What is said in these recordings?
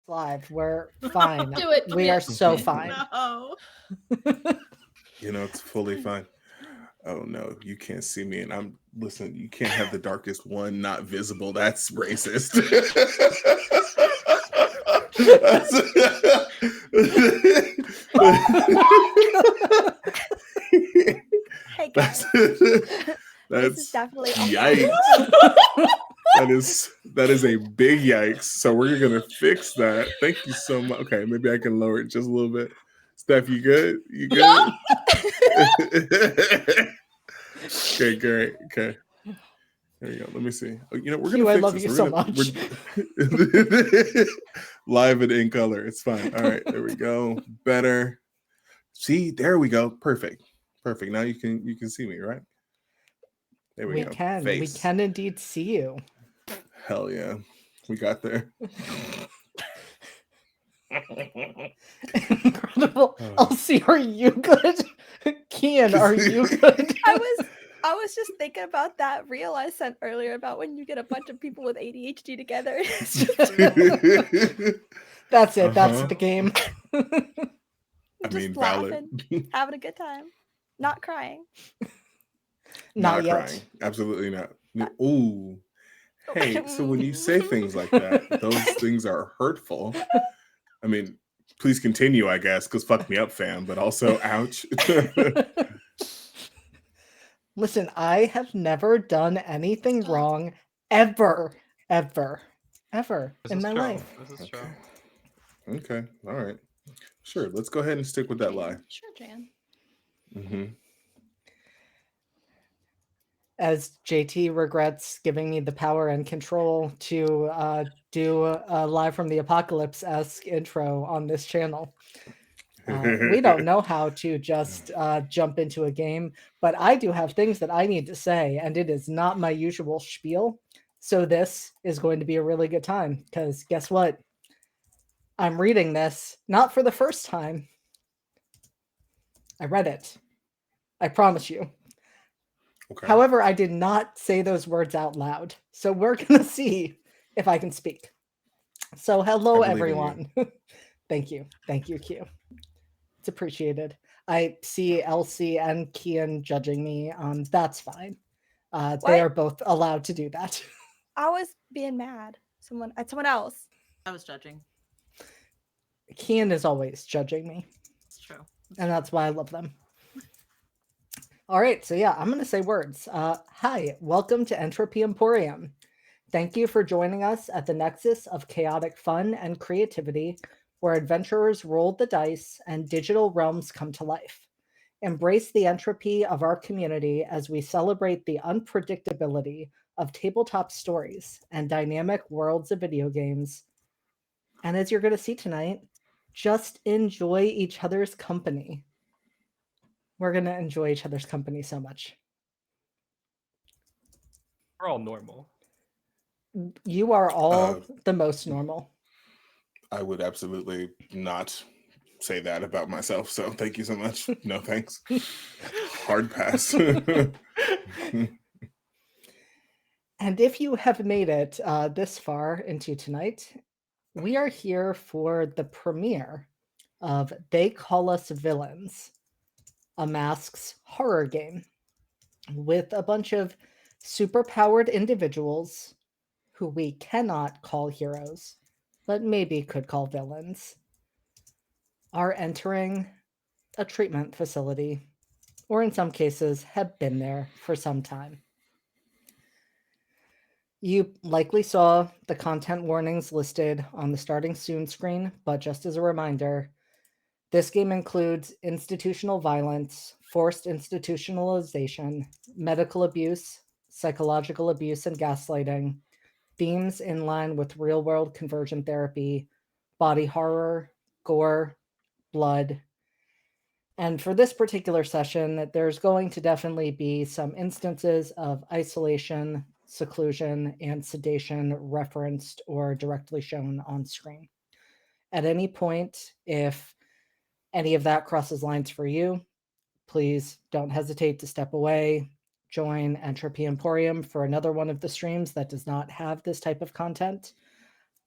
live. We're fine. Do it, We are so Kian. fine. No. It's fully fine. Oh no, you can't see me, and I'm listen. You can't have the darkest one not visible. That's racist. Hey that's guys, this is that's definitely a yikes. That is a big yikes. So we're gonna fix that. Thank you so much. Okay, maybe I can lower it just a little bit. Steph, you good? You good? Okay, great. Okay. There you go. Let me see. Oh, we're Q, gonna I fix love this. you We're so gonna much. we're live and in color. It's fine. All right, there we go. Better. See, there we go. Perfect. Perfect. Now you can see me, right? There we We go. can. We Face. can indeed see you. Hell yeah. We got there. Incredible. Elsie, are you good? Kian, are you good? I was just thinking about that reel I sent earlier about when you get a bunch of people with ADHD together. It's just That's it. That's the game. I mean, laughing, valid. having a good time, not crying. Not Not yet. crying. Absolutely not. Ooh. Hey, so when you say things like that, those things are hurtful. I mean, please continue, I guess, because fuck me up, fam, but also, ouch. Listen, I have never done anything wrong ever in my life. This is true. Okay. All right. Sure. Let's go ahead and stick with that lie. Sure, Jan. Mm-hmm. As JT regrets giving me the power and control to do a live from the apocalypse-esque intro on this channel. We don't know how to just jump into a game, but I do have things that I need to say, and it is not my usual spiel. So this is going to be a really good time, because guess what? I'm reading this, not for the first time. I read it. I promise you. Okay. However, I did not say those words out loud. So we're going to see if I can speak. So hello, everyone. Thank you. Thank you, Q. It's appreciated. I see Elsie and Kian judging me. That's fine. They are both allowed to do that. I was being mad. Someone else. I was judging. Kian is always judging me. It's true. And that's why I love them. All right, so yeah, I'm going to say words. Hi, welcome to Entropy Emporium. Thank you for joining us at the nexus of chaotic fun and creativity, where adventurers roll the dice and digital realms come to life. Embrace the entropy of our community as we celebrate the unpredictability of tabletop stories and dynamic worlds of video games. And as you're going to see tonight, just enjoy each other's company. We're going to enjoy each other's company so much. We're all normal. You are all the most normal. I would absolutely not say that about myself, so thank you so much. No thanks. Hard pass. And if you have made it this far into tonight, we are here for the premiere of They Call Us Villains, a Masks horror game with a bunch of superpowered individuals who we cannot call heroes, but maybe could call villains, are entering a treatment facility, or in some cases have been there for some time. You likely saw the content warnings listed on the starting soon screen, but just as a reminder, this game includes institutional violence, forced institutionalization, medical abuse, psychological abuse and gaslighting, themes in line with real-world conversion therapy, body horror, gore, blood. And for this particular session, there's going to definitely be some instances of isolation, seclusion, and sedation referenced or directly shown on screen. At any point, if any of that crosses lines for you, please don't hesitate to step away, join Entropy Emporium for another one of the streams that does not have this type of content.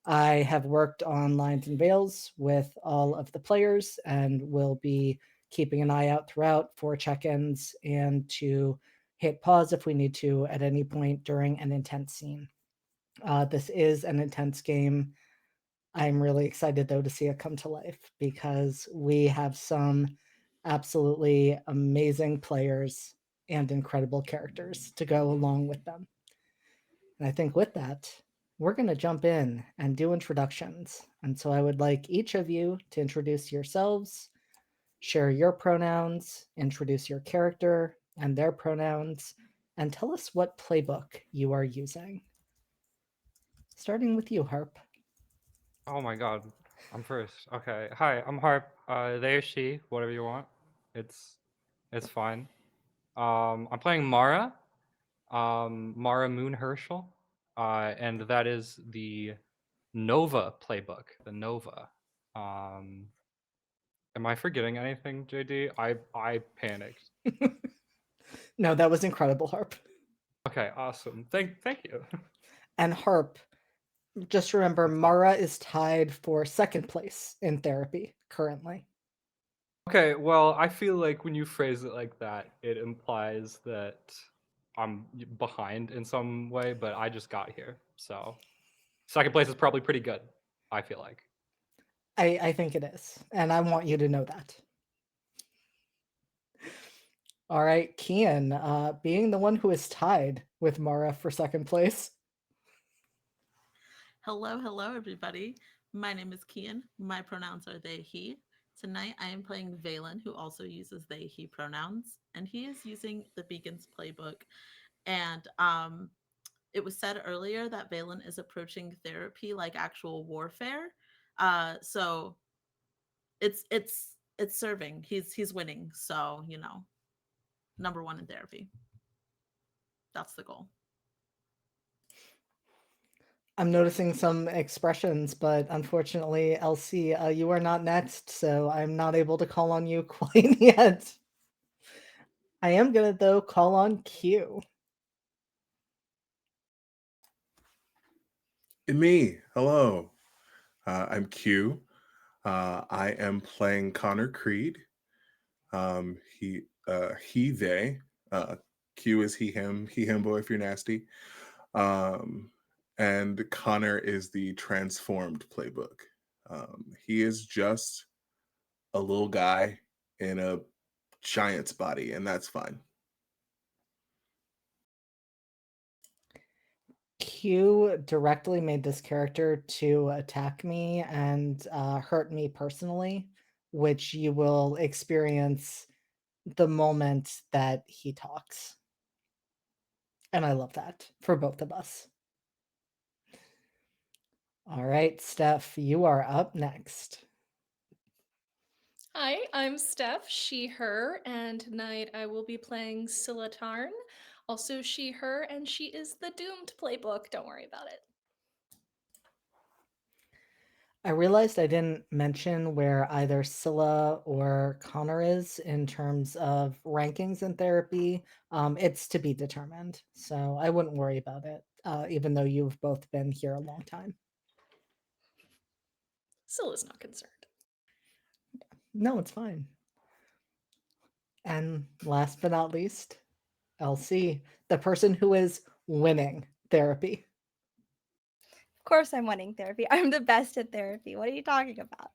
I have worked on Lines and Veils with all of the players and will be keeping an eye out throughout for check-ins and to hit pause if we need to at any point during an intense scene. This is an intense game. I'm really excited though to see it come to life because we have some absolutely amazing players and incredible characters to go along with them. And I think with that, we're going to jump in and do introductions. And so I would like each of you to introduce yourselves, share your pronouns, introduce your character and their pronouns, and tell us what playbook you are using. Starting with you, Harp. Oh my god, I'm first. Okay, hi, I'm Harp. They or she, whatever you want. It's fine. I'm playing Mara. Mara Moon-Herschel. And that is the Nova playbook. The Nova. Um, am I forgetting anything, JD? I panicked. No, that was incredible, Harp. Okay, awesome. Thank you. And Harp, just remember, Mara is tied for second place in therapy currently. Okay, well, I feel like when you phrase it like that, it implies that I'm behind in some way, but I just got here. So, second place is probably pretty good, I feel like. I think it is, and I want you to know that. All right, Kian, being the one who is tied with Mara for second place. Hello, everybody. My name is Kian. My pronouns are they, he. Tonight, I am playing Valen, who also uses they, he pronouns, and he is using the Beacons playbook. And it was said earlier that Valen is approaching therapy like actual warfare. So it's serving. He's winning. So number one in therapy. That's the goal. I'm noticing some expressions, but unfortunately, Elsie, you are not next, so I'm not able to call on you quite yet. I am gonna, though, call on Q. Me. Hello. I'm Q. I am playing Connor Creed. He, they. Q is he, him boy if you're nasty. And Connor is the transformed playbook. He is just a little guy in a giant's body, and that's fine. Q directly made this character to attack me and hurt me personally, which you will experience the moment that he talks. And I love that for both of us. All right, Steph, you are up next. Hi, I'm Steph, she, her, and tonight I will be playing Scylla Tarn. Also she, her, and she is the Doomed playbook. Don't worry about it. I realized I didn't mention where either Scylla or Connor is in terms of rankings in therapy. It's to be determined, so I wouldn't worry about it, even though you've both been here a long time. Scylla's not concerned. No, it's fine. And last but not least, LC, the person who is winning therapy. Of course I'm winning therapy. I'm the best at therapy. What are you talking about?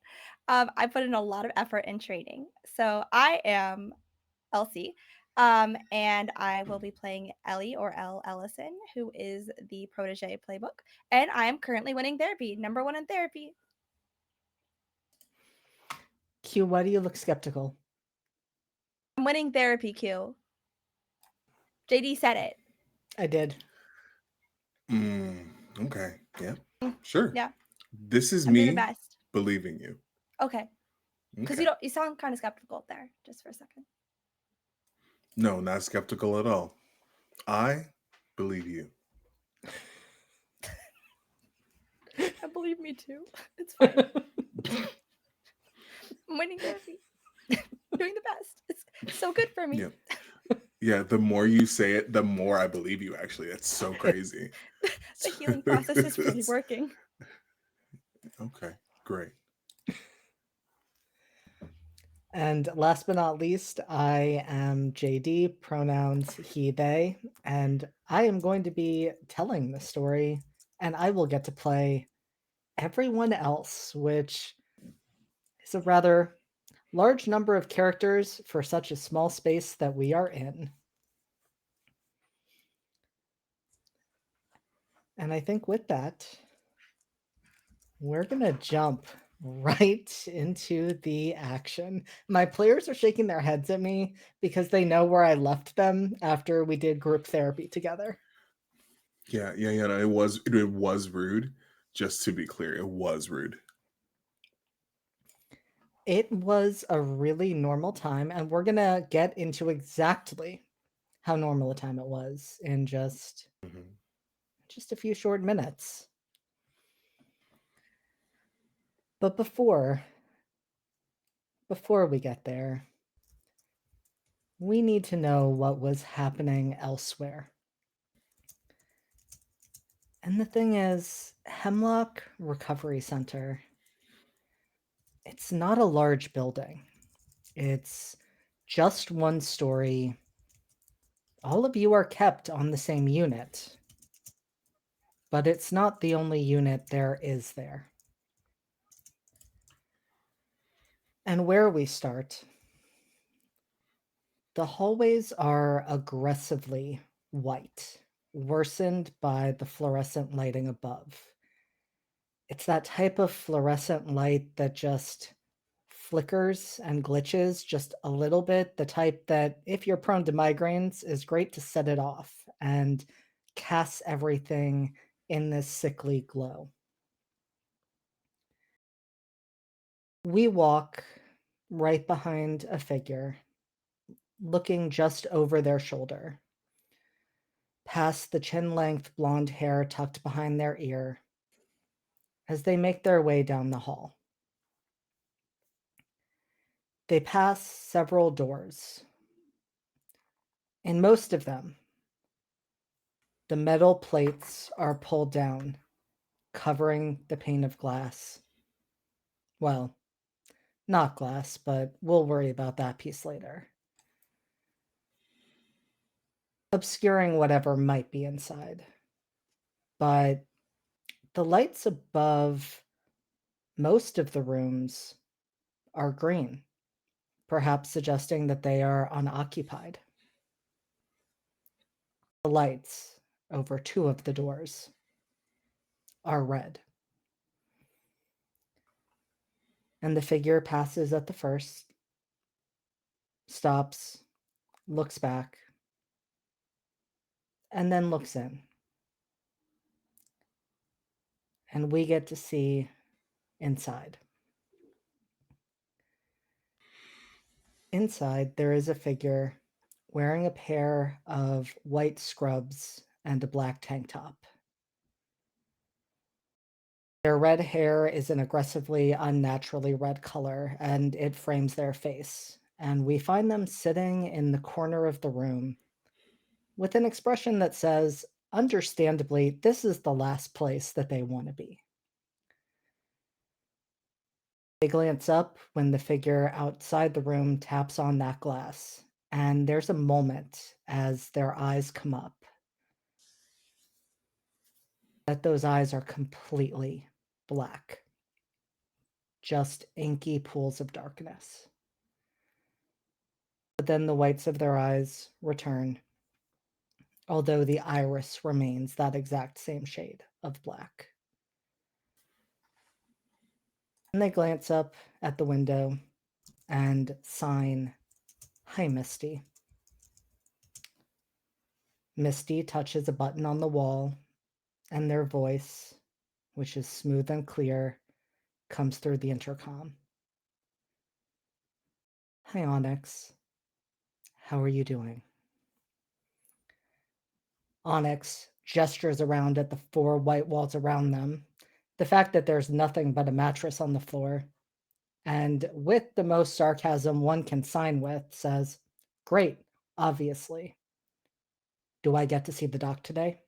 I put in a lot of effort in training. So I am Elsie, and I will be playing Ellie or Ellie Ellison, who is the protege playbook. And I am currently winning therapy, number one in therapy. Q, why do you look skeptical? I'm winning therapy, Q. JD said it. I did. Okay. Yeah. Sure. Yeah. This is I'm doing the me best. believing you. Okay. Because Okay. you sound kind of skeptical up there, just for a second. No, not skeptical at all. I believe you. I believe me too. It's fine. I'm winning therapy. I'm doing the best. It's so good for me. Yeah. Yeah, the more you say it, the more I believe you, actually. That's so crazy. The healing process is really working. Okay, great. And last but not least, I am JD, pronouns he, they, and I am going to be telling the story, and I will get to play everyone else, which is a rather large number of characters for such a small space that we are in. And I think with that, we're going to jump right into the action. My players are shaking their heads at me because they know where I left them after we did group therapy together. Yeah. No, it was rude. Just to be clear, it was rude. It was a really normal time, and we're going to get into exactly how normal a time it was in just a few short minutes. But before we get there, we need to know what was happening elsewhere. And the thing is, Hemlock Recovery Center, it's not a large building. It's just one story. All of you are kept on the same unit, but it's not the only unit there is there. And where we start, the hallways are aggressively white, worsened by the fluorescent lighting above. It's that type of fluorescent light that just flickers and glitches just a little bit, the type that, if you're prone to migraines, is great to set it off and casts everything in this sickly glow. We walk right behind a figure, looking just over their shoulder, past the chin-length blonde hair tucked behind their ear, as they make their way down the hall. They pass several doors. In most of them, the metal plates are pulled down, covering the pane of glass. Well, not glass, but we'll worry about that piece later. Obscuring whatever might be inside. But the lights above most of the rooms are green, perhaps suggesting that they are unoccupied. The lights over two of the doors are red. And the figure passes at the first, stops, looks back, and then looks in. And we get to see inside. Inside, there is a figure wearing a pair of white scrubs and a black tank top. Their red hair is an aggressively, unnaturally red color, and it frames their face. And we find them sitting in the corner of the room with an expression that says, understandably, this is the last place that they want to be. They glance up when the figure outside the room taps on that glass, and there's a moment as their eyes come up that those eyes are completely black. Just inky pools of darkness. But then the whites of their eyes return, although the iris remains that exact same shade of black. And they glance up at the window and sign, "Hi, Misty." Misty touches a button on the wall, and their voice, which is smooth and clear, comes through the intercom. "Hi, Onyx. How are you doing?" Onyx gestures around at the four white walls around them, the fact that there's nothing but a mattress on the floor, and with the most sarcasm one can sign with, says, "Great, obviously. Do I get to see the doc today?"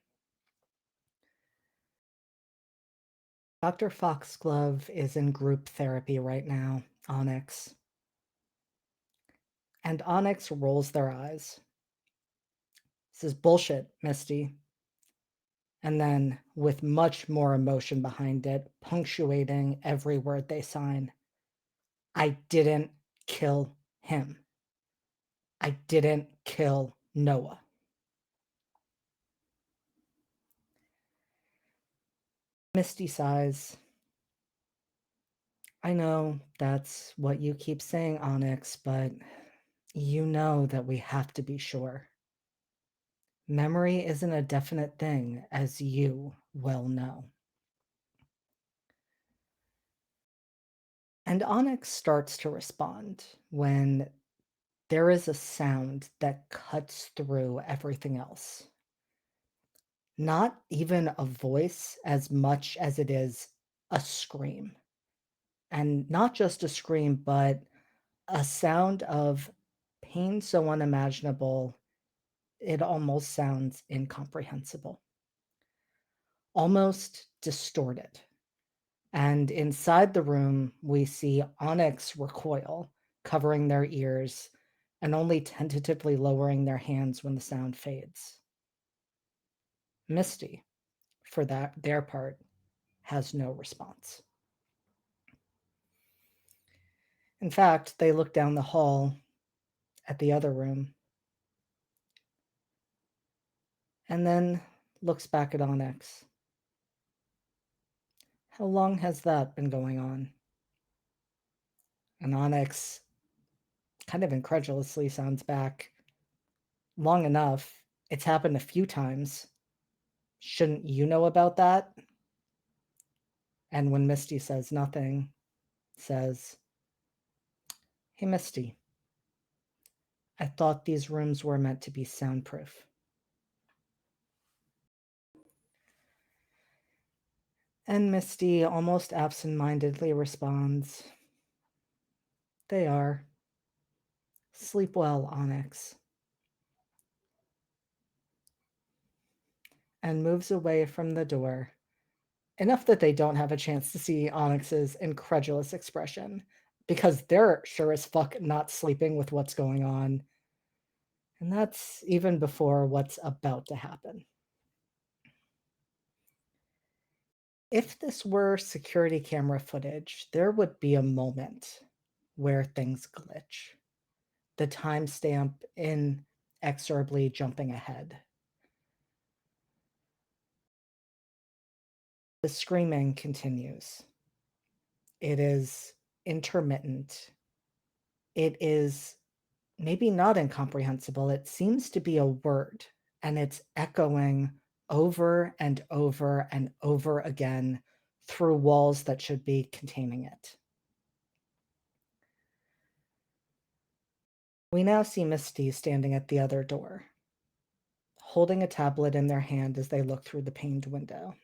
Dr. Foxglove is in group therapy right now, Onyx. And Onyx rolls their eyes. This is bullshit, Misty. And then, with much more emotion behind it, punctuating every word they sign, I didn't kill him. I didn't kill Noah. Misty sighs. I know that's what you keep saying, Onyx, but you know that we have to be sure. Memory isn't a definite thing, as you well know. And Onyx starts to respond when there is a sound that cuts through everything else. Not even a voice as much as it is a scream. And not just a scream, but a sound of pain so unimaginable, it almost sounds incomprehensible. Almost distorted. And inside the room, we see Onyx recoil, covering their ears and only tentatively lowering their hands when the sound fades. Misty, for their part, has no response. In fact, they look down the hall at the other room and then looks back at Onyx. How long has that been going on? And Onyx kind of incredulously sounds back, long enough. It's happened a few times. Shouldn't you know about that? And when Misty says nothing, says, Hey, Misty, I thought these rooms were meant to be soundproof. And Misty almost absent-mindedly responds, They are. Sleep well, Onyx. And moves away from the door, enough that they don't have a chance to see Onyx's incredulous expression, because they're sure as fuck not sleeping with what's going on. And that's even before what's about to happen. If this were security camera footage, there would be a moment where things glitch. The timestamp inexorably jumping ahead. The screaming continues. It is intermittent. It is maybe not incomprehensible. It seems to be a word, and it's echoing over and over and over again through walls that should be containing it. We now see Misty standing at the other door, holding a tablet in their hand as they look through the paned window.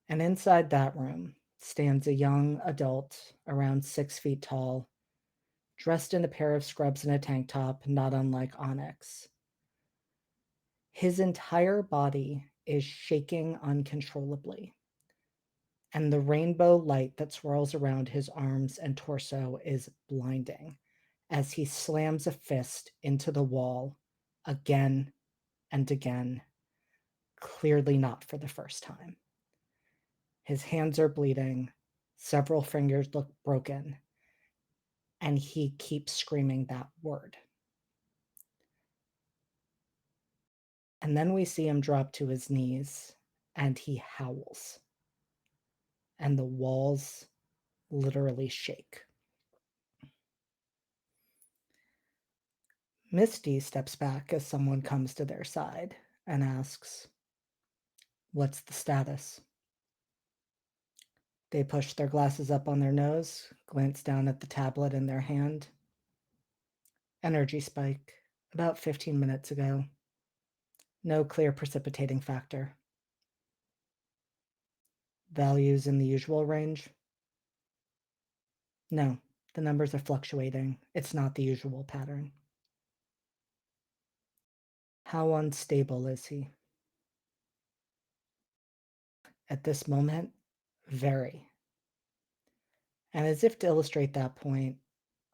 And inside that room stands a young adult around 6 feet tall, dressed in a pair of scrubs and a tank top, not unlike Onyx. His entire body is shaking uncontrollably, and the rainbow light that swirls around his arms and torso is blinding as he slams a fist into the wall again and again, clearly not for the first time. His hands are bleeding, several fingers look broken, and he keeps screaming that word. And then we see him drop to his knees, and he howls. And the walls literally shake. Misty steps back as someone comes to their side and asks, What's the status? They push their glasses up on their nose, glance down at the tablet in their hand. Energy spike, about 15 minutes ago. No clear precipitating factor. Values in the usual range? No, the numbers are fluctuating. It's not the usual pattern. How unstable is he? At this moment, Very. And as if to illustrate that point,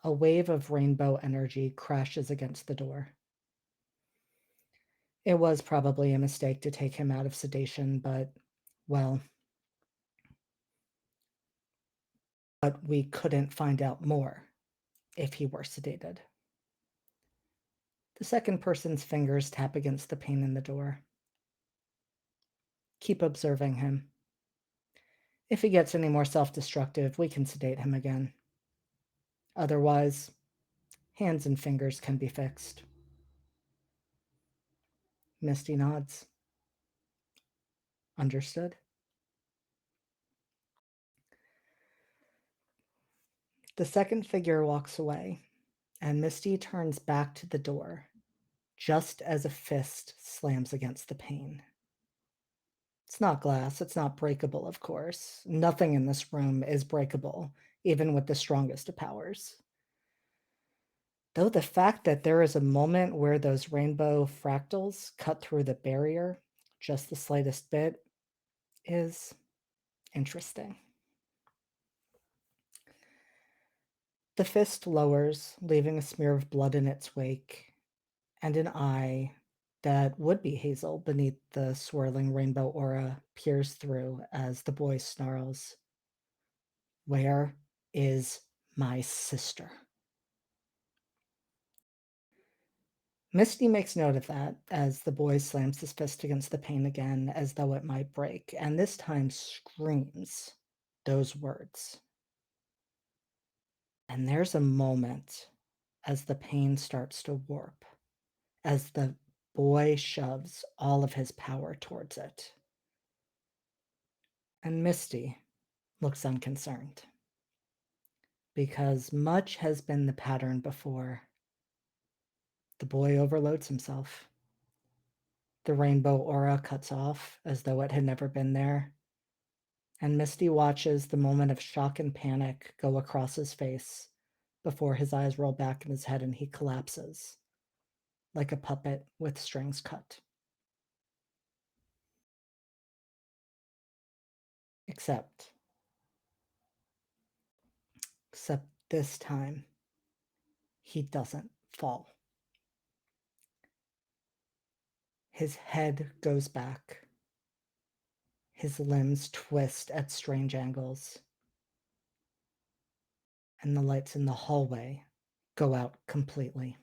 a wave of rainbow energy crashes against the door. It was probably a mistake to take him out of sedation, but, well, but we couldn't find out more if he were sedated. The second person's fingers tap against the pane in the door. Keep observing him. If he gets any more self-destructive, we can sedate him again. Otherwise, hands and fingers can be fixed. Misty nods. Understood. The second figure walks away, and Misty turns back to the door, just as a fist slams against the pane. It's not glass, it's not breakable, of course. Nothing in this room is breakable, even with the strongest of powers. Though the fact that there is a moment where those rainbow fractals cut through the barrier, just the slightest bit, is interesting. The fist lowers, leaving a smear of blood in its wake, and an eye that would be hazel beneath the swirling rainbow aura peers through as the boy snarls, "Where is my sister?" Misty makes note of that as the boy slams his fist against the pane again as though it might break, and this time screams those words. And there's a moment as the pane starts to warp, as the boy shoves all of his power towards it. And Misty looks unconcerned, because much has been the pattern before. The boy overloads himself. The rainbow aura cuts off as though it had never been there, and Misty watches the moment of shock and panic go across his face before his eyes roll back in his head and he collapses, like a puppet with strings cut. Except this time, he doesn't fall. His head goes back. His limbs twist at strange angles. And the lights in the hallway go out completely.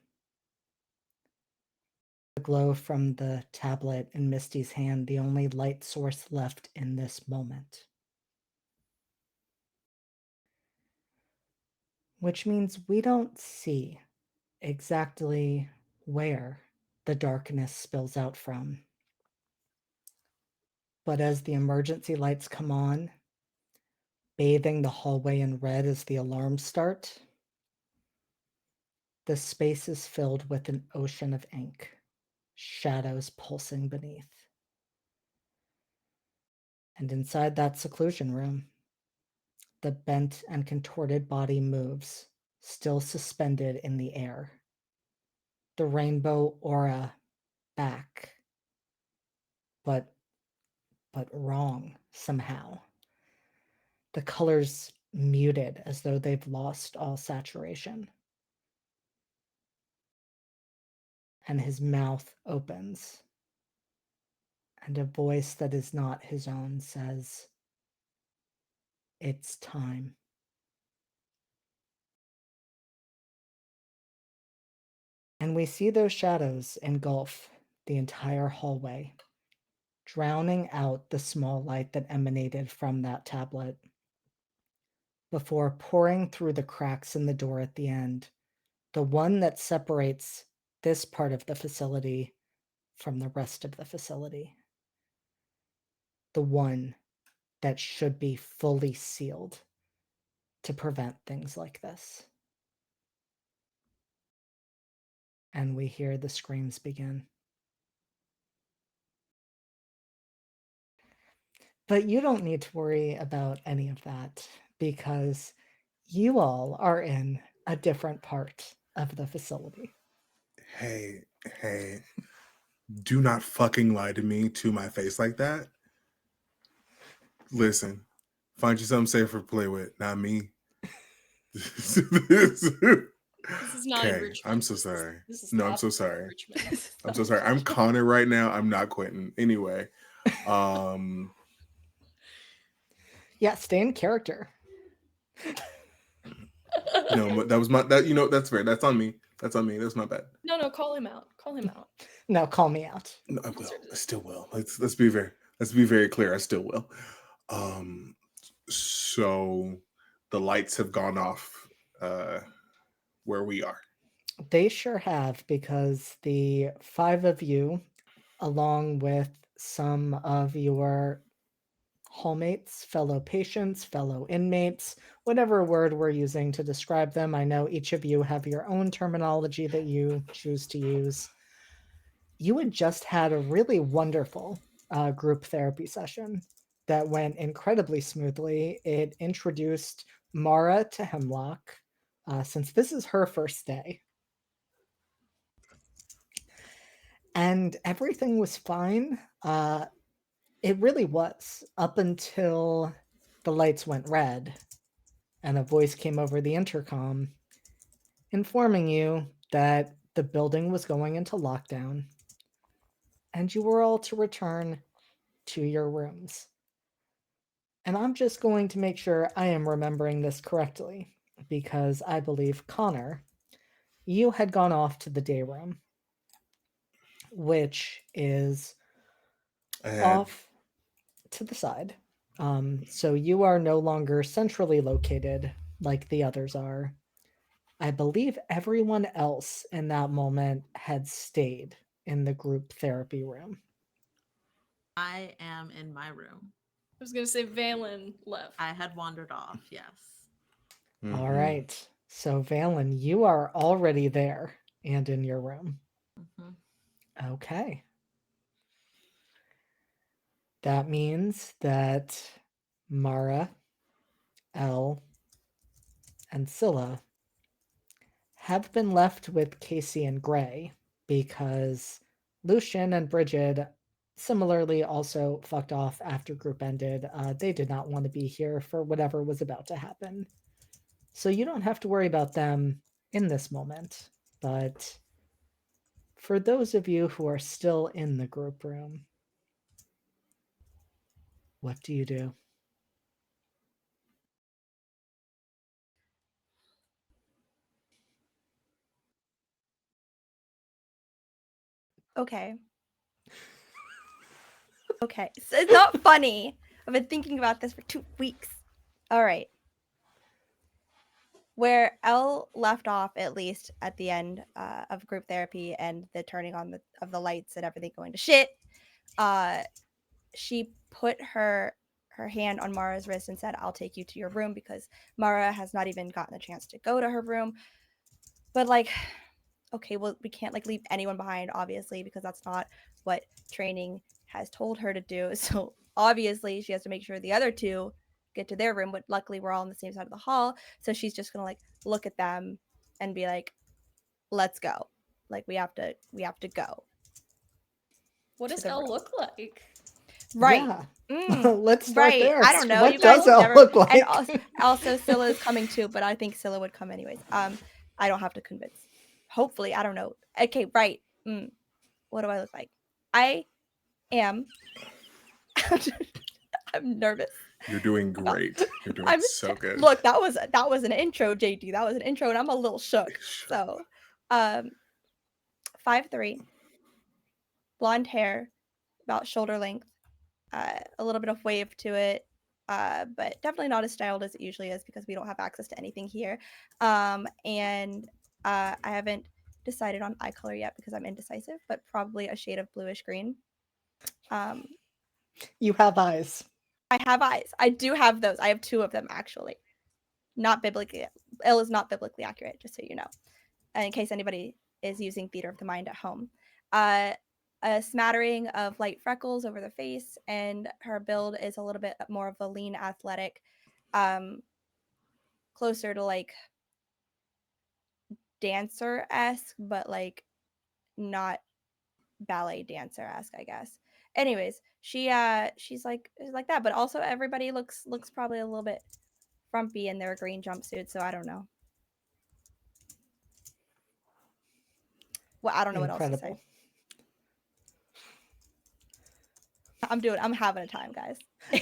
The glow from the tablet in Misty's hand, the only light source left in this moment. Which means we don't see exactly where the darkness spills out from. But as the emergency lights come on, bathing the hallway in red as the alarms start, the space is filled with an ocean of ink, shadows pulsing beneath. And inside that seclusion room, the bent and contorted body moves, still suspended in the air. The rainbow aura back, but wrong somehow. The colors muted as though they've lost all saturation. And his mouth opens, and a voice that is not his own says, "It's time." And we see those shadows engulf the entire hallway, drowning out the small light that emanated from that tablet, before pouring through the cracks in the door at the end, the one that separates this part of the facility from the rest of the facility. The one that should be fully sealed to prevent things like this. And we hear the screams begin. But you don't need to worry about any of that, because you all are in a different part of the facility. Hey, do not fucking lie to me to my face like that. Listen, Find you something safer to play with, not me. This is not Okay, enrichment. I'm so This is- sorry. This is No, the I'm so opposite of sorry. enrichment. I'm so sorry. I'm Connor right now. I'm not quitting. Anyway, Yeah, stay in character. no, that was that's fair. That's on me. That's on me. That's my bad. No, call him out. Call him out. Now call me out. No, I will. I still will. Let's be very clear. I still will. So the lights have gone off where we are. They sure have, because the 5 of you, along with some of your hallmates, fellow patients, fellow inmates, whatever word we're using to describe them. I know each of you have your own terminology that you choose to use. You had just had a really wonderful group therapy session that went incredibly smoothly. It introduced Mara to Hemlock, since this is her first day. And everything was fine. It really was, up until the lights went red and a voice came over the intercom informing you that the building was going into lockdown and you were all to return to your rooms. And I'm just going to make sure I am remembering this correctly, because I believe, Connor, you had gone off to the day room, which is off to the side. So you are no longer centrally located like the others are. I believe everyone else in that moment had stayed in the group therapy room. I am in my room. I was gonna say Valen left. I had wandered off, yes. All right. So, Valen, you are already there and in your room. Mm-hmm. Okay. That means that Mara, Elle, and Scylla have been left with Casey and Gray, because Lucian and Bridget similarly also fucked off after group ended. They did not want to be here for whatever was about to happen. So you don't have to worry about them in this moment. But for those of you who are still in the group room, what do you do? Okay. Okay. So it's not funny. I've been thinking about this for 2 weeks. All right. Where Elle left off, at least at the end of group therapy and the turning on of the lights and everything going to shit, she put her hand on Mara's wrist and said, "I'll take you to your room," because Mara has not even gotten a chance to go to her room. But like, okay, well, we can't like leave anyone behind, obviously, because that's not what training has told her to do. So obviously she has to make sure the other two get to their room, but luckily we're all on the same side of the hall. So she's just gonna like look at them and be like, "Let's go. Like we have to go." What to does the Elle room. look like? Right. Yeah. Let's start Right. there. I don't know. What You guys does Elle never. look like? And also Scylla is coming too, but I think Scylla would come anyways. I don't have to convince. Hopefully, I don't know. Okay, right. What do I look like? I am. I'm nervous. You're doing great. You're doing so good. Look, that was an intro, JD. That was an intro, and I'm a little shook. So, 5'3", blonde hair, about shoulder length, a little bit of wave to it, but definitely not as styled as it usually is because we don't have access to anything here. And I haven't decided on eye color yet because I'm indecisive, but probably a shade of bluish green. You have eyes. I have eyes. I do have those. I have 2 of them actually. Not biblically. Elle is not biblically accurate, just so you know, in case anybody is using theater of the mind at home. A smattering of light freckles over the face, and her build is a little bit more of a lean athletic, closer to like dancer-esque, but like not ballet dancer-esque, I guess. Anyways, she's like that, but also everybody looks probably a little bit frumpy in their green jumpsuit, so I don't know. Well, I don't know what else to say. Incredible. I'm having a time, guys.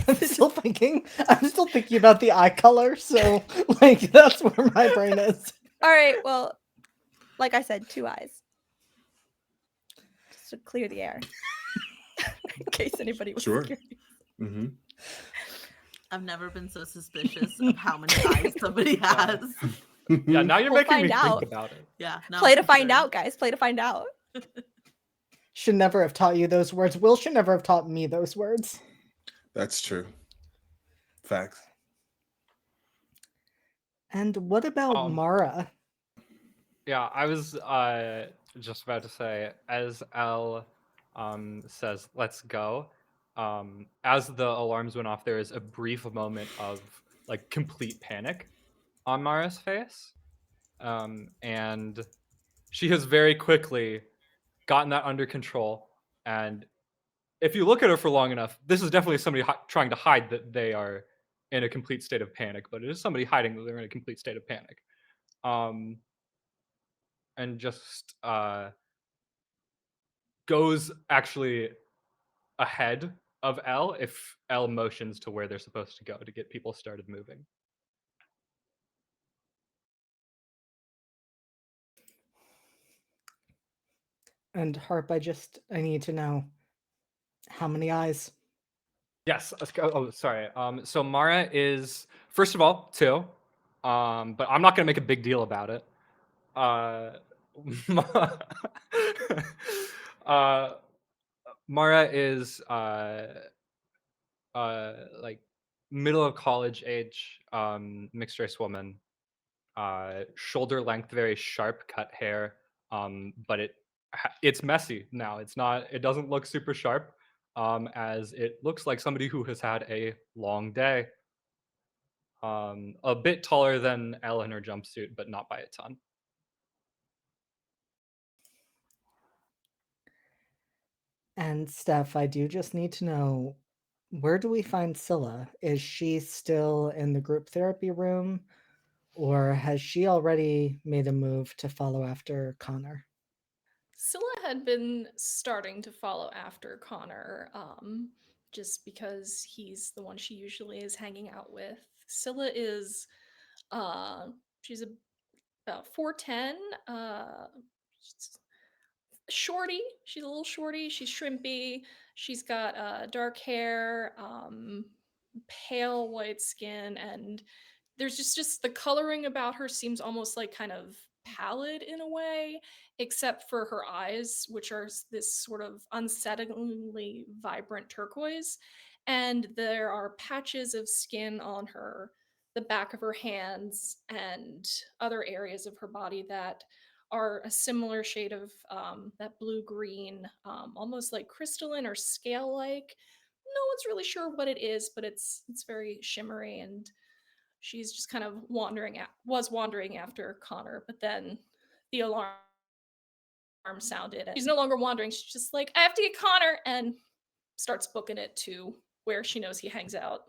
I'm still thinking about the eye color, so like that's where my brain is. All right, well, like I said, 2 eyes. Just to clear the air. In case anybody was Sure. curious. Mm-hmm. I've never been so suspicious of how many eyes somebody has. Yeah, now you're We'll making me find out. think about it. Yeah. No, Play to for find sure. out, guys. Play to find out. Should never have taught you those words. Will should never have taught me those words. That's true. Facts. And what about Mara? Yeah, I was just about to say, as Elle says, "Let's go." As the alarms went off, there is a brief moment of like complete panic on Mara's face, and she has very quickly gotten that under control. And if you look at her for long enough, this is definitely somebody trying to hide that they are in a complete state of panic, but it is somebody hiding that they're in a complete state of panic. And just goes actually ahead of Elle if Elle motions to where they're supposed to go to get people started moving. And Harp, I need to know how many eyes. Yes. Let's go. Oh, sorry. So Mara is, first of all, 2. But I'm not gonna make a big deal about it. Mara is like middle of college age, mixed race woman, shoulder length, very sharp cut hair, but it's messy now. It doesn't look super sharp, as it looks like somebody who has had a long day. A bit taller than Elle in her jumpsuit, but not by a ton. And Steph, I do just need to know, where do we find Scylla? Is she still in the group therapy room, or has she already made a move to follow after Connor? Scylla had been starting to follow after Connor, just because he's the one she usually is hanging out with. Scylla is, she's about 4'10", shorty. She's a little shorty. She's shrimpy. She's got dark hair, pale white skin, and there's just the coloring about her seems almost like kind of pallid in a way, except for her eyes, which are this sort of unsettlingly vibrant turquoise. And there are patches of skin on the back of her hands, and other areas of her body that are a similar shade of that blue green, almost like crystalline or scale like. No one's really sure what it is, but it's very shimmery, and she's just kind of was wandering after Connor, but then the alarm sounded and she's no longer wandering. She's just like, I have to get Connor, and starts booking it to where she knows he hangs out.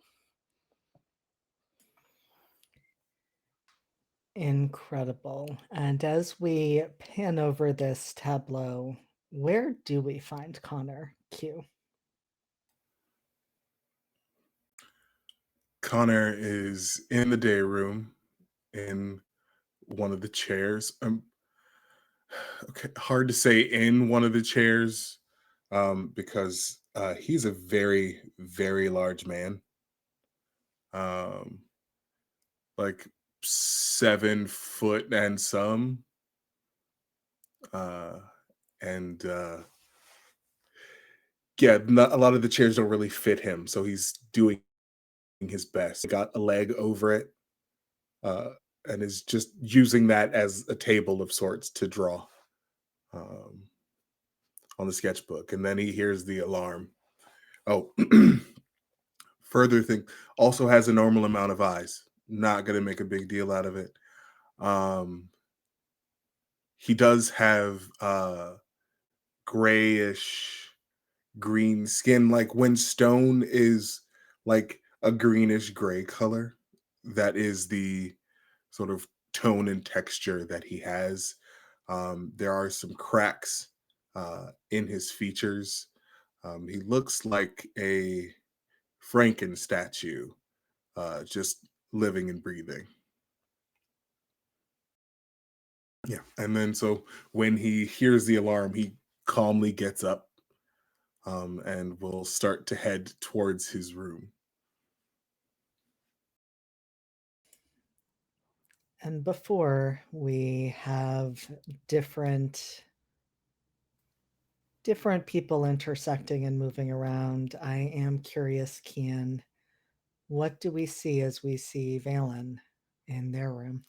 Incredible. And as we pan over this tableau, where do we find Connor? Q. Connor is in the day room in one of the chairs. Okay, hard to say in one of the chairs, because he's a very, very large man. Like 7 foot and some. And yeah, a lot of the chairs don't really fit him, so he's doing his best. He got a leg over it, and is just using that as a table of sorts to draw on the sketchbook. And then he hears the alarm. Oh, further thing, also has a normal amount of eyes. Not going to make a big deal out of it. He does have grayish green skin, like when stone is like a greenish gray color. That is the sort of tone and texture that he has. There are some cracks in his features. He looks like a Franken statue, just living and breathing. Yeah. And then so when he hears the alarm, he calmly gets up and will start to head towards his room. And before we have different people intersecting and moving around, I am curious, Kian, what do we see as we see Valen in their room?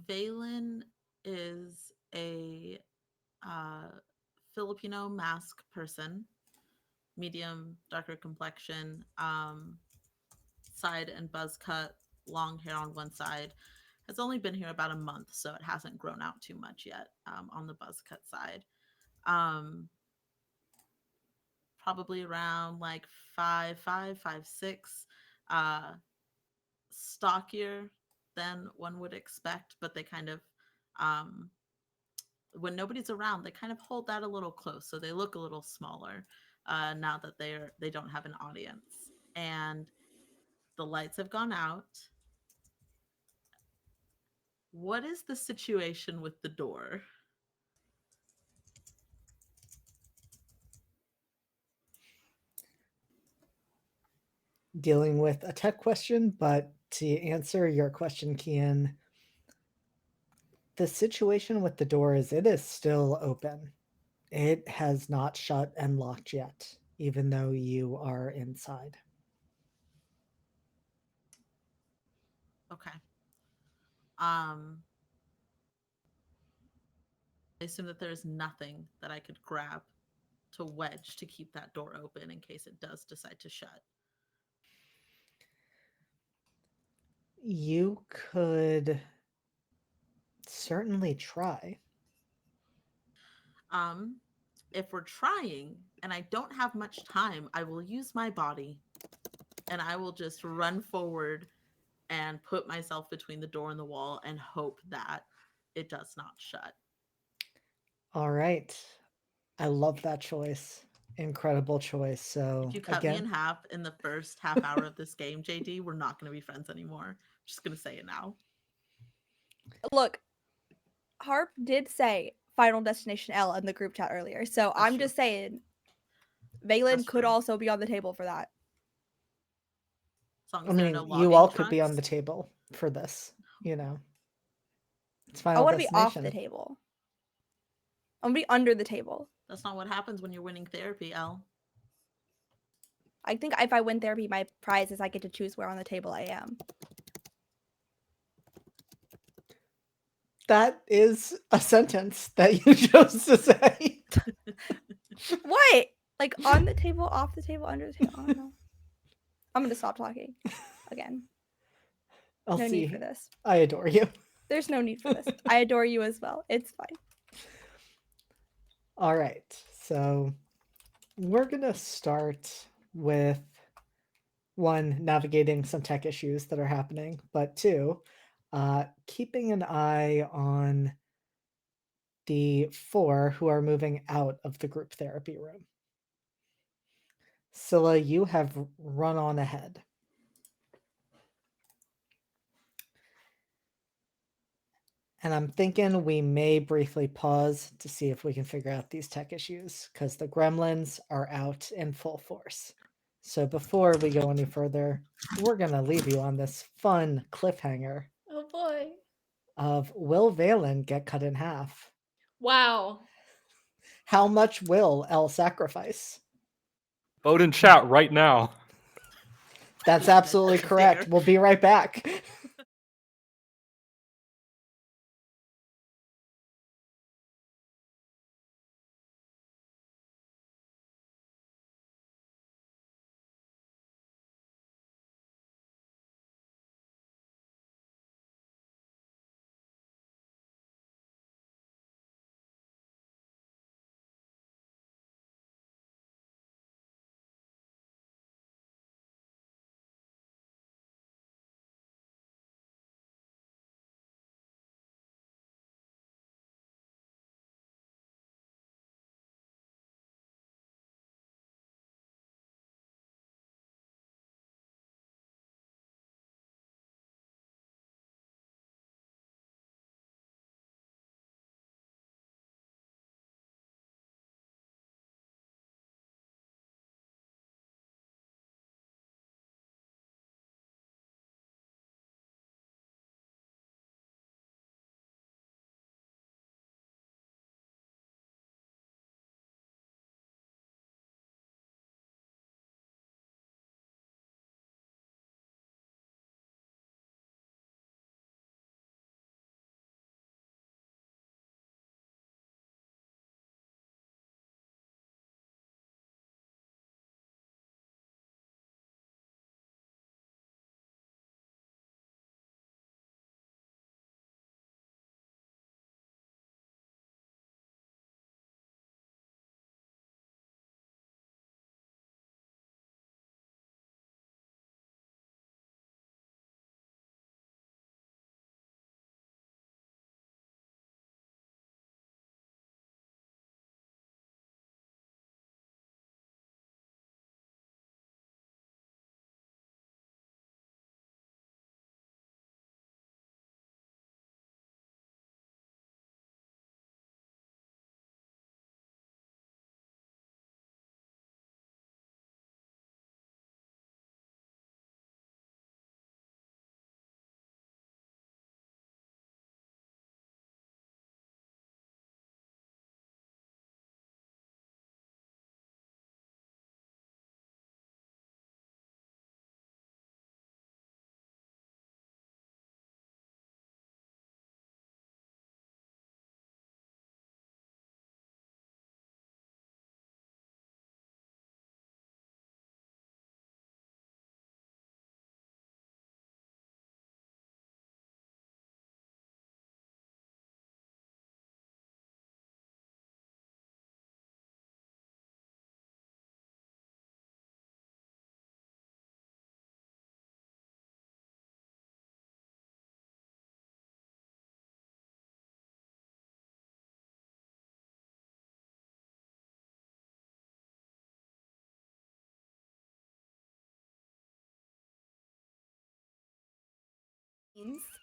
Valen is a Filipino mask person, medium, darker complexion, side and buzz cut, long hair on one side. Has only been here about a month, so it hasn't grown out too much yet on the buzz cut side. Probably around like 5'5", 5'6", stockier than one would expect, but they kind of when nobody's around, they kind of hold that a little close, so they look a little smaller now that they don't have an audience, and the lights have gone out. What is the situation with the door? Dealing with a tech question, but to answer your question, Kian, the situation with the door is it is still open. It has not shut and locked yet, even though you are inside. Okay. I assume that there's nothing that I could grab to wedge to keep that door open in case it does decide to shut. You could certainly try. If we're trying and I don't have much time, I will use my body and I will just run forward and put myself between the door and the wall and hope that it does not shut. All right. I love that choice. Incredible choice. So If you cut me in half in the first half hour of this game, JD, we're not going to be friends anymore. Just going to say it now. Look, Harp did say Final Destination L in the group chat earlier, so That's I'm true. just saying Valen That's could true. also be on the table for that. As long I as there are mean, no you logging all could be on trucks. the table for this, you know. It's I Final want to be off Destination. the table. I want to be under the table. That's not what happens when you're winning therapy, Elle. I think if I win therapy, my prize is I get to choose where on the table I am. That is a sentence that you chose to say. What? Like on the table, off the table, under the table? I don't know. I'm going to stop talking again. I'll No see. need for this. I adore you. There's no need for this. I adore you as well. It's fine. All right. So we're going to start with one, navigating some tech issues that are happening, but two, keeping an eye on the four who are moving out of the group therapy room. Scylla, you have run on ahead. And I'm thinking we may briefly pause to see if we can figure out these tech issues, because the gremlins are out in full force. So before we go any further, we're going to leave you on this fun cliffhanger Oh boy. of will Valen get cut in half? Wow. How much will Elle sacrifice? Vote in chat right now. That's absolutely correct. Sticker. We'll be right back.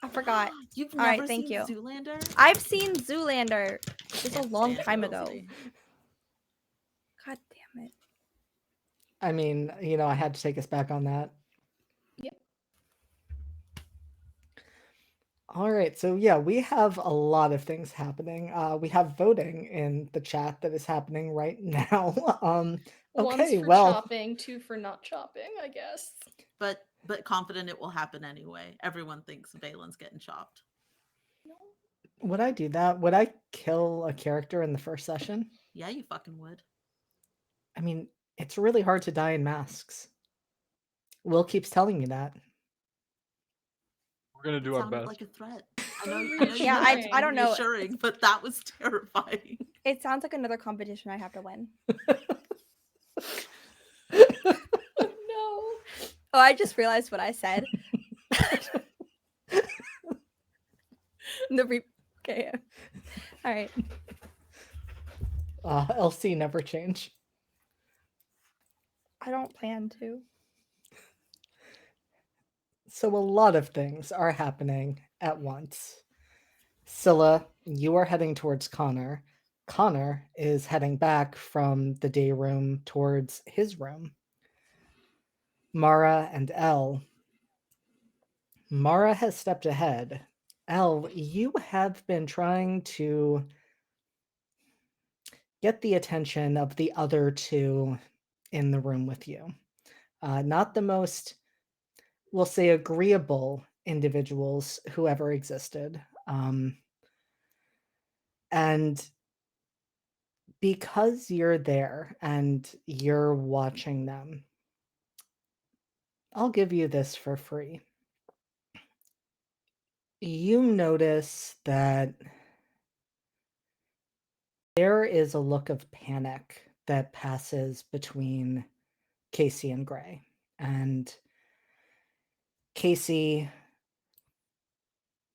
I forgot. You've All right, never thank seen you. Zoolander? I've seen Zoolander just a Can't long stand time you, ago. Elsie. God damn it. I mean, I had to take us back on that. Yep. All right, so yeah, we have a lot of things happening. We have voting in the chat that is happening right now. One's Okay, for well, chopping, 2 for not chopping, I guess. But confident it will happen anyway. Everyone thinks Valen's getting chopped. would I do that? Would I kill a character in the first session? Yeah, you fucking would. I mean, it's really hard to die in masks. Will keeps telling me that. We're gonna do our Sounded best. like a threat. I know you Yeah, have to I be don't know. reassuring, but that was terrifying. It sounds like another competition I have to win. Oh no. Oh, I just realized what I said. Okay. All right. LC never change. I don't plan to. So a lot of things are happening at once. Scylla, you are heading towards Connor. Connor is heading back from the day room towards his room. Mara and Elle. Mara has stepped ahead. Elle, you have been trying to get the attention of the other two in the room with you. Not the most, we'll say, agreeable individuals who ever existed. And because you're there and you're watching them, I'll give you this for free. You notice that there is a look of panic that passes between Casey and Gray. And Casey,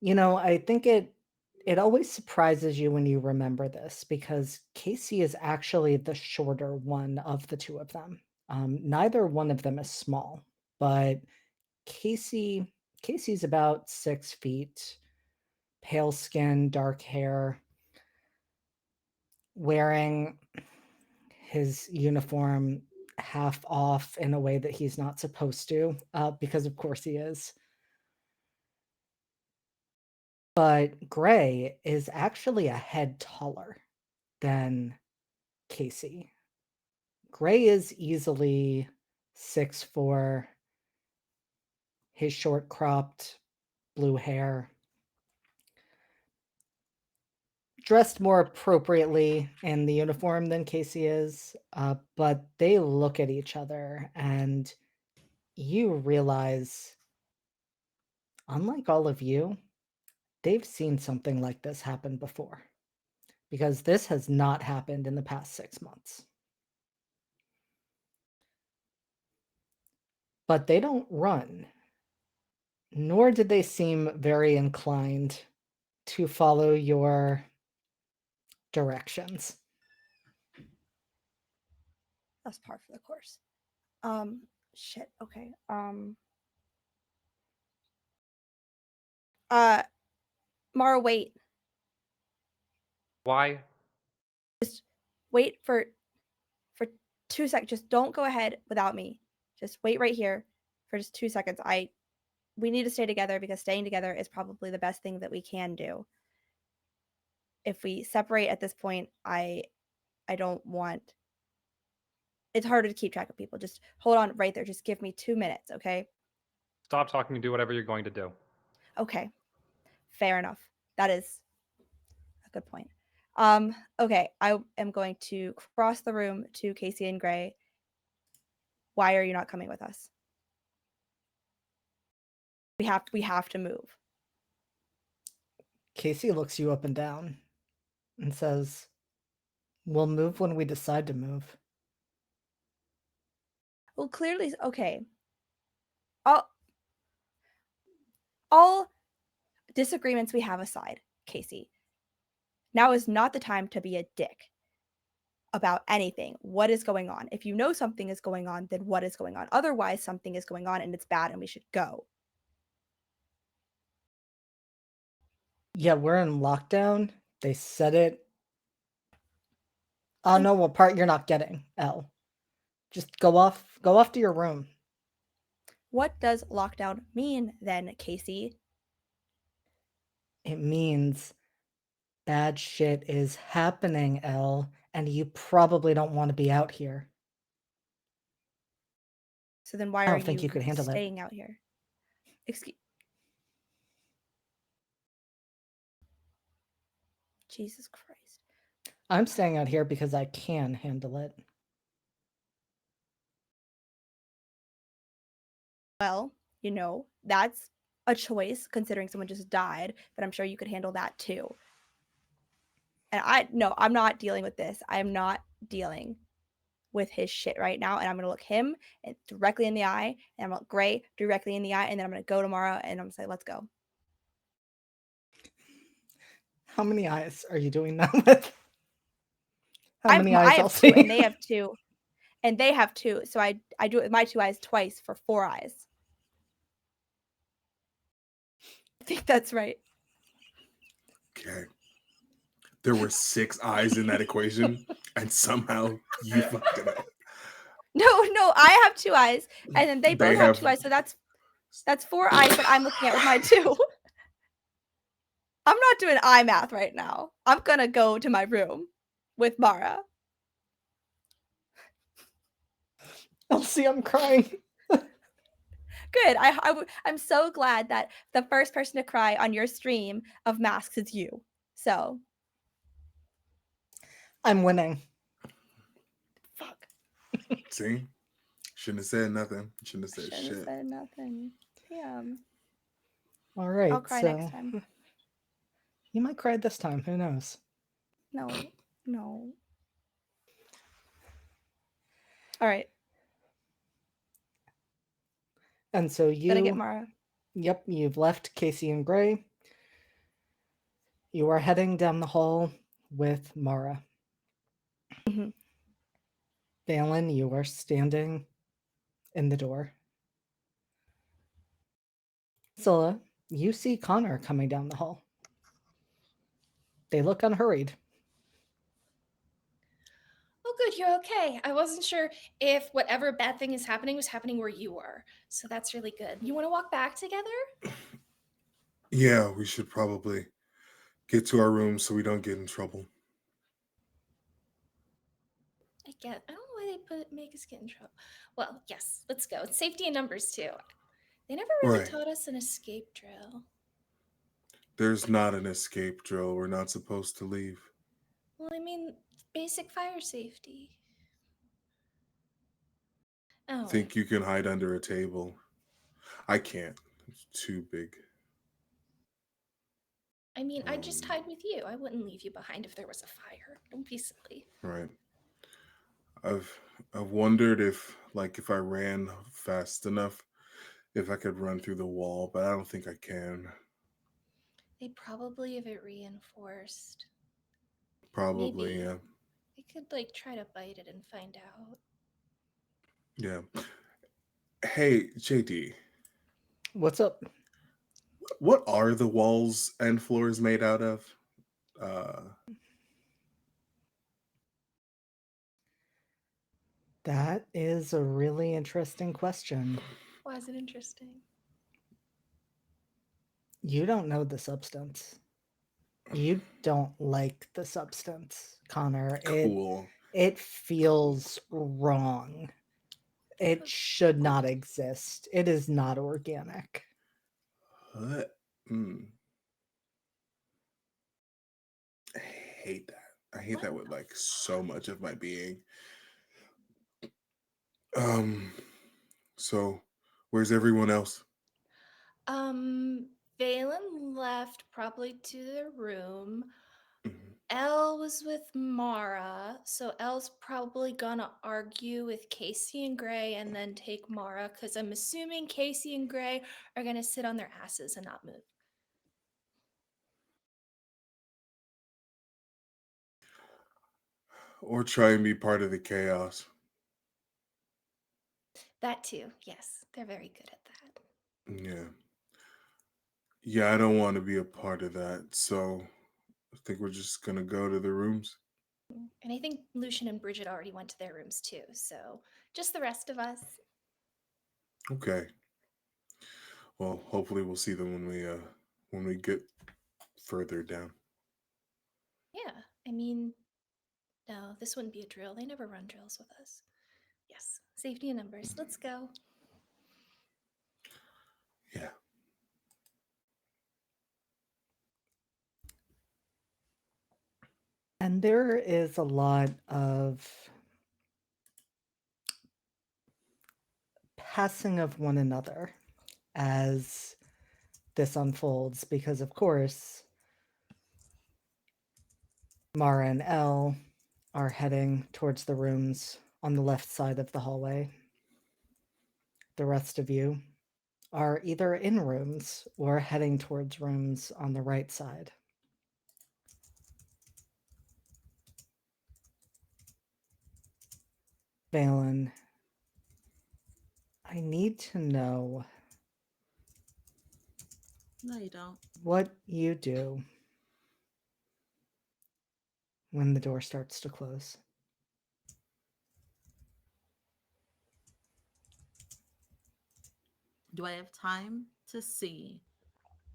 I think it always surprises you when you remember this, because Casey is actually the shorter one of the two of them. Neither one of them is small, but Casey's about 6 feet, pale skin, dark hair, wearing his uniform half off in a way that he's not supposed to, because of course he is. But Gray is actually a head taller than Casey. Gray is easily 6'4", his short cropped blue hair, dressed more appropriately in the uniform than Casey is, but they look at each other and you realize, unlike all of you, they've seen something like this happen before, because this has not happened in the past 6 months. But they don't run, nor did they seem very inclined to follow your directions. That's par for the course. Shit. Okay. Mara, wait. Why? Wait for 2 seconds. Just don't go ahead without me. Just wait right here for just 2 seconds. We need to stay together, because staying together is probably the best thing that we can do. If we separate at this point, I don't want. It's harder to keep track of people. Just hold on right there. Just give me 2 minutes, okay? Stop talking and do whatever you're going to do. Okay. Fair enough. That is a good point. Okay, I am going to cross the room to Casey and Gray. Why are you not coming with us? We have to move. Casey looks you up and down and says, "We'll move when we decide to move." Well, clearly, okay. All disagreements we have aside, Casey, now is not the time to be a dick about anything. What is going on? If you know something is going on, then what is going on? Otherwise, something is going on and it's bad and we should go. Yeah, we're in lockdown. They said it. Oh no, what part you're not getting, Elle. Just go off to your room. What does lockdown mean then, Casey? It means bad shit is happening, Elle, and you probably don't want to be out here. So then why I are don't think you could handle it. staying out here? Excuse. Jesus Christ. I'm staying out here because I can handle it. Well, that's a choice considering someone just died, but I'm sure you could handle that too. And I'm not dealing with this. I am not dealing with his shit right now. And I'm going to look him directly in the eye, and I'm going to look Gray directly in the eye, and then I'm going to go tomorrow and I'm going to say, let's go. How many eyes are you doing that with? How many I eyes, have Elsie? two, and they have two. And they have two. So I do it with my 2 eyes twice for 4 eyes. I think that's right. Okay. There were 6 eyes in that equation, and somehow you fucked it up. No, I have 2 eyes, and then they both have 2 eyes. So that's 4 eyes that I'm looking at with my 2. I'm not doing eye math right now. I'm gonna go to my room with Mara. Elsie, I'm crying. Good. I'm so glad that the first person to cry on your stream of masks is you. So I'm winning. fuck. See? Shouldn't have said nothing. Shouldn't have said Shouldn't have shit. said nothing. Damn. All right. I'll cry next time. You might cry this time. Who knows? No. All right. And so Gotta get Mara. Yep, you've left Casey and Gray. You are heading down the hall with Mara. Mhm. Valen, you are standing in the door. Scylla, you see Connor coming down the hall. They look unhurried. Oh, good, you're okay. I wasn't sure if whatever bad thing is happening was happening where you were. So that's really good. You want to walk back together? Yeah, we should probably get to our room so we don't get in trouble. I don't know why they make us get in trouble. Well, yes, let's go. It's safety in numbers too. They never really Right. taught us an escape drill. There's not an escape drill. We're not supposed to leave. Well, I mean, basic fire safety. Oh, Think you can hide under a table? I can't. It's too big. I mean, I'd just hide with you. I wouldn't leave you behind if there was a fire. Don't be silly. Right. I've wondered if I ran fast enough, if I could run through the wall, but I don't think I can. They'd probably have it reinforced. Probably, Maybe. yeah. We could try to bite it and find out. Yeah. Hey, JD. What's up? What are the walls and floors made out of? That is a really interesting question. Why is it interesting? You don't know the substance. You don't like the substance, Connor. Cool. It feels wrong. It should not exist. It is not organic. What? I hate that. I hate that with so much of my being. So where's everyone else? Valen left probably to their room. Mhm. Elle was with Mara, so Elle's probably gonna argue with Casey and Gray and then take Mara, because I'm assuming Casey and Gray are gonna sit on their asses and not move. Or try and be part of the chaos. That too, yes. They're very good at that. Yeah. Yeah, I don't want to be a part of that. So I think we're just gonna go to the rooms. And I think Lucian and Bridget already went to their rooms too, so just the rest of us. Okay. Well, hopefully we'll see them when we get further down. Yeah, I mean, no, this wouldn't be a drill. They never run drills with us. Yes, safety in numbers. Let's go. Yeah. And there is a lot of passing of one another as this unfolds, because of course Mara and Elle are heading towards the rooms on the left side of the hallway. The rest of you are either in rooms or heading towards rooms on the right side. Valen, I need to know No, you don't. what you do when the door starts to close. Do I have time to see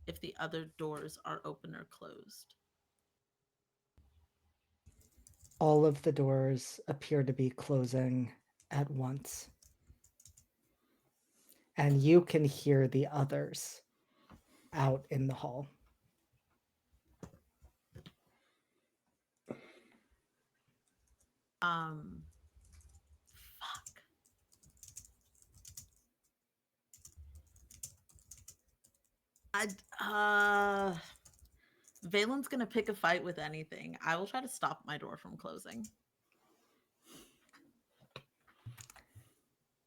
if the other doors are open or closed? All of the doors appear to be closing at once. And you can hear the others out in the hall. Fuck. Valen's gonna pick a fight with anything. I will try to stop my door from closing.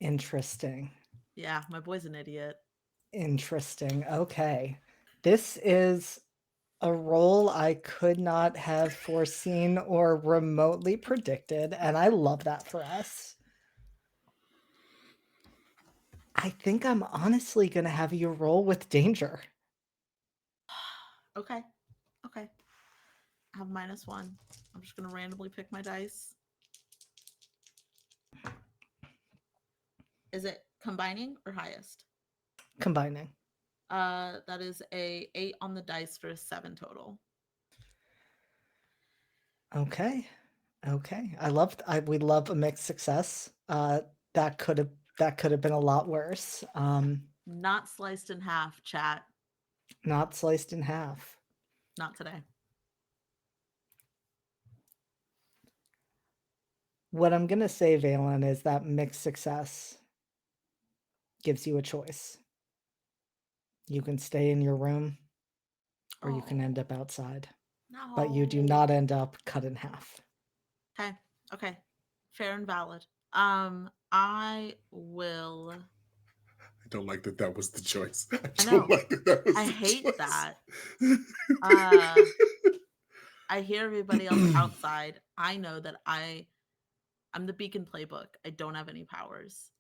Interesting. Yeah, my boy's an idiot. Interesting. Okay. This is a role I could not have foreseen or remotely predicted, and I love that for us. I think I'm honestly going to have you roll with danger. Okay. Okay. I have -1. I'm just gonna randomly pick my dice. Is it combining or highest? Combining. That is a 8 on the dice for a 7 total. Okay. Okay. We love a mixed success. That could have been a lot worse. Not sliced in half, chat. Not sliced in half. Not today. What I'm going to say, Valen, is that mixed success gives you a choice. You can stay in your room or you can end up outside. No. But you do not end up cut in half. Okay. Okay. Fair and valid. I will. I don't like that was the choice. I know. Like that was I the hate choice. that. I hear everybody else outside. I know that I'm the beacon playbook. I don't have any powers.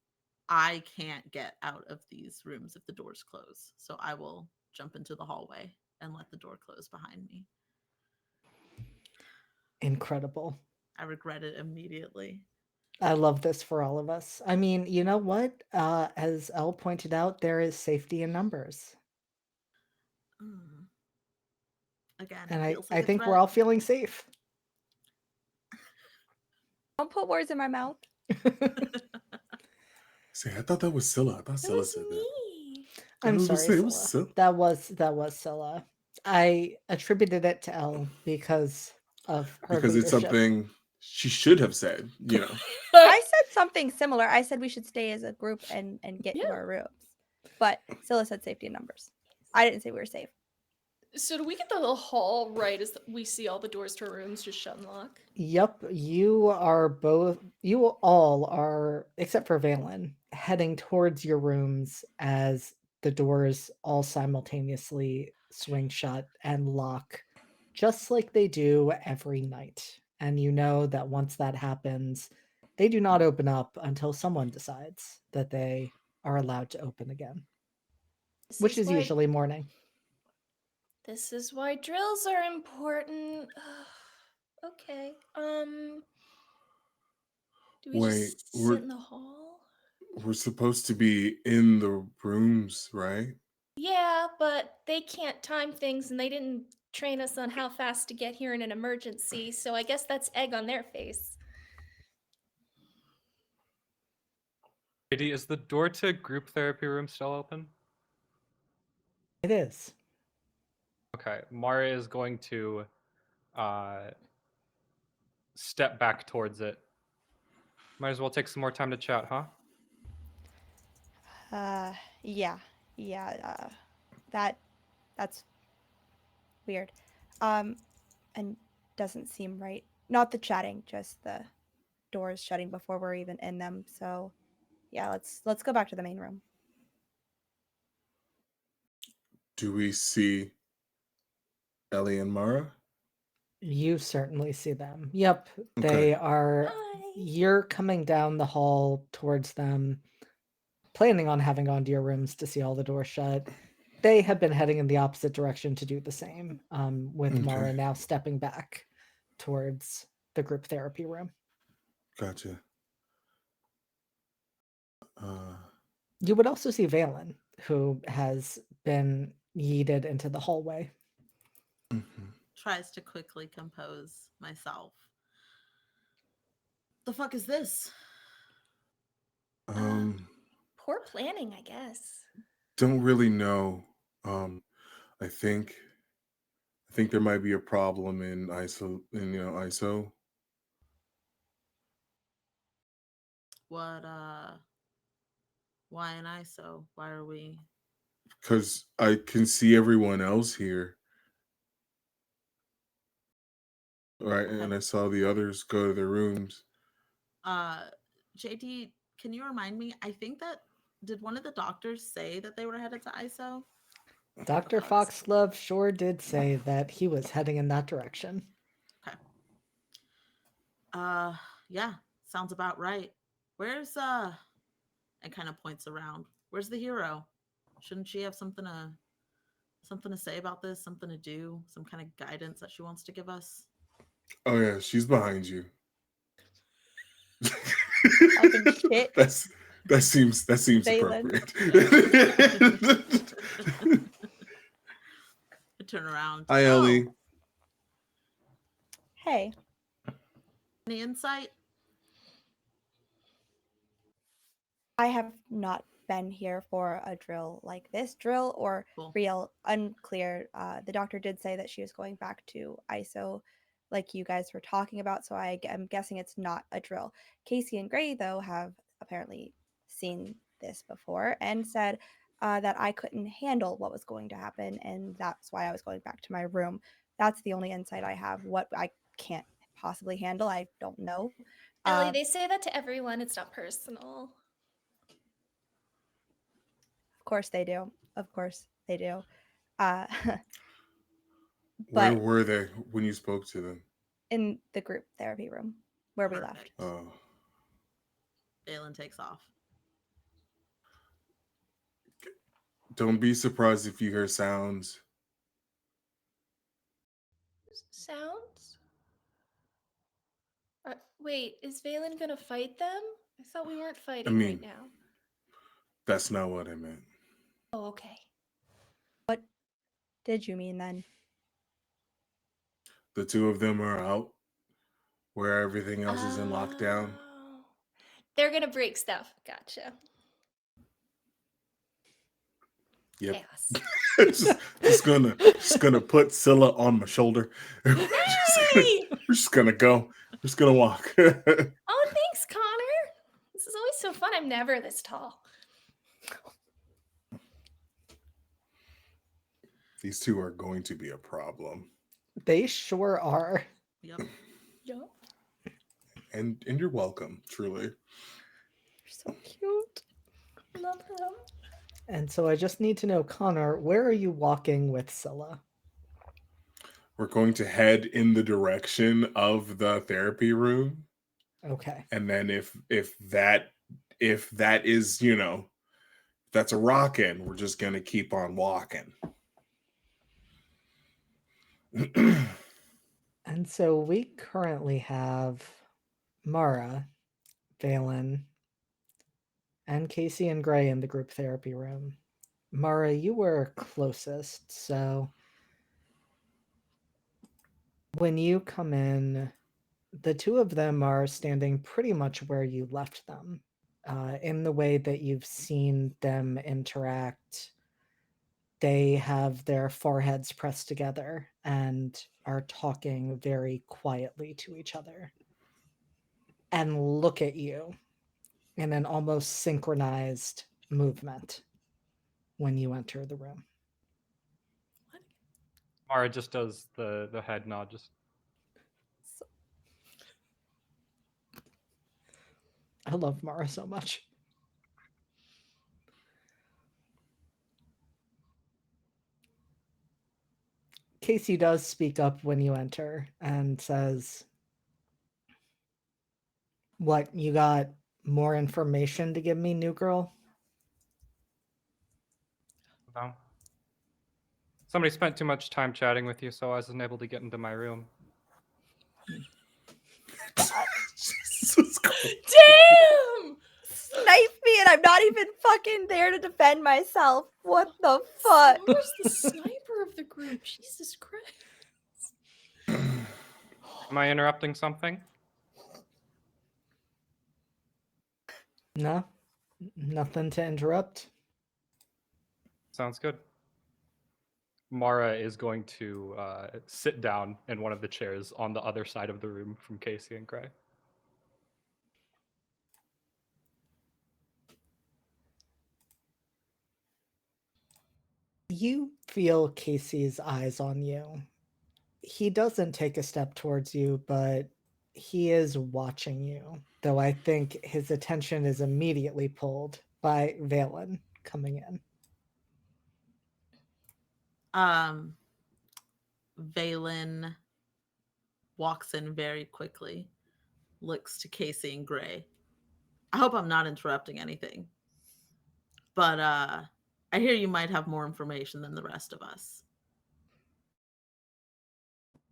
I can't get out of these rooms if the doors close. So I will jump into the hallway and let the door close behind me. Incredible. I regret it immediately. I love this for all of us. I mean, you know what? As Elle pointed out, there is safety in numbers. Again, And it feels I like a think we're threat. all feeling safe. Don't put words in my mouth. See, I thought that was Scylla. I thought That Scylla was said that. me. I I'm was gonna sorry, say, it was Scylla. Scylla. That was Scylla. I attributed it to Elle because of her Because it's leadership. something she should have said, you know. I said something similar. I said we should stay as a group and get to Yeah. our rooms. But Scylla said safety in numbers. I didn't say we were safe. So do we get the little hall right as we see all the doors to our rooms just shut and lock? Yep, you all are, except for Valen, heading towards your rooms as the doors all simultaneously swing shut and lock, just like they do every night. And you know that once that happens, they do not open up until someone decides that they are allowed to open again, This which is why- usually morning. This is why drills are important. Okay. Do we Wait, just sit in the hall? we're supposed to be in the rooms, right? Yeah, but they can't time things and they didn't train us on how fast to get here in an emergency, so I guess that's egg on their face. JD, is the door to group therapy room still open? It is. Okay, Mara is going to step back towards it. Might as well take some more time to chat, huh? Yeah, that's weird. And doesn't seem right. Not the chatting, just the doors shutting before we're even in them. So, yeah, let's go back to the main room. Do we see Ellie and Mara? You certainly see them. Yep, Okay. they are. Hi. You're coming down the hall towards them, planning on having gone to your rooms to see all the doors shut. They have been heading in the opposite direction to do the same, with Mara Okay. now stepping back towards the group therapy room. Gotcha. You would also see Valen, who has been yeeted into the hallway. Mhm. Tries to quickly compose myself. The fuck is this? Poor planning, I guess. Don't really know. I think there might be a problem in ISO. ISO. What why an ISO? Why are we Because I can see everyone else here. Right, and I saw the others go to their rooms. JD, can you remind me? I think that did one of the doctors say that they were headed to ISO? Dr. Foxglove sure did say that he was heading in that direction. Okay. Yeah, sounds about right. Where's and kind of points around. Where's the hero? Shouldn't she have something to say about this, something to do, some kind of guidance that she wants to give us? Oh yeah, she's behind you. Shit. That seems Valen. appropriate. I turn around. Hi, Ellie. Hey, Any insight? I have not been here for a drill like this. Drill or Cool. real, unclear. The doctor did say that she was going back to ISO, like you guys were talking about. So I'm guessing it's not a drill. Casey and Gray, though, have apparently seen this before and said that I couldn't handle what was going to happen, and that's why I was going back to my room. That's the only insight I have. What I can't possibly handle, I don't know. Ellie, they say that to everyone. It's not personal. Of course they do. Of course they do. Where But were they when you spoke to them? in the group therapy room where we left. Perfect. Oh, Valen takes off. don't be surprised if you hear sounds. Sounds? Wait, is Valen gonna fight them? I thought we weren't fighting right now. That's not what I meant. Oh, okay. What did you mean then? The two of them are out where everything else is in lockdown. Oh. They're gonna break stuff. Gotcha. Yep. Chaos. just gonna put Scylla on my shoulder. We're just gonna go. We're just gonna walk. Oh, thanks, Connor. This is always so fun. I'm never this tall. These two are going to be a problem. They sure are. Yep. Yep. And you're welcome, truly. You're so cute. Love them. And so I just need to know, Connor, where are you walking with Scylla? We're going to head in the direction of the therapy room. Okay. And then if that is, that's a rockin', we're just gonna keep on walking. And so we currently have Mara, Valen, and Casey and Gray in the group therapy room. Mara, you were closest, so when you come in, the two of them are standing pretty much where you left them, in the way that you've seen them interact. They have their foreheads pressed together and are talking very quietly to each other and look at you in an almost synchronized movement when you enter the room. Mara just does the head nod. Just I love Mara so much. Casey does speak up when you enter and says, "What, you got more information to give me, new girl?" no. Somebody spent too much time chatting with you, so I wasn't able to get into my room. Jesus Christ. Damn! Snipe me, and I'm not even fucking there to defend myself. What the fuck? Where's the sniper of the group? Jesus Christ. Am I interrupting something? No, nothing to interrupt. Sounds good. Mara is going to sit down in one of the chairs on the other side of the room from Casey and Gray. You feel Casey's eyes on you. He doesn't take a step towards you, but he is watching you, though I think his attention is immediately pulled by Valen coming in. Valen walks in very quickly, looks to Casey and Gray. I hope I'm not interrupting anything, but I hear you might have more information than the rest of us.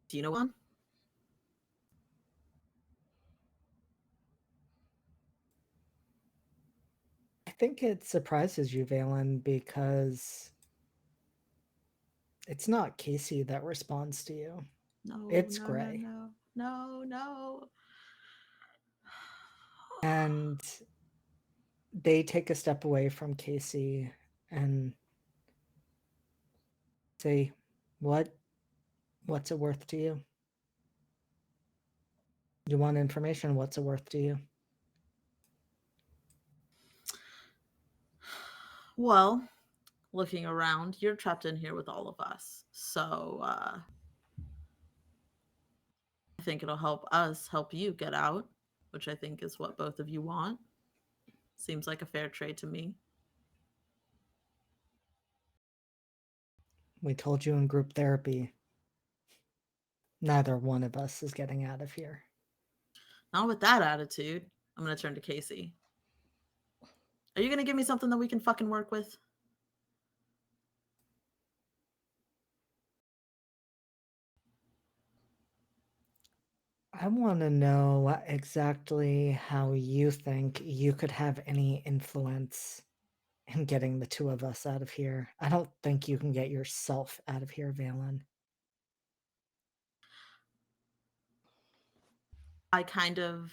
Do you know one? I think it surprises you, Valen, because it's not Casey that responds to you. No, It's no, Gray. no. And they take a step away from Casey and say, what's it worth to you? You want information, what's it worth to you? Well, looking around, you're trapped in here with all of us. So I think it'll help us help you get out, which I think is what both of you want. Seems like a fair trade to me. We told you in group therapy, neither one of us is getting out of here. Not with that attitude. I'm going to turn to Casey. Are you going to give me something that we can fucking work with? I want to know exactly how you think you could have any influence in getting the two of us out of here. I don't think you can get yourself out of here, Valen. I kind of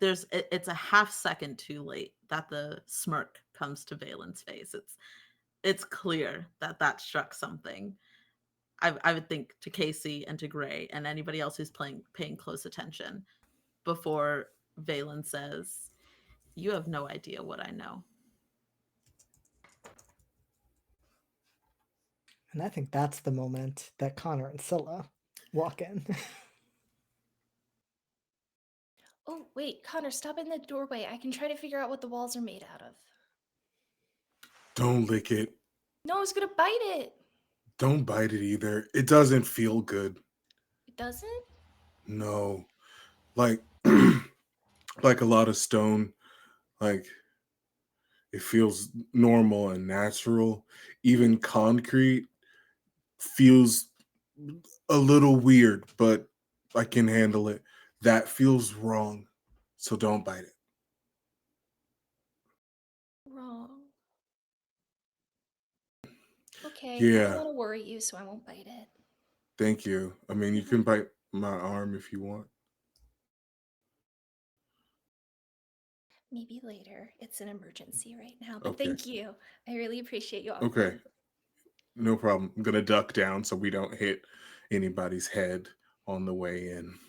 it's a half second too late that the smirk comes to Valen's face. It's clear that struck something. I would think to Casey and to Gray and anybody else who's paying close attention before Valen says, "You have no idea what I know." And I think that's the moment that Connor and Scylla walk in. Oh, wait, Connor, stop in the doorway. I can try to figure out what the walls are made out of. Don't lick it. No, I was gonna bite it. Don't bite it either. It doesn't feel good. It doesn't? No. Like like a lot of stone. Like it feels normal and natural. Even concrete feels a little weird, but I can handle it. That feels wrong, so don't bite it. Wrong. Okay, I Yeah, don't want to worry you, so I won't bite it. thank you. I mean, you can bite my arm if you want. Maybe later. It's an emergency right now, but Okay. thank you. I really appreciate you Okay, offering. no problem. I'm gonna duck down so we don't hit anybody's head on the way in.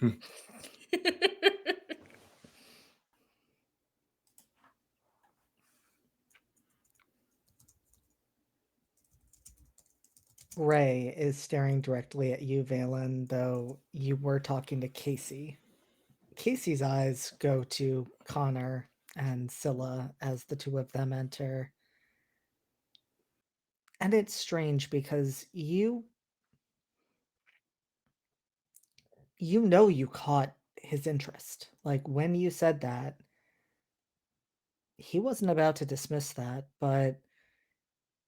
Ray is staring directly at you, Valen, though you were talking to Casey. Casey's eyes go to Connor and Scylla as the two of them enter. And it's strange because you know you caught his interest. Like when you said that, he wasn't about to dismiss that, but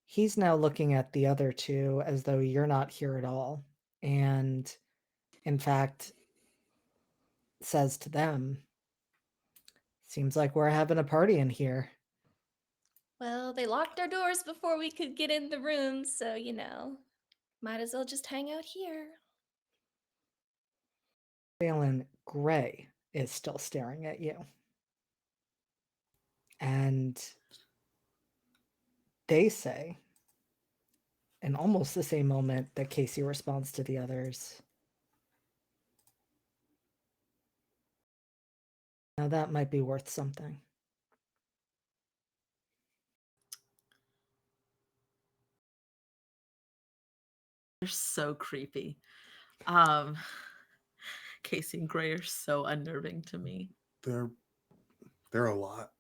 he's now looking at the other two as though you're not here at all. And in fact, says to them, seems like we're having a party in here. Well, they locked our doors before we could get in the room, so might as well just hang out here. Valen Gray is still staring at you. And they say, in almost the same moment that Casey responds to the others, now that might be worth something. They're so creepy. Casey and Gray are so unnerving to me. They're a lot.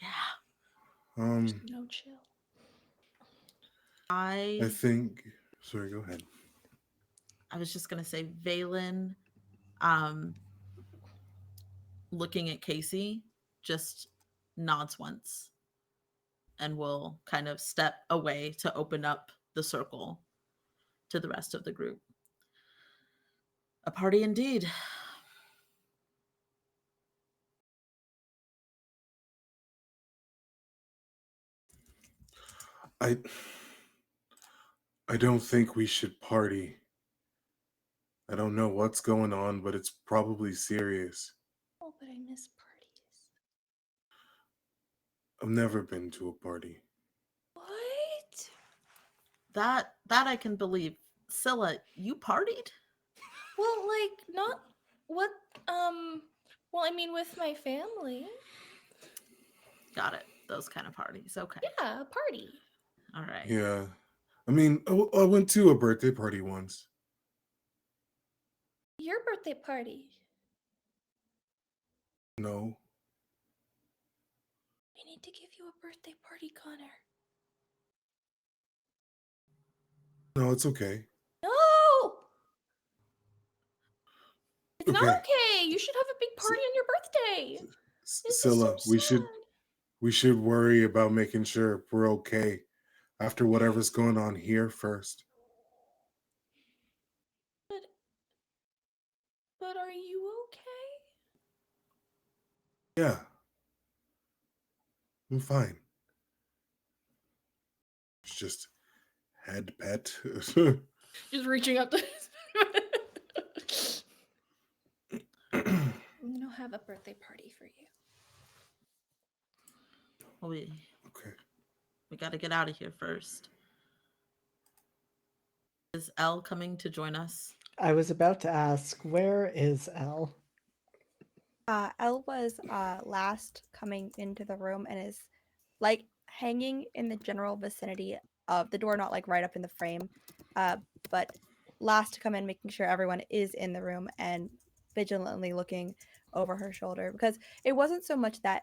Yeah. No chill. I think. Sorry, go ahead. I was just gonna say Valen, looking at Casey, just nods once and will kind of step away to open up the circle to the rest of the group. A party indeed. I don't think we should party. I don't know what's going on, but it's probably serious. Oh, but I miss parties. I've never been to a party. What? That I can believe. Scylla, you partied? Well, not what well, I mean with my family. Got it. Those kind of parties. Okay. Yeah, a party. All right. Yeah. I mean, I went to a birthday party once. Your birthday party. No. I need to give you a birthday party, Connor. No, it's okay. No! It's not Okay. okay. You should have a big party on your birthday. This is Scylla, so we sad. should worry about making sure we're okay after whatever's going on here first. But are you okay? Yeah. I'm fine. It's just head pet. Just reaching up to I'm gonna have a birthday party for you. Well, Okay. we got to get out of here first. Is Elle coming to join us? I was about to ask, where is Elle? Elle was last coming into the room and is like hanging in the general vicinity of the door, not like right up in the frame, but last to come in, making sure everyone is in the room and vigilantly looking over her shoulder, because it wasn't so much that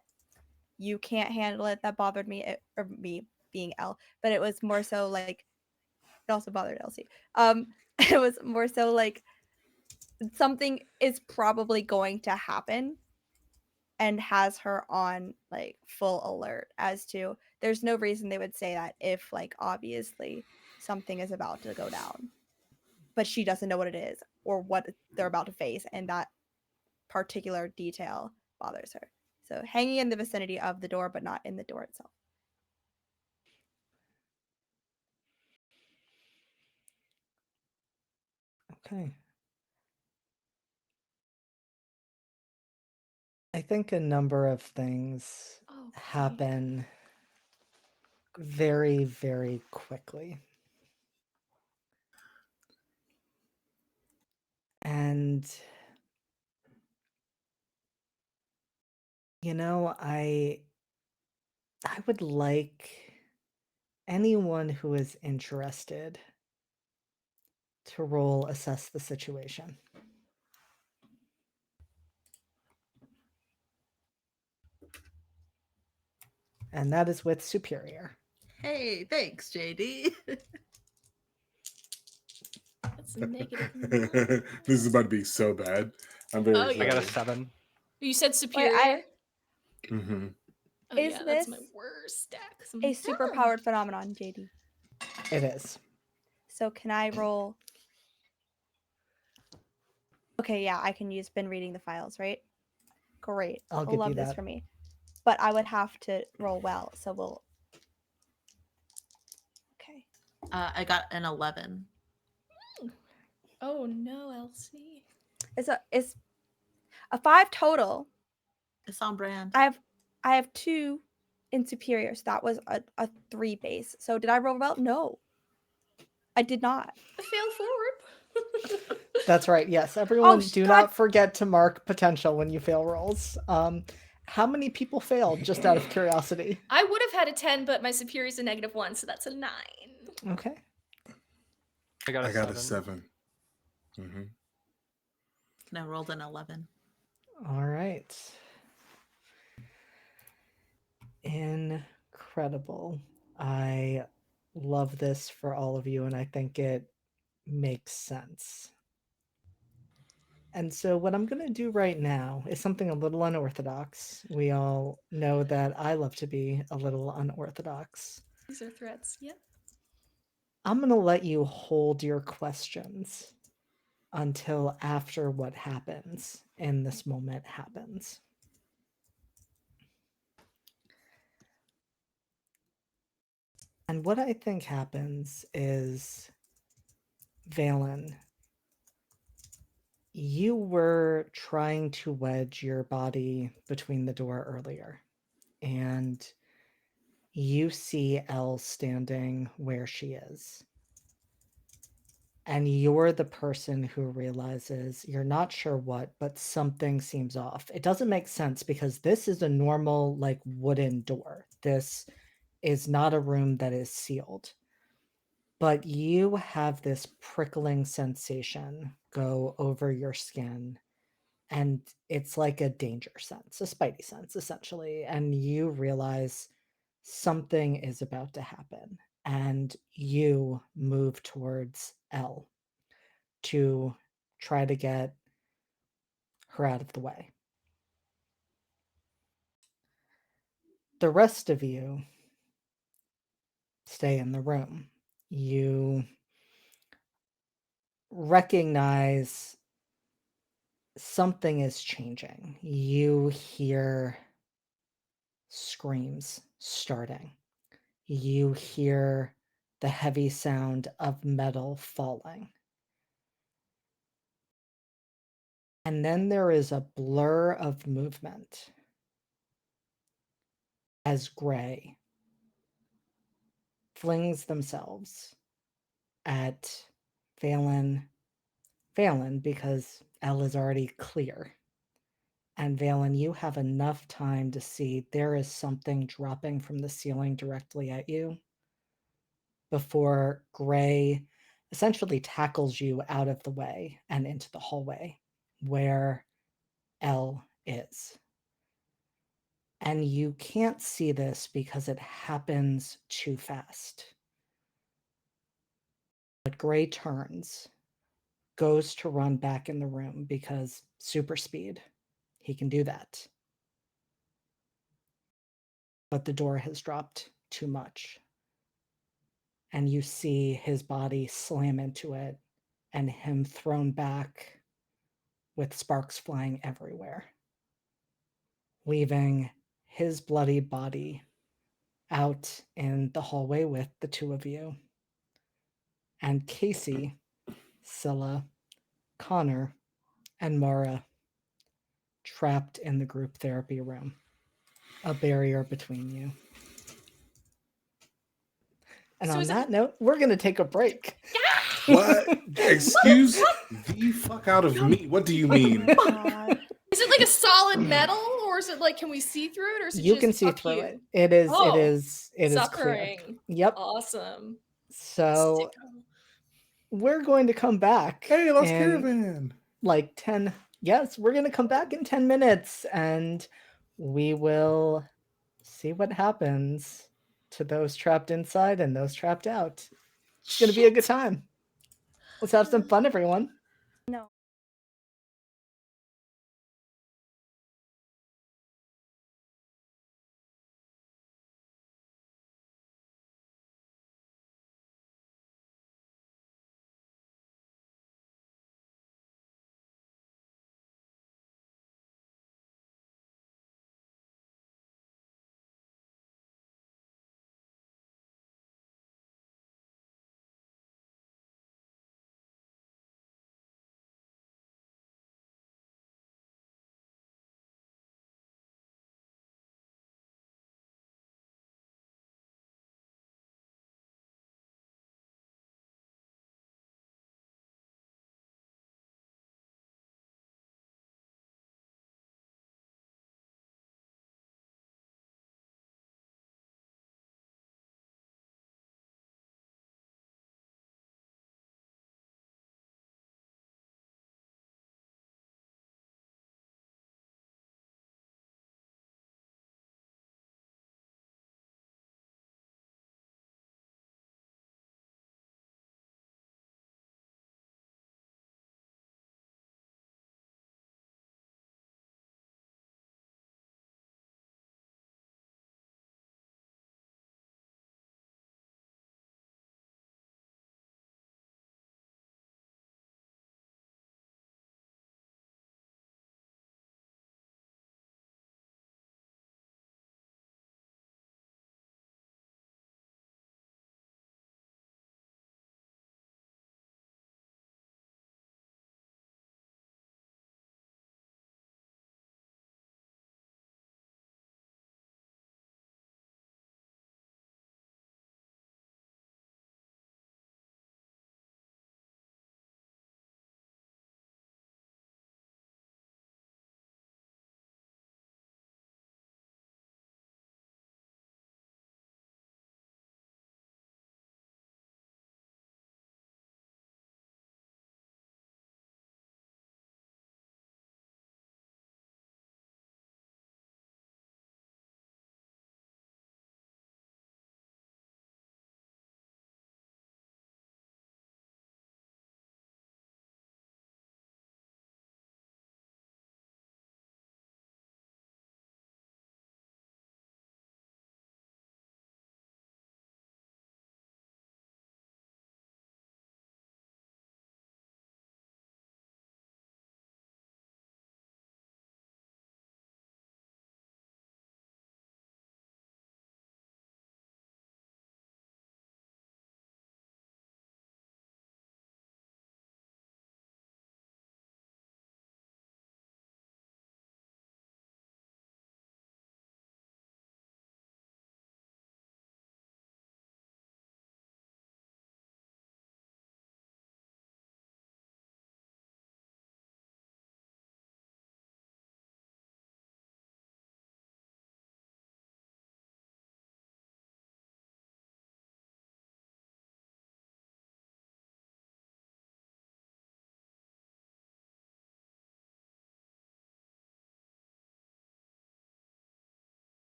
you can't handle it that bothered me, or me being Elle, but it was more so like it also bothered Elsie. It was more so like something is probably going to happen and has her on like full alert as to there's no reason they would say that if like obviously something is about to go down. but she doesn't know what it is or what they're about to face, and that particular detail bothers her. So hanging in the vicinity of the door, but not in the door itself. Okay. I think a number of things Oh, great. happen very, very quickly. And I would like anyone who is interested to roll assess the situation. And that is with superior. Hey, thanks, JD. That's a negative. This is about to be so bad. I'm very Oh, I excited. got a yeah. 7. You said superior. Mm-hmm. Oh Is yeah, that's my this worst stack. 'cause I'm a dumb. superpowered phenomenon, JD? It is. So can I roll? Okay, yeah, I can use been reading the files, right? Great. I'll give love you this that. for me. But I would have to roll well, so we'll. Okay. I got an 11. Oh no, Elsie. It's a 5 total. It's on brand. I have 2 in superior, so that was a 3 base. So did I roll well? No, I did not. I failed forward. That's right. Yes, everyone, do God. not forget to mark potential when you fail rolls. How many people failed, just out of curiosity? I would have had a 10, but my superior is a -1, so that's a 9. Okay. I got a I got 7. a 7. Mm-hmm. And I rolled an 11. All right. Incredible. I love this for all of you, and I think it makes sense. And so what I'm going to do right now is something a little unorthodox. We all know that I love to be a little unorthodox. These are threats. Yep. I'm going to let you hold your questions until after what happens in this moment happens. And what I think happens is, Valen, you were trying to wedge your body between the door earlier, and you see Elle standing where she is. And you're the person who realizes, you're not sure what, but something seems off. It doesn't make sense because this is a normal, like, wooden door. This is not a room that is sealed. But you have this prickling sensation go over your skin, and it's like a danger sense, a spidey sense, essentially. And you realize something is about to happen, and you move towards Elle to try to get her out of the way. The rest of you stay in the room. You recognize something is changing. You hear screams starting. You hear the heavy sound of metal falling. And then there is a blur of movement as Gray flings themselves at Valen, because Elle is already clear. And Valen, you have enough time to see there is something dropping from the ceiling directly at you before Gray essentially tackles you out of the way and into the hallway where Elle is. And you can't see this because it happens too fast. But Gray turns, goes to run back in the room because super speed, he can do that. But the door has dropped too much. And you see his body slam into it and him thrown back with sparks flying everywhere, leaving his bloodied body out in the hallway with the two of you. And Casey, Scylla, Connor, and Mara trapped in the group therapy room, a barrier between you. And So on is it- that note, we're going to take a break. What? Excuse the fuck out of me. What do you mean? God. Is it like a solid metal, or is it like, can we see through it, or is it You just can see fuck through you? it. It is Oh, clear. suffering. Yep. Awesome. So Sicko. we're going to come back. Hey, Lost in Caravan. like 10. Yes, we're going to come back in 10 minutes and we will see what happens to those trapped inside and those trapped out. It's going to be a good time. Let's have some fun, everyone. No.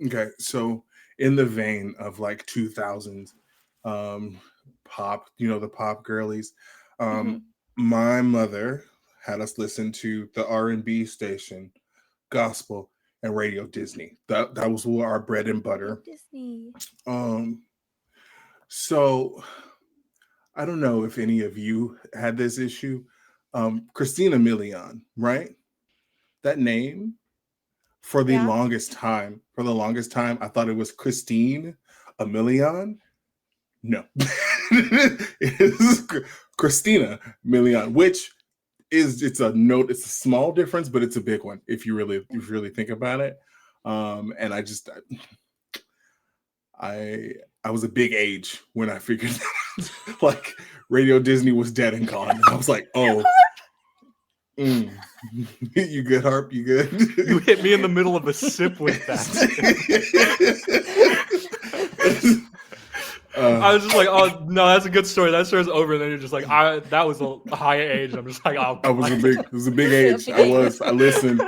Okay, so in the vein of like 2000s pop, the pop girlies, Mhm. my mother had us listen to the R&B station, gospel, and Radio Disney. That was our bread and butter. Disney. Um, so I don't know if any of you had this issue. Christina Milian, right? That name Yeah. for the longest time, I thought it was Christine Milian. No, it is Christina Milian, which it's a small difference, but it's a big one if you really think about it. And I was a big age when I figured that out. Like Radio Disney was dead and gone. And I was like, oh, you good, Harp? You good? You hit me in the middle of a sip with that. I was just like, oh no, that's a good story. That story's over, and then you're just like, that was a high age. I'm just like, oh, it was a big age. I listened.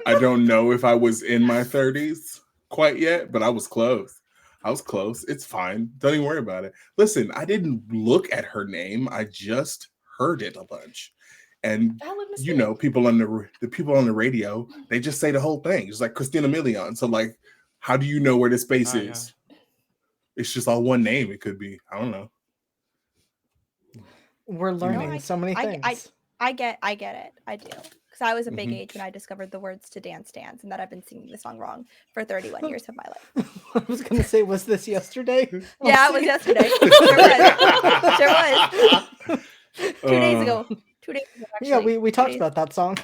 I don't know if I was in my 30s quite yet, but I was close. It's fine. Don't even worry about it. Listen, I didn't look at her name. I just heard it a bunch. And people on the radio, they just say the whole thing. It's like Christina Milian. So like, how do you know where the space is? Yeah. It's just all one name. It could be. I don't know. We're learning so many things. I get it. I do. Because I was a big age when I discovered the words to Dance Dance, and that I've been singing the song wrong for 31 years of my life. I was going to say, was this yesterday? Yeah, it was yesterday. Sure was. 2 days ago. 2 days ago, actually. Yeah, we talked about that song.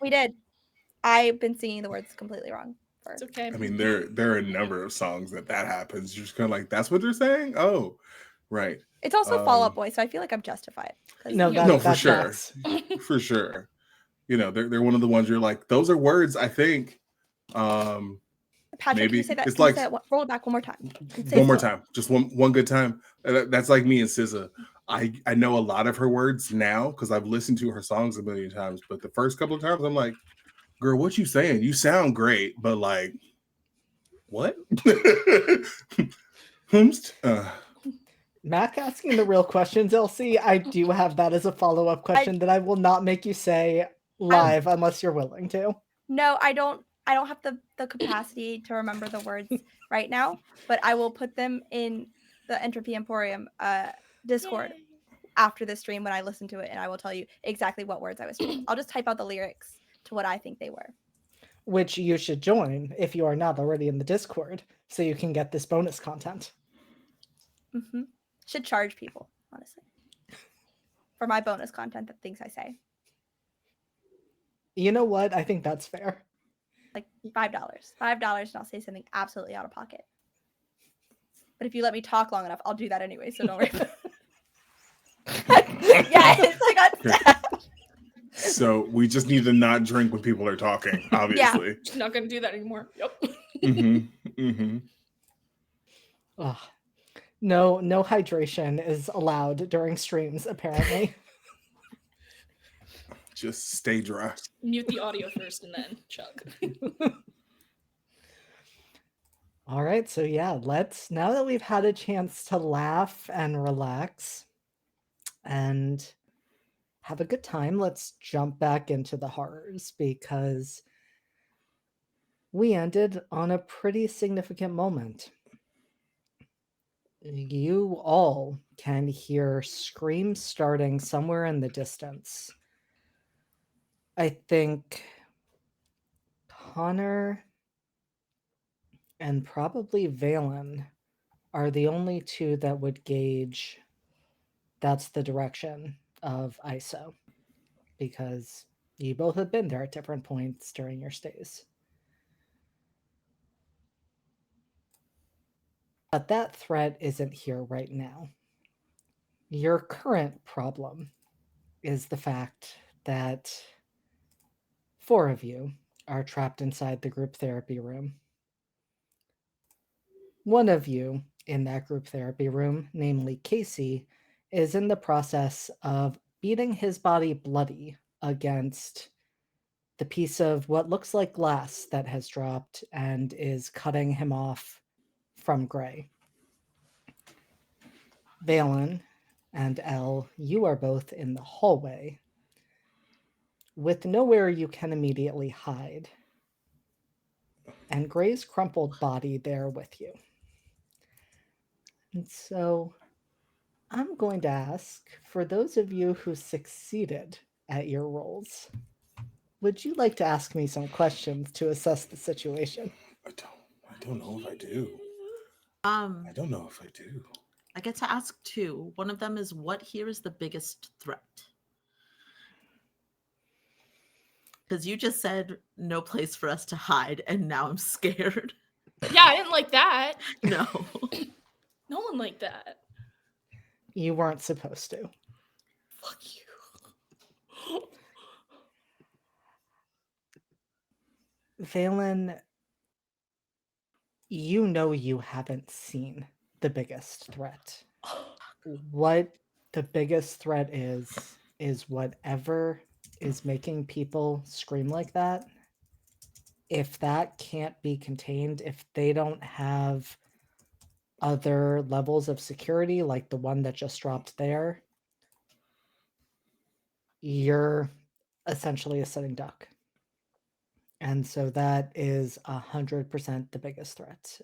We did. I've been singing the words completely wrong. It's okay. I mean, there are a number of songs that happens. You're just kind of like, that's what they're saying? Oh, right. It's also Fall Out Boy, so I feel like I'm justified. No, for sure. For sure. They're one of the ones you're like, those are words, I think. Patrick, maybe can you say that? it's like, roll it back one more time. One more time. Just one good time. That's like me and SZA. I know a lot of her words now because I've listened to her songs a million times. But the first couple of times, I'm like, girl, what you saying? You sound great, but like, what? Mac asking the real questions, Elsie. I do have that as a follow-up question that I will not make you say live unless you're willing to. No, I don't have the capacity to remember the words right now, but I will put them in the Entropy Emporium Discord after the stream when I listen to it, and I will tell you exactly what words I was speaking. I'll just type out the lyrics to what I think they were. Which you should join if you are not already in the Discord, so you can get this bonus content. Mm-hmm. Should charge people, honestly, for my bonus content, the things I say. You know what? I think that's fair. Like $5, and I'll say something absolutely out of pocket. But if you let me talk long enough, I'll do that anyway. So don't worry. Yes, I got stabbed. So we just need to not drink when people are talking. Obviously, yeah. Not going to do that anymore. Yep. Oh. No hydration is allowed during streams, apparently. Just stay dry. Mute the audio first and then chug. All right, so yeah, now that we've had a chance to laugh and relax and have a good time, let's jump back into the horrors because we ended on a pretty significant moment. You all can hear screams starting somewhere in the distance. I think Connor and probably Valen are the only two that would gauge that's the direction of ISO, because you both have been there at different points during your stays. But that threat isn't here right now. Your current problem is the fact that 4 of you are trapped inside the group therapy room. One of you in that group therapy room, namely Casey, is in the process of beating his body bloody against the piece of what looks like glass that has dropped and is cutting him off from Gray. Valen and Elle, you are both in the hallway with nowhere you can immediately hide, and Gray's crumpled body there with you. And so I'm going to ask, for those of you who succeeded at your rolls, would you like to ask me some questions to assess the situation? I don't know if I do. I don't know if I do. I get to ask two. One of them is, what here is the biggest threat? Because you just said no place for us to hide, and now I'm scared. Yeah, I didn't like that. No. No one liked that. You weren't supposed to. Fuck you. Valen, you know you haven't seen the biggest threat. What the biggest threat is whatever is making people scream like that. If that can't be contained, if they don't have other levels of security like the one that just dropped there, you're essentially a sitting duck. And so that is 100% the biggest threat.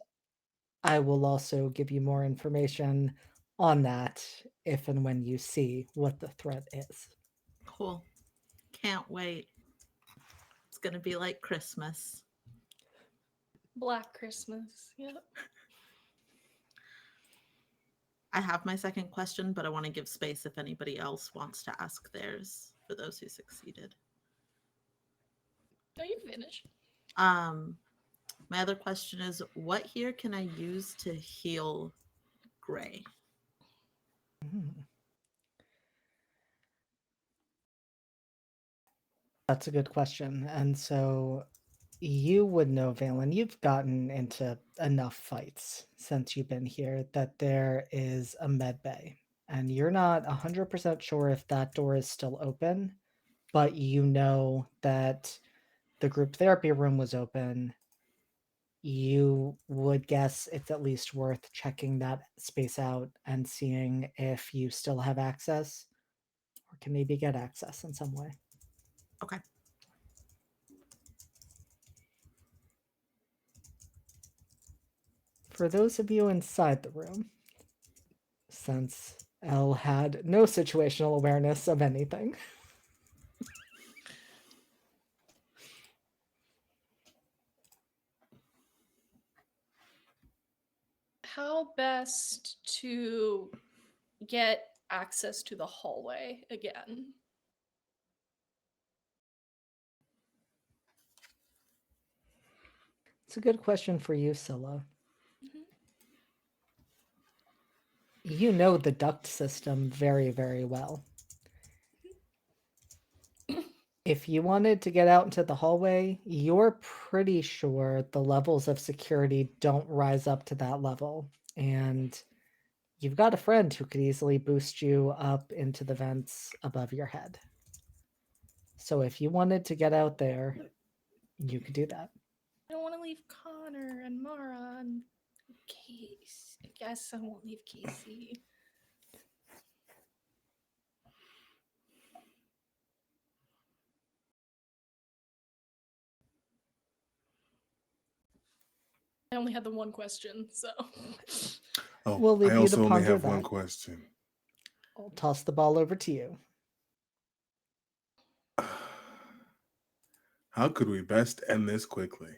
I will also give you more information on that if and when you see what the threat is. Cool. Can't wait. It's going to be like Christmas. Black Christmas. Yep. I have my second question, but I want to give space if anybody else wants to ask theirs for those who succeeded. No, you finish. My other question is, what here can I use to heal Gray? That's a good question. And so you would know, Valen, you've gotten into enough fights since you've been here that there is a med bay. And you're not 100% sure if that door is still open, but you know that the group therapy room was open. You would guess it's at least worth checking that space out and seeing if you still have access or can maybe get access in some way. Okay. For those of you inside the room, since Elle had no situational awareness of anything, How best to get access to the hallway again? it's a good question for you, Scylla. You know the duct system very, very well. If you wanted to get out into the hallway, you're pretty sure the levels of security don't rise up to that level. And you've got a friend who could easily boost you up into the vents above your head. So if you wanted to get out there, you could do that. I don't want to leave Connor and Mara and Case. I guess I won't leave Casey. I only had the one question, so. Oh, We'll leave I you to also only ponder have one that. question. I'll toss the ball over to you. How could we best end this quickly?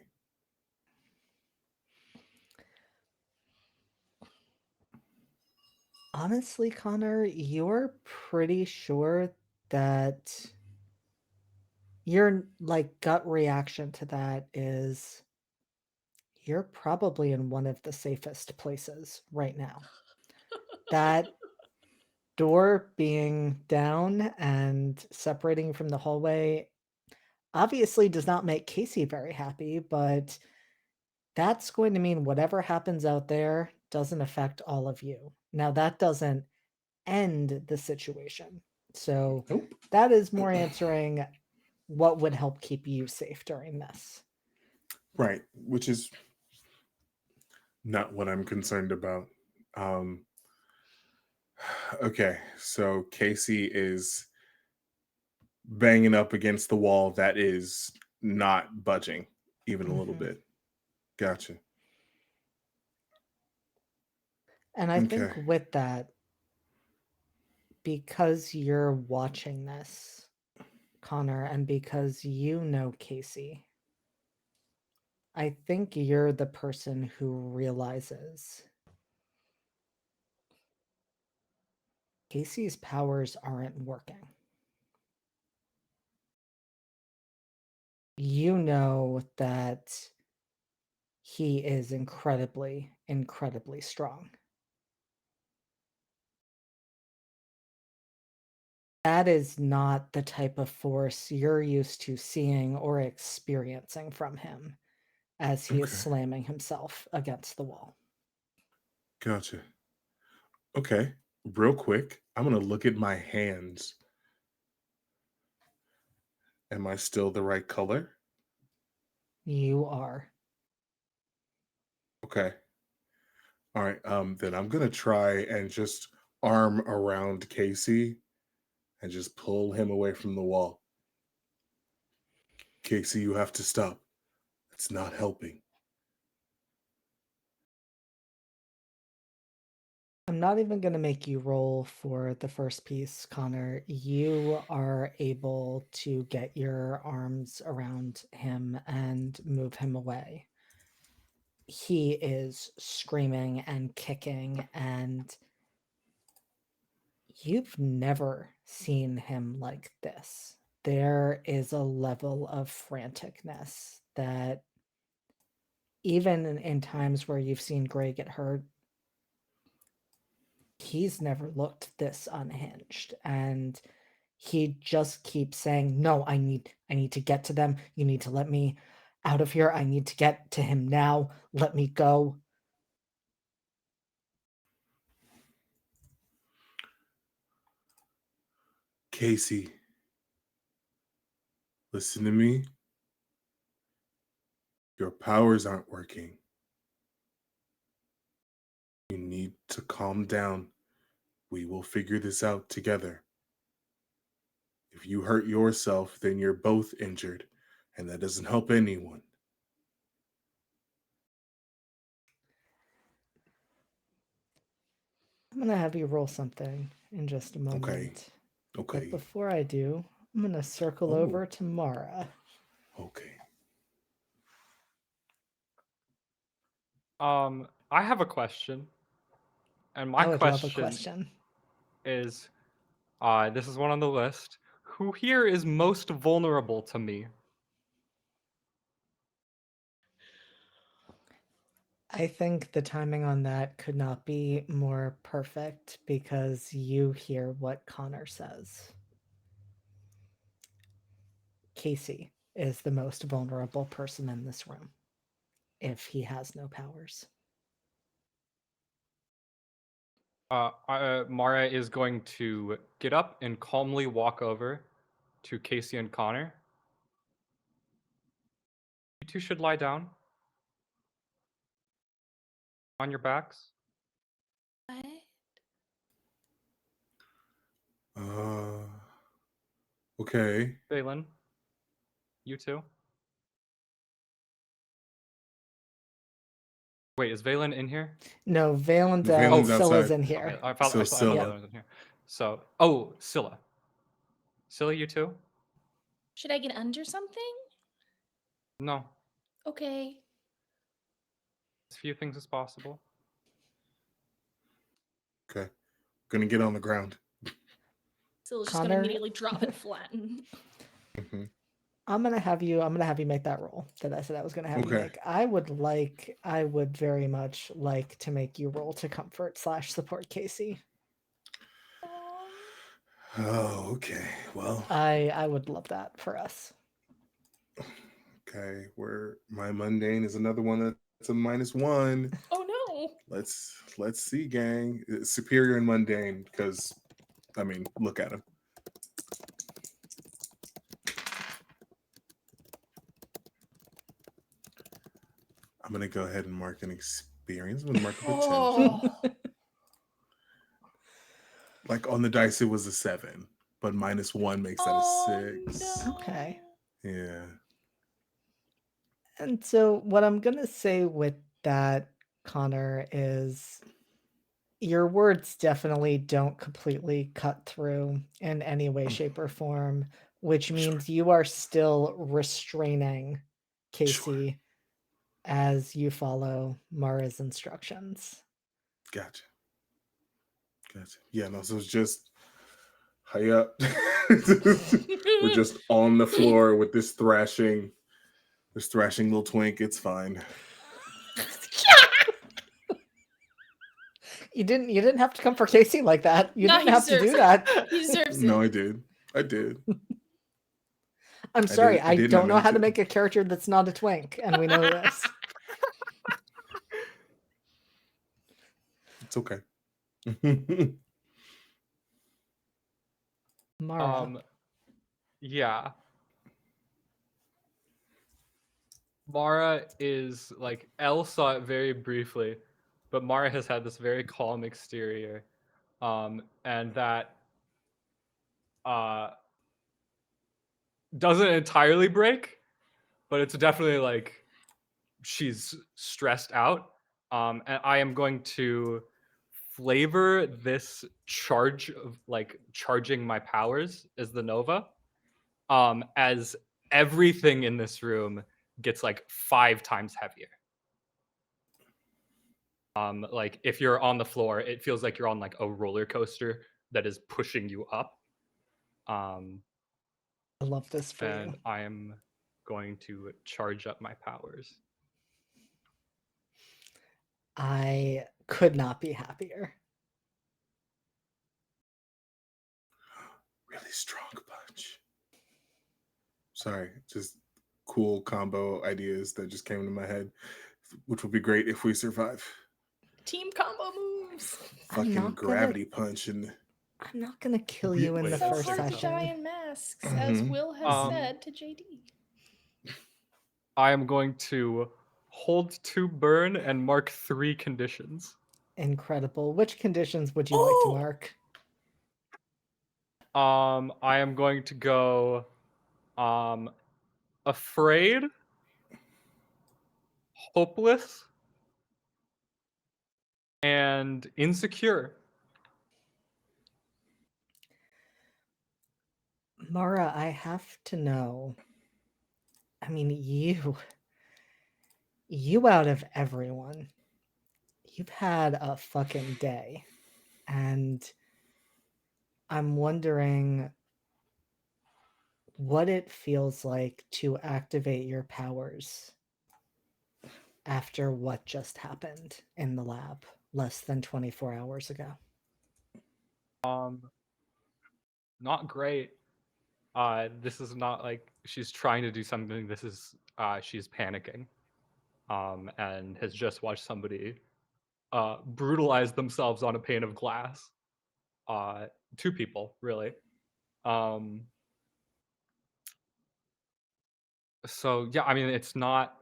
Honestly, Connor, you're pretty sure that your gut reaction to that is you're probably in one of the safest places right now. That door being down and separating from the hallway obviously does not make Casey very happy, but that's going to mean whatever happens out there doesn't affect all of you. Now, that doesn't end the situation. So Nope. that is more answering what would help keep you safe during this. Right, which is not what I'm concerned about. Okay, so Casey is banging up against the wall that is not budging even a little Mhm. bit. Gotcha. And I think Okay. with that, because you're watching this, Connor, and because you know Casey, I think you're the person who realizes Casey's powers aren't working. You know that he is incredibly, incredibly strong. That is not the type of force you're used to seeing or experiencing from him as he is Okay. slamming himself against the wall. Gotcha. Okay. Real quick, I'm going to look at my hands. Am I still the right color? You are. Okay. All right. Then I'm going to try and just arm around Casey and just pull him away from the wall. Casey, you have to stop. It's not helping. I'm not even going to make you roll for the first piece, Connor. You are able to get your arms around him and move him away. He is screaming and kicking, and you've never seen him like this. There is a level of franticness that even in times where you've seen Gray get hurt, he's never looked this unhinged, and he just keeps saying, no, I need to get to them. You need to let me out of here. I need to get to him now. Let me go. Casey, listen to me. Your powers aren't working. You need to calm down. We will figure this out together. If you hurt yourself, then you're both injured, and that doesn't help anyone. I'm going to have you roll something in just a moment. Okay. But before I do, I'm going to circle over to Mara. Okay. I have a question, and my I would love a question question. is, this is one on the list. Who here is most vulnerable to me? I think the timing on that could not be more perfect because you hear what Connor says. Casey is the most vulnerable person in this room if he has no powers. Mara is going to get up and calmly walk over to Casey and Connor. You two should lie down on your backs. What? Okay. Valen, you two. Wait, is Valen in here? No, Valen's Valen's Scylla's outside. in here. I thought So Scylla. Valen was in here. So, oh, Scylla. Scylla, you too? Should I get under something? No, Okay. as few things as possible. Okay. Gonna get on the ground. Scylla's just Connor? gonna immediately drop and flatten. Mm-hmm. I'm gonna have you make that roll that I said I was gonna have you Okay. make. I would very much like to make you roll to comfort / support Casey. Oh, okay. Well, I would love that for us. okay. Where my mundane is another one that's a -1. Oh no. Let's see, gang. It's superior and mundane because, I mean, look at him. I'm gonna go ahead and mark an experience. I'm gonna mark a potential. Oh, Like on the dice, it was a 7, but -1 makes that a 6. no. Okay. Yeah. And so, what I'm going to say with that, Connor, is your words definitely don't completely cut through in any way, shape, or form, which Sure. means you are still restraining Casey as you follow Mara's instructions. Gotcha. Yeah, no, so it's just high up. We're just on the floor with this thrashing little twink. It's fine. You didn't have to come for Casey like that. You No, didn't he have to do deserves that. He deserves No, it. I did. I'm sorry, I I did don't not know how mean to to. make a character that's not a twink, and we know this. It's okay. Mara. Yeah. Mara is like Elle saw it very briefly, but Mara has had this very calm exterior, and that doesn't entirely break, but it's definitely like she's stressed out. And I am going to flavor this charge of like charging my powers as the Nova, as everything in this room gets like 5 times heavier. Like if you're on the floor, it feels like you're on like a roller coaster that is pushing you up. I love this for And you. I am going to charge up my powers. I could not be happier. Really strong punch. Sorry, just cool combo ideas that just came into my head, which would be great if we survive. Team combo moves. Fucking gravity punch and I'm not gonna kill you in Wait, the So first hard to die session. in masks, as Mhm. Will has Um, said to JD. I am going to hold to burn and mark 3 conditions. Incredible. Which conditions would you like to mark? I am going to go afraid, hopeless, and insecure. Mara, I have to know. I mean, you out of everyone, you've had a fucking day. And I'm wondering what it feels like to activate your powers after what just happened in the lab less than 24 hours ago. Not great. This is not like she's trying to do something. This is she's panicking. And has just watched somebody brutalize themselves on a pane of glass. 2 people, really. So yeah, I mean, it's not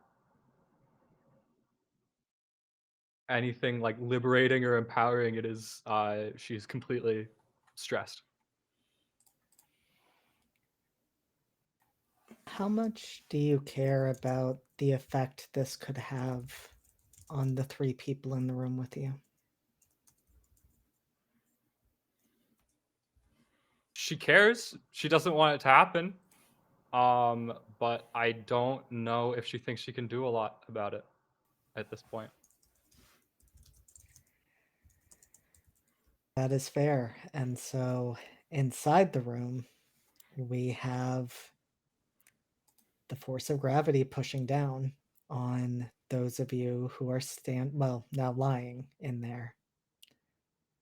anything like liberating or empowering. It is she's completely stressed. How much do you care about the effect this could have on the 3 people in the room with you? She cares. She doesn't want it to happen. But I don't know if she thinks she can do a lot about it at this point. That is fair. And so inside the room, we have the force of gravity pushing down on those of you who are now lying in there.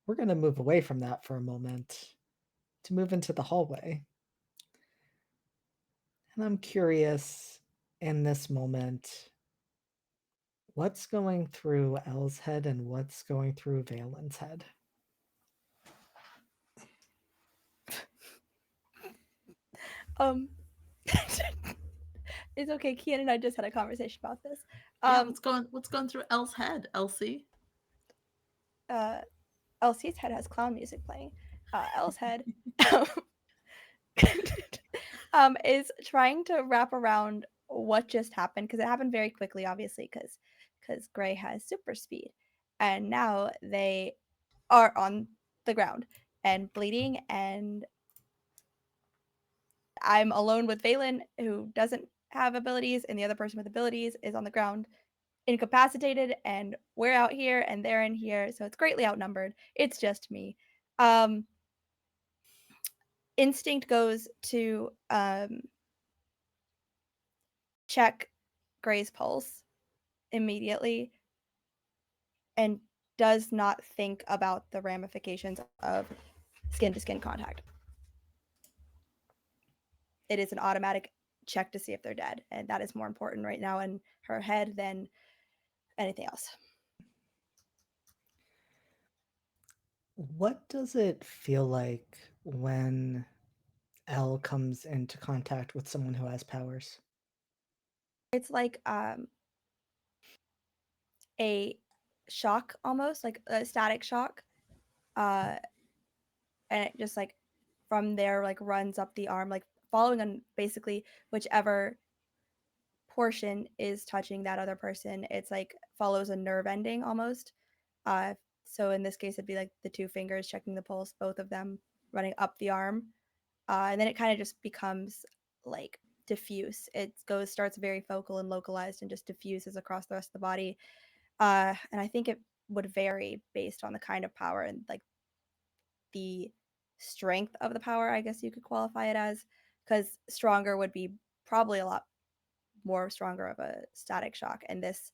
We're going to move away from that for a moment to move into the hallway. And I'm curious in this moment, what's going through Elle's head and what's going through Valen's head? It's okay. Kian and I just had a conversation about this. Yeah, Um, what's going through Elle's head, Elsie? Elsie's head has clown music playing. Elle's head is trying to wrap around what just happened because it happened very quickly, obviously, because Gray has super speed, and now they are on the ground and bleeding, and I'm alone with Valen, who doesn't have abilities, and the other person with abilities is on the ground, incapacitated, and we're out here and they're in here, so it's greatly outnumbered. It's just me. Instinct goes to check Gray's pulse immediately and does not think about the ramifications of skin to skin contact. It is an automatic check to see if they're dead, and that is more important right now in her head than anything else. What does it feel like when Elle comes into contact with someone who has powers? It's like a shock, almost like a static shock, and it just like from there like runs up the arm, like following on basically whichever portion is touching that other person. It's like follows a nerve ending almost. So in this case, it'd be like the two fingers checking the pulse, both of them running up the arm, and then it kind of just becomes like diffuse. It starts very focal and localized, and just diffuses across the rest of the body. And I think it would vary based on the kind of power and like the strength of the power, I guess you could qualify it as, because stronger would be probably a lot more stronger of a static shock, and this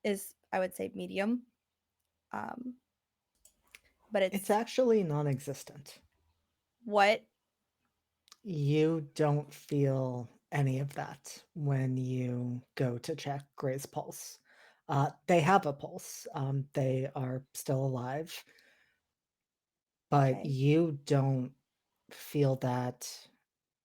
is, I would say, medium. Um, but It's actually non-existent. what You don't feel any of that when you go to check Gray's pulse. They have a pulse. They are still alive, but Okay. you don't feel that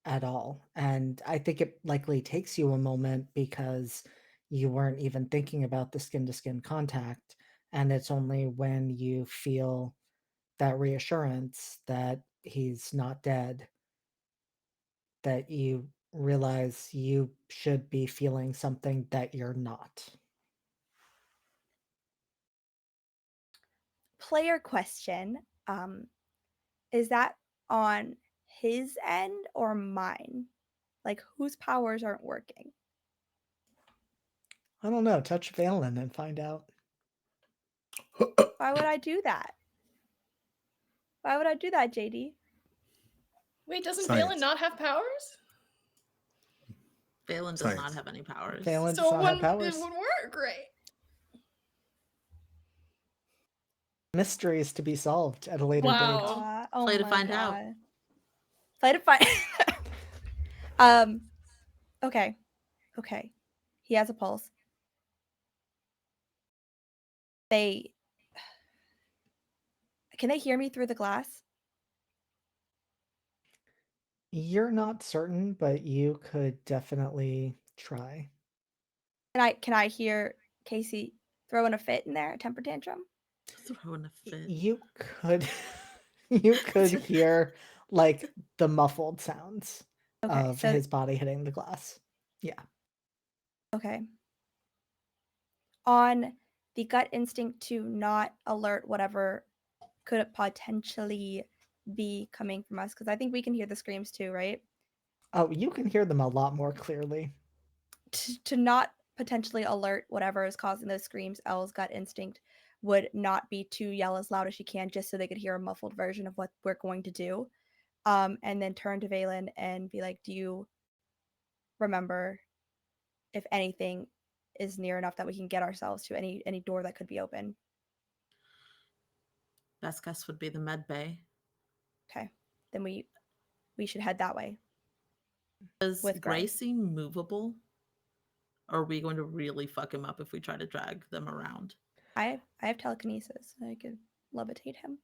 at all. And I think it likely takes you a moment because you weren't even thinking about the skin to skin contact. And it's only when you feel that reassurance that he's not dead that you realize you should be feeling something that you're not. player question, is that on his end or mine? Like, whose powers aren't working? I don't know. Touch Valen and find out. Why would I do that? Why would I do that, JD? Wait, doesn't Science. Valen not have powers? Valen does Science. not have any powers. Valen So does it not have wouldn't, powers. it would work, right? Mysteries to be solved at a later Wow. date. Oh Play to my find out. God. Play to find. Okay. Okay. He has a pulse. They can they hear me through the glass? You're not certain, but you could definitely try. Can I hear Casey throwing a fit in there, a temper tantrum? Throwing a fit. You could you could hear like the muffled sounds Okay, of so his body hitting the glass. Yeah. okay. On the gut instinct to not alert whatever could potentially be coming from us, because I think we can hear the screams too, right? Oh, you can hear them a lot more clearly. To not potentially alert whatever is causing those screams, Elle's gut instinct would not be to yell as loud as she can, just so they could hear a muffled version of what we're going to do. And then turn to Valen and be like, do you remember if anything is near enough that we can get ourselves to any door that could be open? Best guess would be the med bay. Okay, then we should head that way. Does With Gray Gray. seem movable? Or are we going to really fuck him up if we try to drag them around? I have telekinesis. I could levitate him.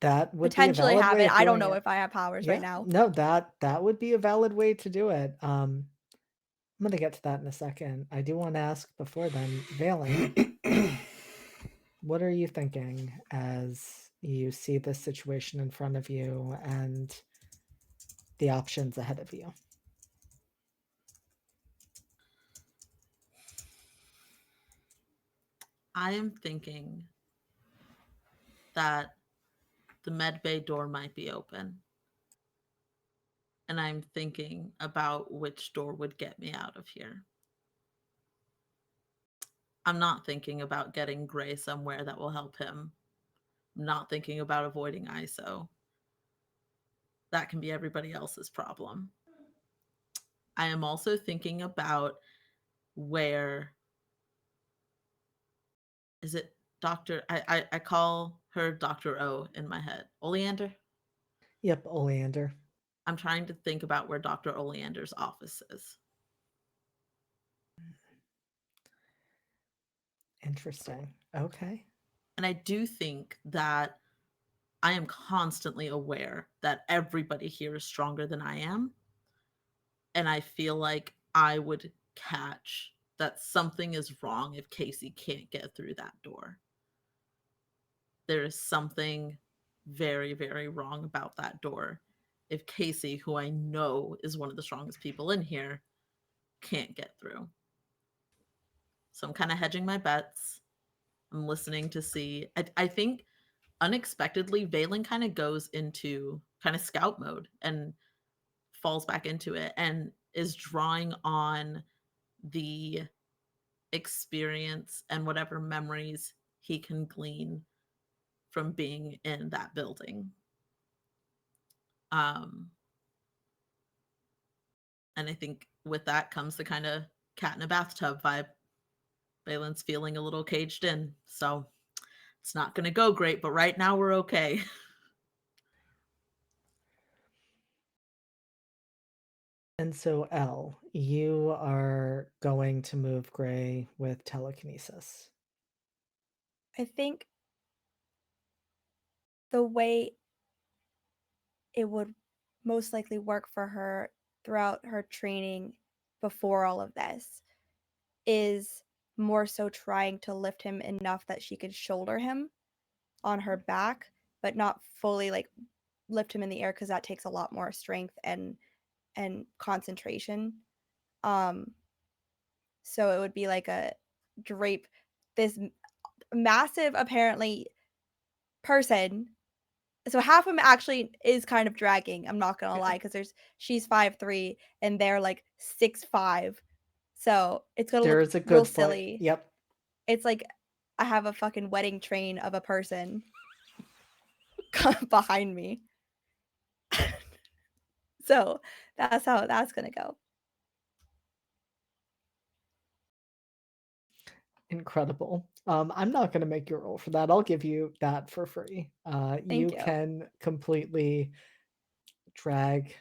That would Potentially be a valid have way it. of I don't doing know it. if I have powers Yeah, right now. no, that would be a valid way to do it. I'm going to get to that in a second. I do want to ask before then, Valen, what are you thinking as you see this situation in front of you and the options ahead of you? I am thinking that the med bay door might be open. And I'm thinking about which door would get me out of here. I'm not thinking about getting Gray somewhere that will help him. I'm not thinking about avoiding ISO. That can be everybody else's problem. I am also thinking about where is it Dr. I call her Dr. O in my head. Oleander? Yep, Oleander. I'm trying to think about where Dr. Oleander's office is. Interesting. Okay. And I do think that I am constantly aware that everybody here is stronger than I am. And I feel like I would catch that something is wrong if Casey can't get through that door. There is something very, very wrong about that door. If Casey, who I know is one of the strongest people in here, can't get through. So I'm kind of hedging my bets. I'm listening to see. I think unexpectedly, Valen kind of goes into kind of scout mode and falls back into it and is drawing on the experience and whatever memories he can glean from being in that building. And I think with that comes the kind of cat in a bathtub vibe. Valen's feeling a little caged in, so it's not going to go great, but right now we're okay. And so, Elle, you are going to move Gray with telekinesis. I think the way it would most likely work for her throughout her training before all of this is more so trying to lift him enough that she could shoulder him on her back, but not fully like lift him in the air because that takes a lot more strength and concentration. So it would be like a drape this massive apparently person. So half of him actually is kind of dragging. I'm not gonna lie, because she's 5'3" and they're like 6'5", so it's gonna There look is a real good foot. silly. Yep. It's like I have a fucking wedding train of a person behind me. So that's how that's gonna go. Incredible. I'm not going to make you roll for that. I'll give you that for free. You you. can completely drag,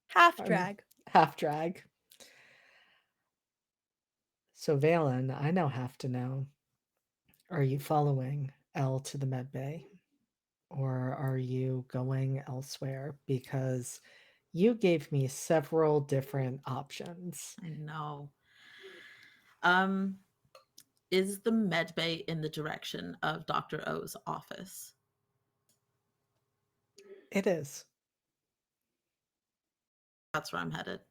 Half um, drag. half drag. So, Valen, I now have to know, are you following Elle to the med bay? Or are you going elsewhere? Because you gave me several different options. I know. Is the med bay in the direction of Dr. O's office? It is. That's where I'm headed.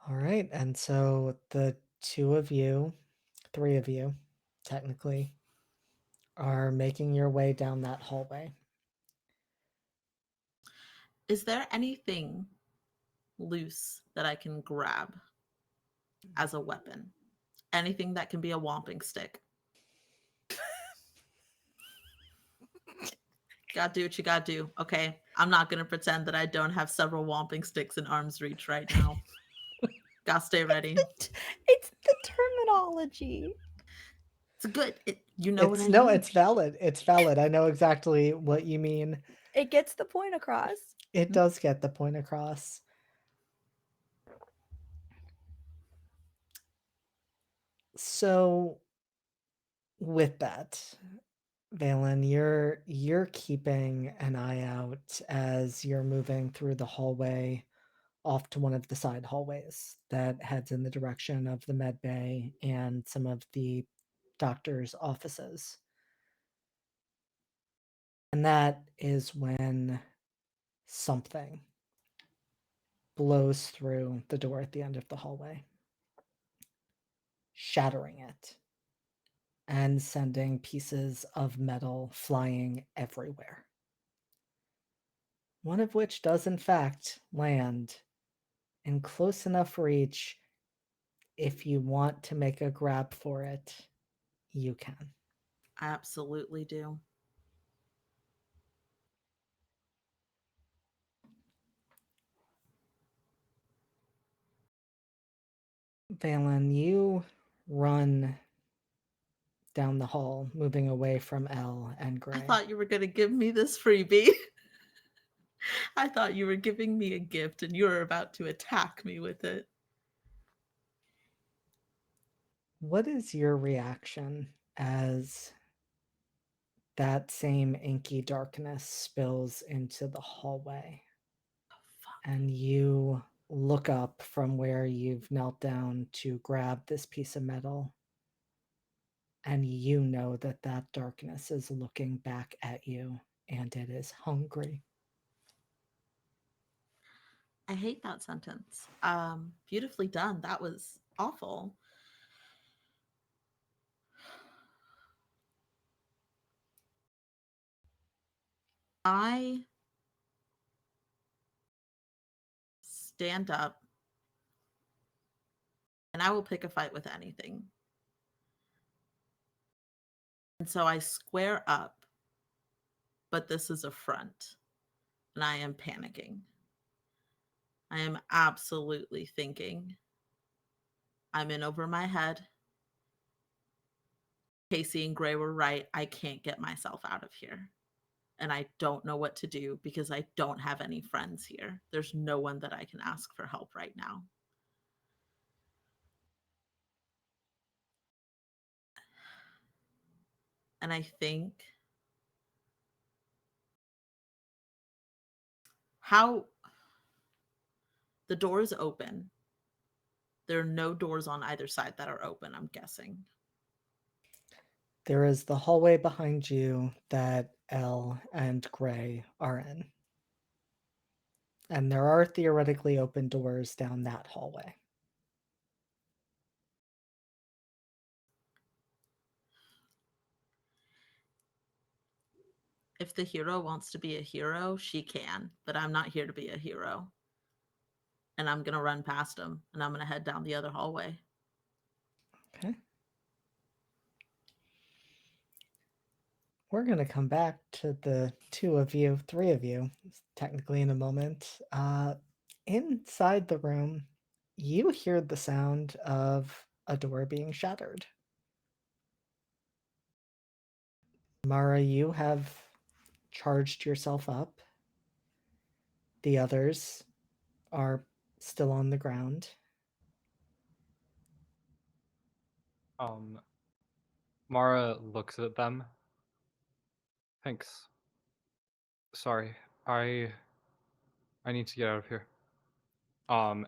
All right. And so the two of you, three of you, technically, are making your way down that hallway. Is there anything loose that I can grab as a weapon? Anything that can be a whomping stick? Gotta do what you gotta do, okay? I'm not gonna pretend that I don't have several whomping sticks in arm's reach right now. Gotta stay ready. It's the terminology. It's good. You know what I No, mean? it's valid. It's valid. I know exactly what you mean. It gets the point across. It does get the point across. So, with that, Valen, you're keeping an eye out as you're moving through the hallway off to one of the side hallways that heads in the direction of the med bay and some of the doctor's offices. And that is when something blows through the door at the end of the hallway, shattering it and sending pieces of metal flying everywhere. One of which does, in fact, land in close enough reach. If you want to make a grab for it, you can. I absolutely do. Valen, you run down the hall, moving away from Elle and Gray. I thought you were going to give me this freebie. I thought you were giving me a gift and you were about to attack me with it. What is your reaction as that same inky darkness spills into the hallway? And you look up from where you've knelt down to grab this piece of metal, and you know that that darkness is looking back at you, and it is hungry. I hate that sentence. Beautifully done. That was awful. I stand up and I will pick a fight with anything. And so I square up, but this is a front and I am panicking. I am absolutely thinking I'm in over my head. Casey and Gray were right. I can't get myself out of here. And I don't know what to do because I don't have any friends here. There's no one that I can ask for help right now. And I think how the door is open. There are no doors on either side that are open, I'm guessing. There is the hallway behind you that Elle and Gray are in. And there are theoretically open doors down that hallway. If the hero wants to be a hero, she can, but I'm not here to be a hero. And I'm going to run past him and I'm going to head down the other hallway. Okay. We're going to come back to the three of you, technically in a moment. Inside the room, you hear the sound of a door being shattered. Mara, you have charged yourself up. The others are still on the ground. Mara looks at them. Thanks. Sorry, I need to get out of here.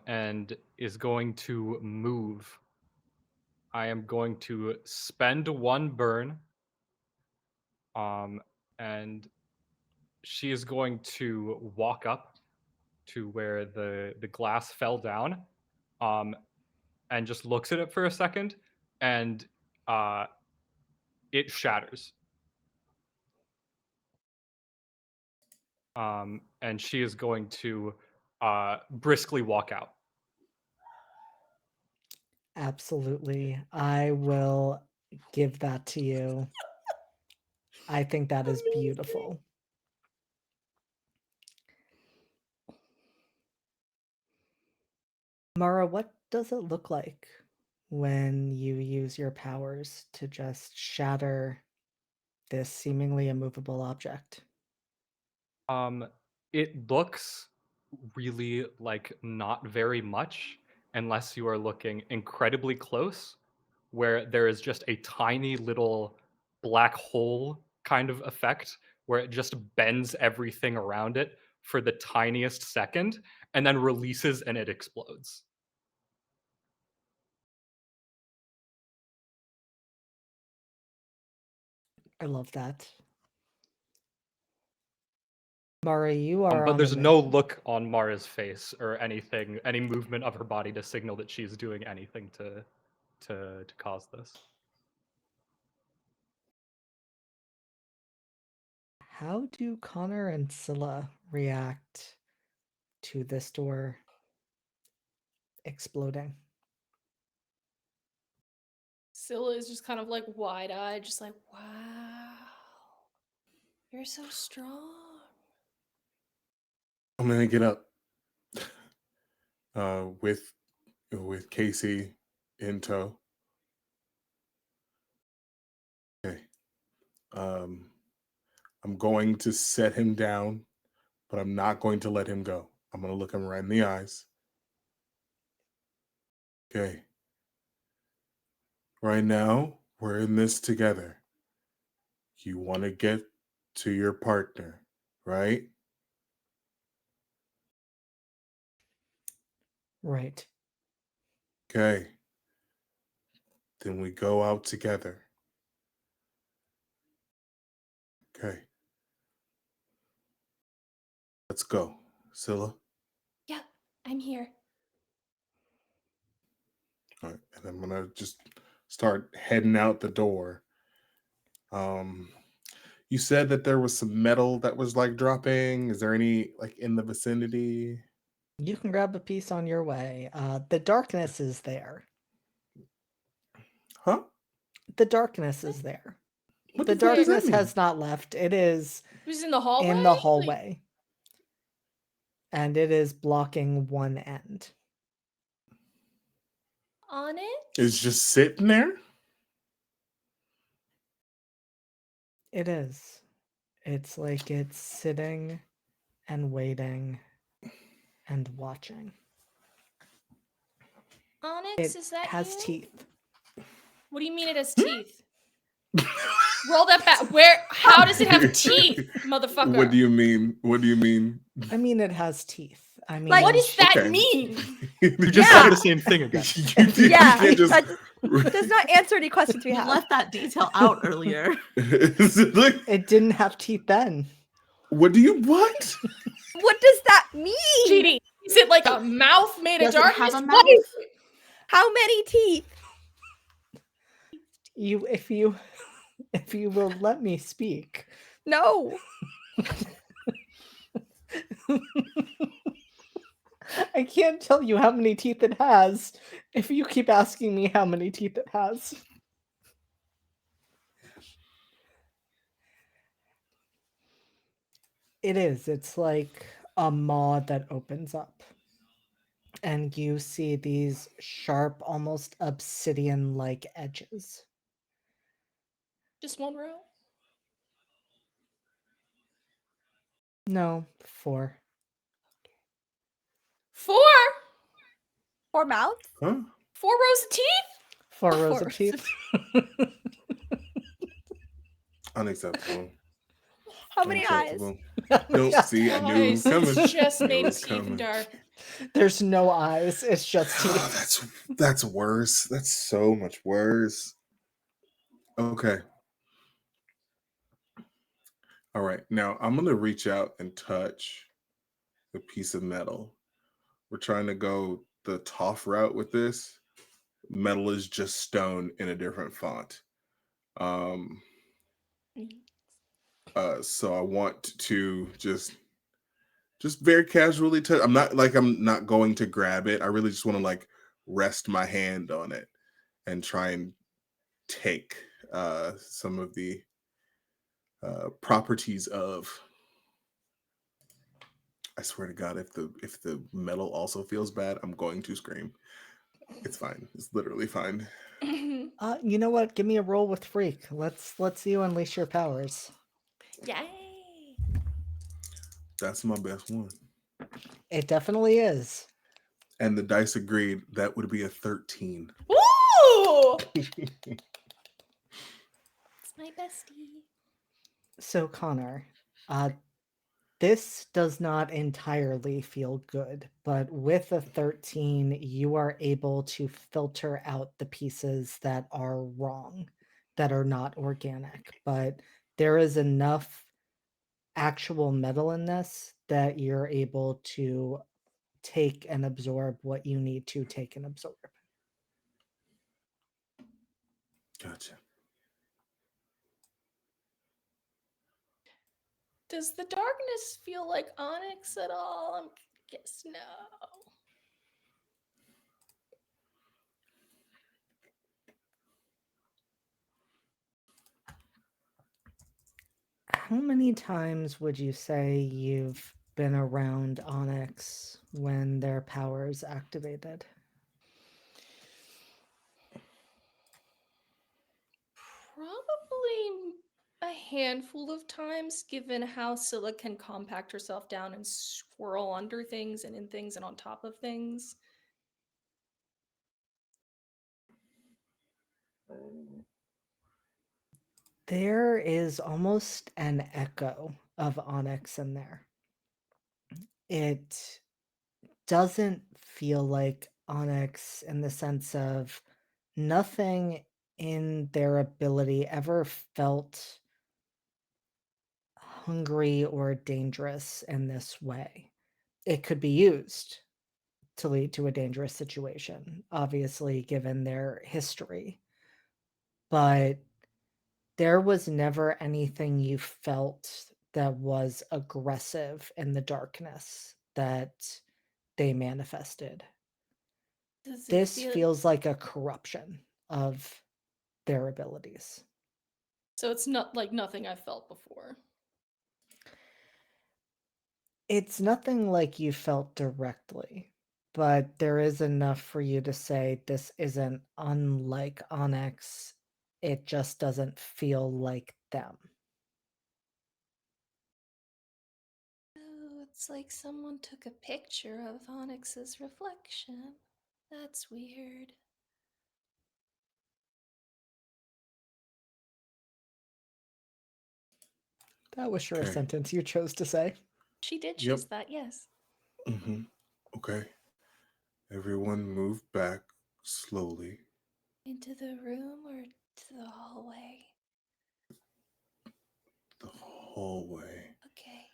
And is going to move. I am going to spend one burn. And she is going to walk up to where the glass fell down, and just looks at it for a second, and it shatters. And she is going to briskly walk out. Absolutely. I will give that to you. I think that is beautiful. Mara, what does it look like when you use your powers to just shatter this seemingly immovable object? It looks really like not very much unless you are looking incredibly close, where there is just a tiny little black hole kind of effect where it just bends everything around it for the tiniest second and then releases and it explodes. I love that. Mara, you are But on there's a no mission. look on Mara's face or anything, any movement of her body to signal that she's doing anything to cause this. How do Connor and Scylla react to this door exploding? Scylla is just kind of like wide-eyed, just like, wow, you're so strong. I'm gonna get up with Casey in tow. Okay. I'm going to set him down, but I'm not going to let him go. I'm gonna look him right in the eyes. Okay. Right now, we're in this together. You want to get to your partner, right? Right. Okay. Then we go out together. Okay. Let's go, Scylla. Yeah, I'm here. All right. And I'm gonna just start heading out the door. You said that there was some metal that was like dropping. Is there any like in the vicinity? You can grab a piece on your way. The darkness is there. Huh? The darkness is there. What The the fuck does that darkness mean? has not left. It is It was in the hallway? in the Like, hallway. And it is blocking one end. On it? It's just sitting there? It is. It's like it's sitting and waiting and watching. Onyx, It is that has you? teeth. what do you mean it has teeth? Roll that back. Where? How does it have teeth, motherfucker? What do you mean? What do you mean? I mean, it has teeth. I mean, Like, What does that Okay. mean? You just Yeah. said the same thing again. You Yeah, can't just- that does not answer any questions we You have. left that detail out earlier. Look, it didn't have teeth then. what do you what? What does that mean? GD. Is it like a mouth made of Does it have darkness? a What mouth? is it? How many teeth? If you will let me speak. No. I can't tell you how many teeth it has if you keep asking me how many teeth it has. It is. It's like a maw that opens up. And you see these sharp, almost obsidian-like edges. Just one row? No, 4. 4? Or mouth? Huh? 4 rows of teeth? 4 Of rows of course. teeth. Unacceptable. How many eyes? Unacceptable. Nope. Yeah. See, I knew it was Guys, coming. it's just Knew it made of was teeth and coming. dark. There's no eyes. It's just Oh, teeth. that's worse. That's so much worse. Okay. All right. Now I'm gonna reach out and touch a piece of metal. We're trying to go the Toph route with this. Metal is just stone in a different font. So I want to just very casually touch. I'm not going to grab it. I really just want to like rest my hand on it and try and take some of the properties of. I swear to God, if the metal also feels bad, I'm going to scream. It's fine. It's literally fine. You know what? Give me a roll with Freak. Let's see you unleash your powers. Yay! That's my best one. It definitely is. And the dice agreed that would be a 13. Ooh! It's my bestie. So, Connor, this does not entirely feel good, but with a 13, you are able to filter out the pieces that are wrong, that are not organic. But there is enough actual metal in this that you're able to take and absorb what you need to take and absorb. Gotcha. Does the darkness feel like onyx at all? I guess no. How many times would you say you've been around Onyx when their powers activated? Probably a handful of times, given how Scylla can compact herself down and swirl under things and in things and on top of things. There is almost an echo of Onyx in there. It doesn't feel like Onyx in the sense of nothing in their ability ever felt hungry or dangerous in this way. It could be used to lead to a dangerous situation, obviously, given their history. But there was never anything you felt that was aggressive in the darkness that they manifested. Does it This feel feels like a corruption of their abilities. so? It's not like nothing I've felt before. It's nothing like you felt directly, but there is enough for you to say this isn't unlike Onyx. It just doesn't feel like them. Oh, it's like someone took a picture of Onyx's reflection. That's weird. That was sure a Okay. sentence you chose to say. She did Yep. choose that, yes. Mm-hmm. Okay. Everyone move back slowly. Into the room or to the hallway? The hallway. Okay.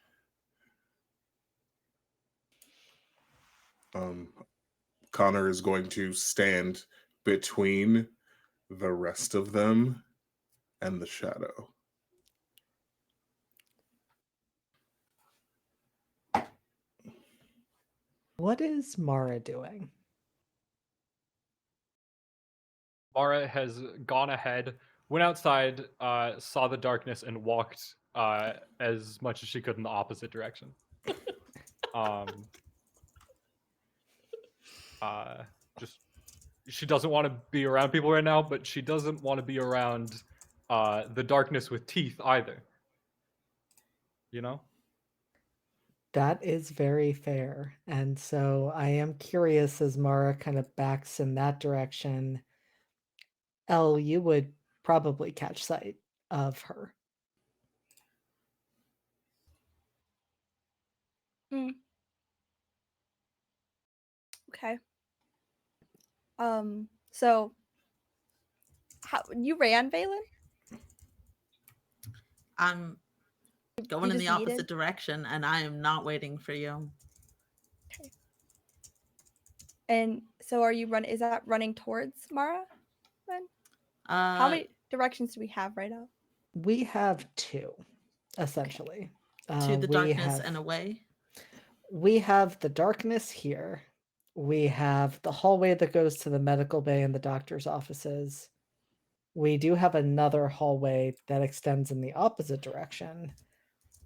Connor is going to stand between the rest of them and the shadow. What is Mara doing? Mara has gone ahead, went outside, saw the darkness, and walked as much as she could in the opposite direction. Um, just she doesn't want to be around people right now, but she doesn't want to be around the darkness with teeth either. You know? That is very fair. And so I am curious as Mara kind of backs in that direction. Elle, you would probably catch sight of her. Okay. So how you ran, Valen? I'm going in just the opposite needed- direction, and I am not waiting for you. And so are you Is that running towards Mara then? How many directions do we have right now? We have two, essentially. To the we darkness have, and away? We have the darkness here. We have the hallway that goes to the medical bay and the doctor's offices. We do have another hallway that extends in the opposite direction.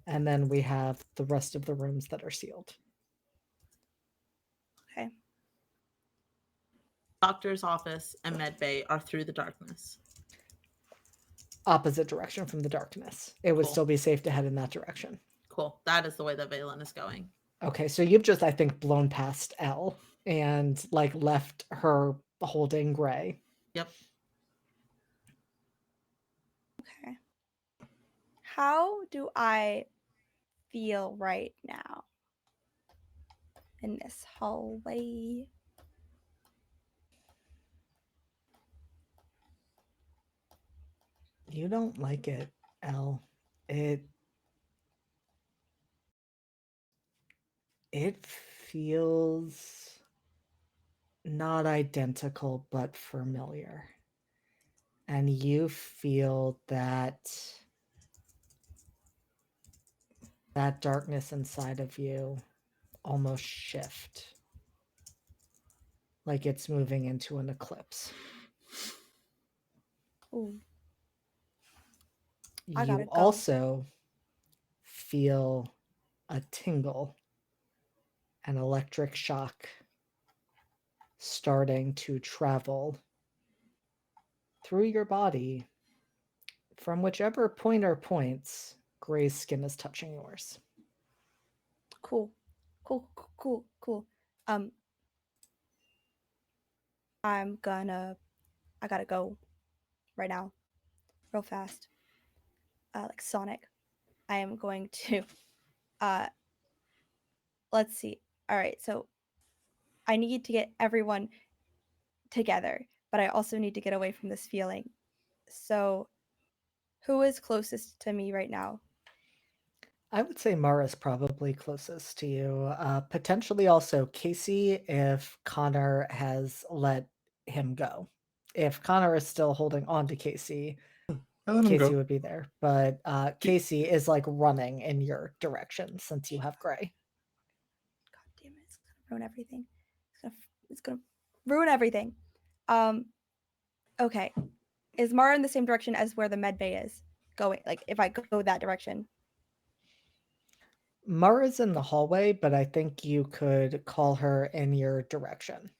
And then we have the rest of the rooms that are sealed. Okay. Doctor's office and med bay are through the darkness. Opposite direction from the darkness. It would Cool. still be safe to head in that direction. Cool. That is the way that Valen is going. Okay, so you've just, I think, blown past Elle and like left her holding Gray. Yep. Okay. How do I feel right now in this hallway? You don't like it, Elle. It feels not identical but familiar. And you feel that darkness inside of you almost shift, like it's moving into an eclipse. Ooh. I gotta You go. also feel a tingle, an electric shock starting to travel through your body from whichever point or points Gray's skin is touching yours. Cool. I gotta go right now, real fast. Like Sonic. I am going to, let's see. All right, so I need to get everyone together, but I also need to get away from this feeling. So, who is closest to me right now? I would say Mara's probably closest to you. Potentially also Casey if Connor has let him go. If Connor is still holding on to Casey, I let him Casey go. would be there. But Casey is like running in your direction since you have Gray. God damn it! It's gonna ruin everything. It's gonna ruin everything. Okay. Is Mara in the same direction as where the med bay is going? Like, if I go that direction. Mara's in the hallway, but I think you could call her in your direction.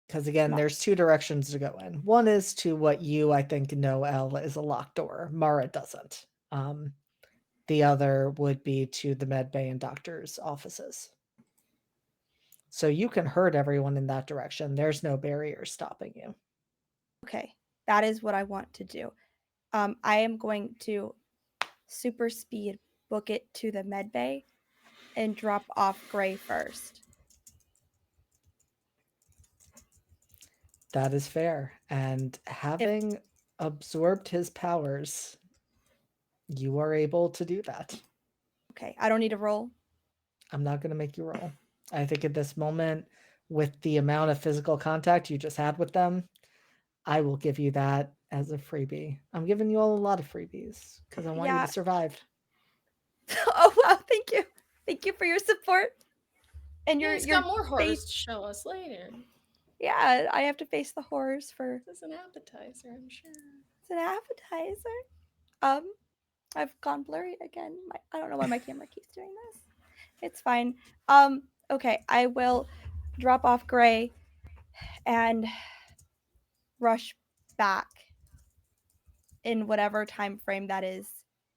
Because again, there's two directions to go in. One is to what you, I think, know, Elle, is a locked door. Mara doesn't. The other would be to the med bay and doctor's offices. So you can hurt everyone in that direction. There's no barrier stopping you. Okay, that is what I want to do. I am going to super speed book it to the med bay and drop off Gray first. That is fair. And having absorbed his powers, you are able to do that. Okay, I don't need to roll. I'm not going to make you roll. I think at this moment, with the amount of physical contact you just had with them, I will give you that as a freebie. I'm giving you all a lot of freebies because I want you Yeah. to survive. Oh wow, thank you. Thank you for your support. And Yeah, your he's got more faith. horrors to show us later. Yeah, I have to face the horrors for. This is an appetizer, I'm sure. It's an appetizer. I've gone blurry again. I don't know why my camera keeps doing this. It's fine. Okay, I will drop off Gray and rush back in whatever time frame that is.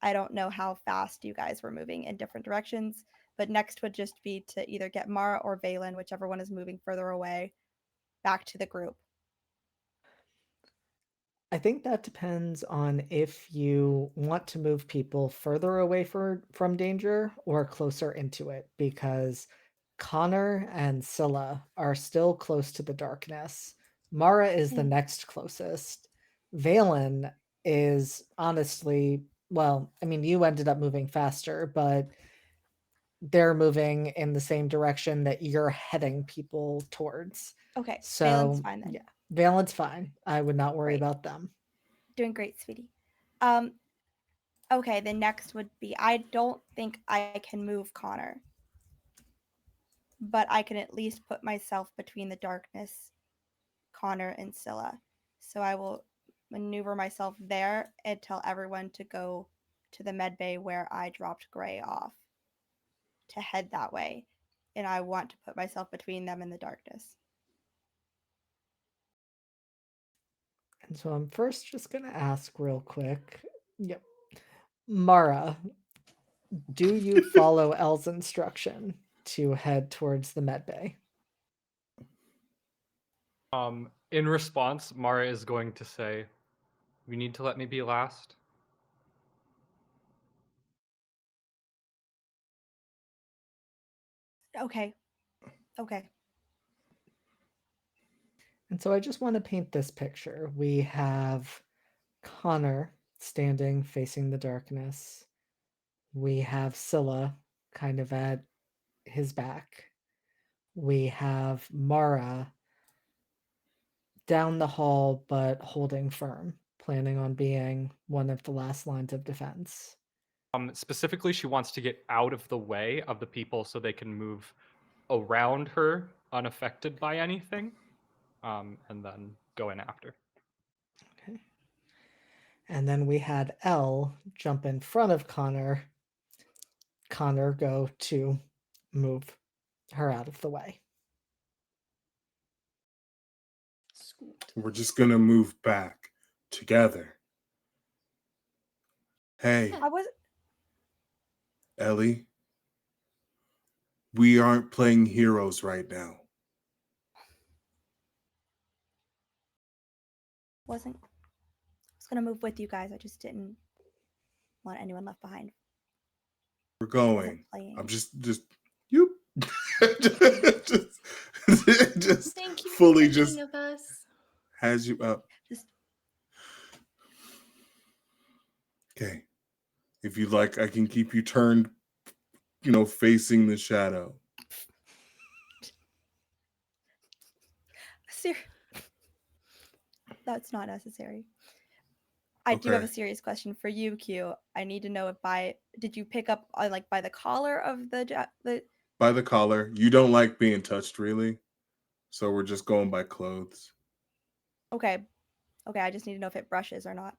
I don't know how fast you guys were moving in different directions, but next would just be to either get Mara or Valen, whichever one is moving further away, back to the group. I think that depends on if you want to move people further away from danger or closer into it, because Connor and Scylla are still close to the darkness. Mara is the next closest. Valen is honestly, well, I mean, you ended up moving faster, but they're moving in the same direction that you're heading people towards. Okay, So, Valen's fine then. yeah, Valen's fine. I would not worry Great. about them. Doing great, sweetie. Okay, the next would be, I don't think I can move Connor, but I can at least put myself between the darkness, Connor, and Scylla. So I will maneuver myself there and tell everyone to go to the med bay where I dropped Gray off to head that way. And I want to put myself between them and the darkness. And so I'm first just going to ask real quick. Yep. Mara, do you follow Elle's instruction to head towards the med bay? In response, Mara is going to say, You need to let me be last. Okay. Okay. And so I just want to paint this picture. We have Connor standing facing the darkness. We have Scylla kind of at his back. We have Mara down the hall but holding firm, planning on being one of the last lines of defense. Specifically, she wants to get out of the way of the people so they can move around her unaffected by anything, and then go in after. Okay. And then we had Elle jump in front of Connor. Connor go to move her out of the way. Scoot. We're just gonna move back together. Hey, I was Ellie, we aren't playing heroes right now. wasn't I was gonna move with you guys. I just didn't want anyone left behind. We're I wasn't going. playing. I'm just you. just Thank you fully for just thinking of us. has you up. Just Okay. If you like, I can keep you turned, facing the shadow. that's not necessary. I do have a Okay. serious question for you, Q. I need to know if did you pick up like by the collar of the By the collar. You don't like being touched, really. So we're just going by clothes. Okay. Okay, I just need to know if it brushes or not.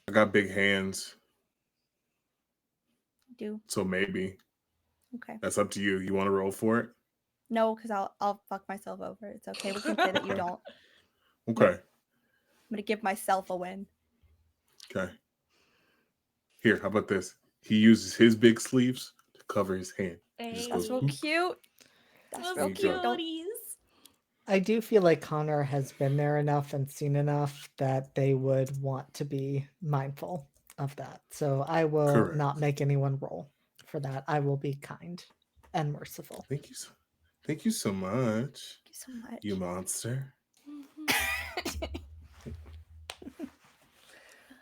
I got big hands, Do. so maybe. Okay. That's up to you. You want to roll for it? No, because I'll fuck myself over. It's okay. We can say that you Okay. don't. Okay. I'm gonna give myself a win. Okay. Here, how about this? He uses his big sleeves to cover his hand. He just That's goes, real "Oop." cute. That's Those There real you go. cute. Don't cuties. I do feel like Connor has been there enough and seen enough that they would want to be mindful of that. So I will Correct. not make anyone roll for that. I will be kind and merciful. Thank you. Thank you so much, Thank you so much. you monster.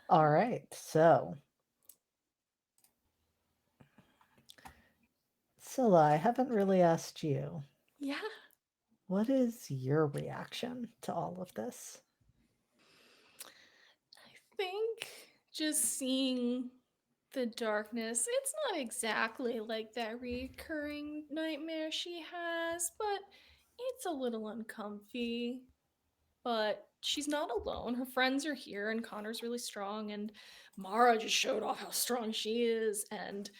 All right. So, Scylla, I haven't really asked you. Yeah. What is your reaction to all of this? I think just seeing the darkness, it's not exactly like that recurring nightmare she has, but it's a little uncomfy. But she's not alone. Her friends are here, and Connor's really strong, and Mara just showed off how strong she is, and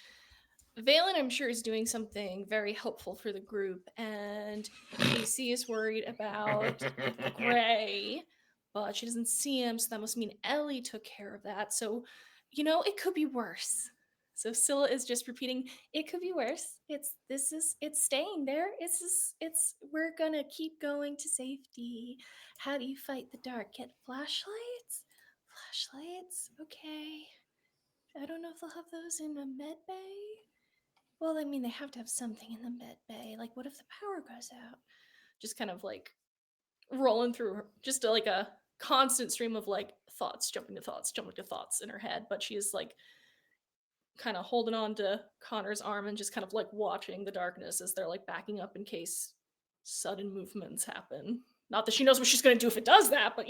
Valen, I'm sure, is doing something very helpful for the group, and Casey is worried about Gray, but she doesn't see him, so that must mean Ellie took care of that. So, it could be worse. So Scylla is just repeating, "It could be worse. It's staying there. It's we're gonna keep going to safety. How do you fight the dark? Get flashlights? Flashlights? Okay. I don't know if they'll have those in a med bay." Well, I mean, they have to have something in the med bay. Like, what if the power goes out? Just kind of like rolling through just like a constant stream of like thoughts, jumping to thoughts in her head. But she's like kind of holding on to Connor's arm and just kind of like watching the darkness as they're like backing up in case sudden movements happen. Not that she knows what she's going to do if it does that, but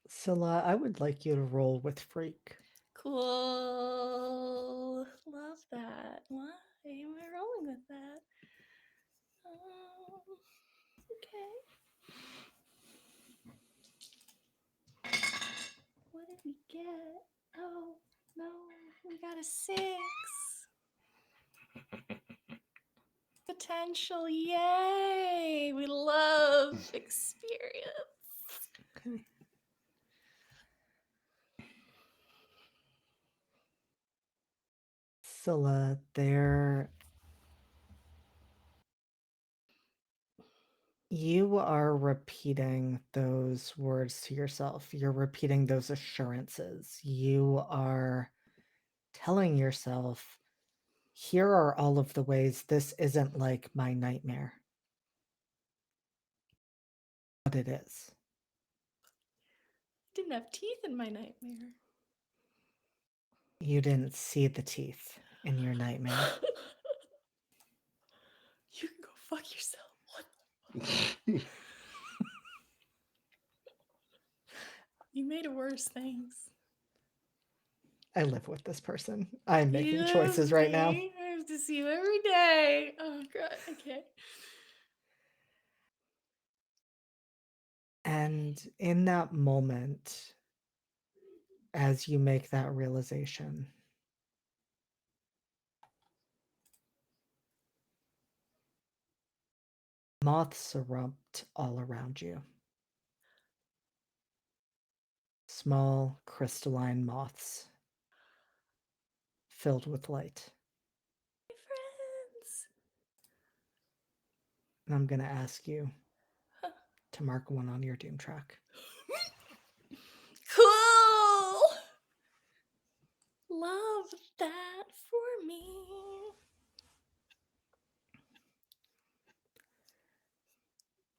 Scylla, I would like you to roll with Freak. Cool. Love that. Why am I rolling with that? Okay. What did we get? Oh, no. We got a 6. Potential. Yay. We love experience. Okay. Scylla, there You are repeating those words to yourself. You're repeating those assurances. You are telling yourself, here are all of the ways this isn't like my nightmare. But it is. Didn't have teeth in my nightmare. You didn't see the teeth in your nightmare. You can go fuck yourself. What? You made it worse, thanks. I live with this person. I'm He making loves choices right now. me. I have to see you every day. Oh god, okay. And in that moment, as you make that realization, moths erupt all around you. Small crystalline moths filled with light. My friends. And I'm going to ask you Huh. to mark one on your doom track. Cool. Love that for me.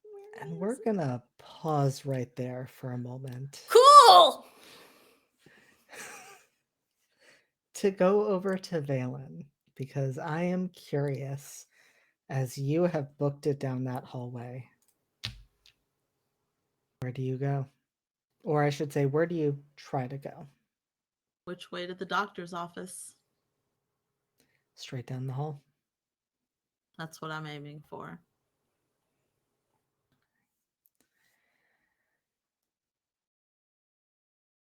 Where And we're is it? going to pause right there for a moment Cool. to go over to Valen, because I am curious, as you have booked it down that hallway, where do you go? Or I should say, where do you try to go? Which way to the doctor's office? Straight down the hall. That's what I'm aiming for.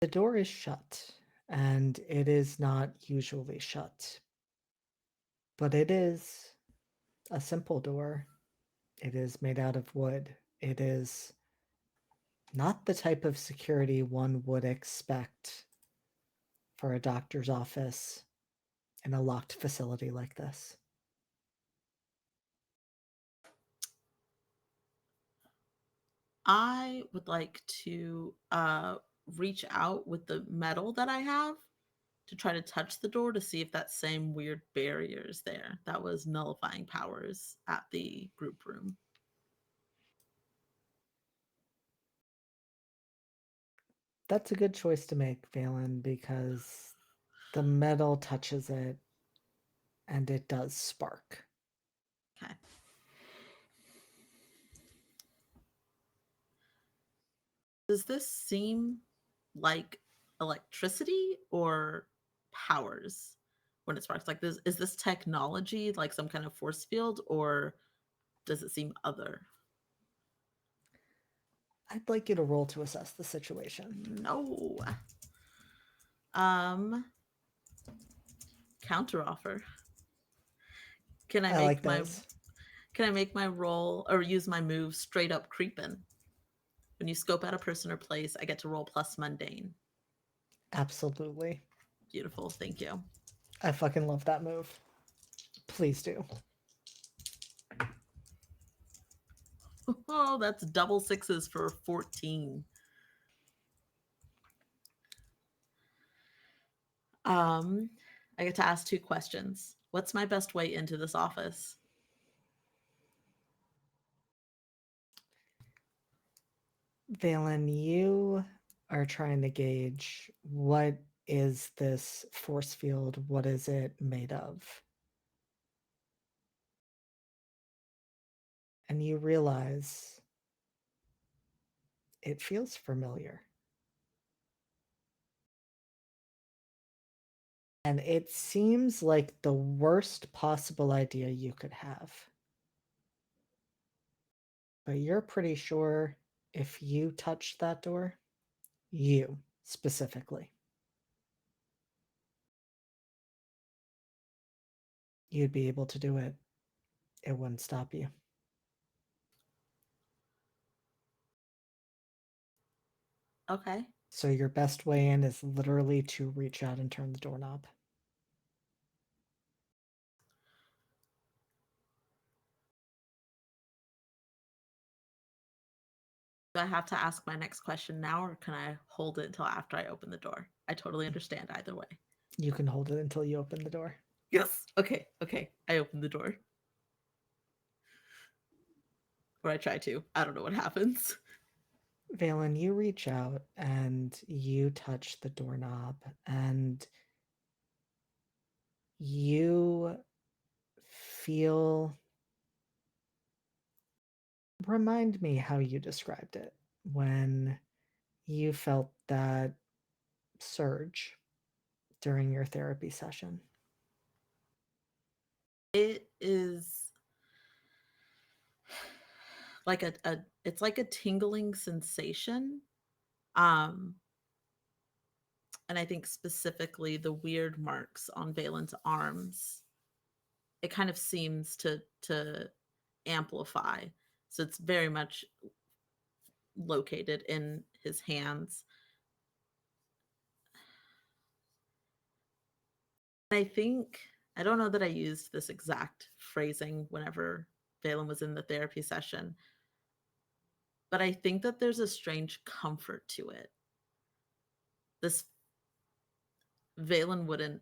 The door is shut, and it is not usually shut. But it is a simple door. It is made out of wood. It is not the type of security one would expect for a doctor's office in a locked facility like this. I would like to reach out with the metal that I have to try to touch the door to see if that same weird barrier is there. That was nullifying powers at the group room. That's a good choice to make, Valen, because the metal touches it and it does spark. Okay. Does this seem like electricity or powers when it sparks? Like this, is this technology like some kind of force field, or does it seem other? I'd like you to roll to assess the situation. No. Counter offer. Can I I make like my those. Can I make my roll or use my move straight up creepin'? When you scope out a person or place, I get to roll plus mundane. Absolutely. Beautiful, thank you. I fucking love that move. Please do. Oh, that's double sixes for 14. I get to ask 2 questions. What's my best way into this office? Valen, you are trying to gauge what is this force field? What is it made of? And you realize it feels familiar. And it seems like the worst possible idea you could have. But you're pretty sure if you touched that door, you specifically, you'd be able to do it. It wouldn't stop you. Okay. So your best way in is literally to reach out and turn the doorknob. Do I have to ask my next question now, or can I hold it until after I open the door? I totally understand either way. You can hold it until you open the door. Yes. Okay. Okay. I open the door. Or I try to. I don't know what happens. Valen, you reach out and you touch the doorknob, and you feel. Remind me how you described it when you felt that surge during your therapy session. It is like it's like a tingling sensation. Um and I think specifically the weird marks on Valen's arms, it kind of seems to amplify. So it's very much located in his hands. I think, I don't know that I used this exact phrasing whenever Valen was in the therapy session, but I think that there's a strange comfort to it. This Valen wouldn't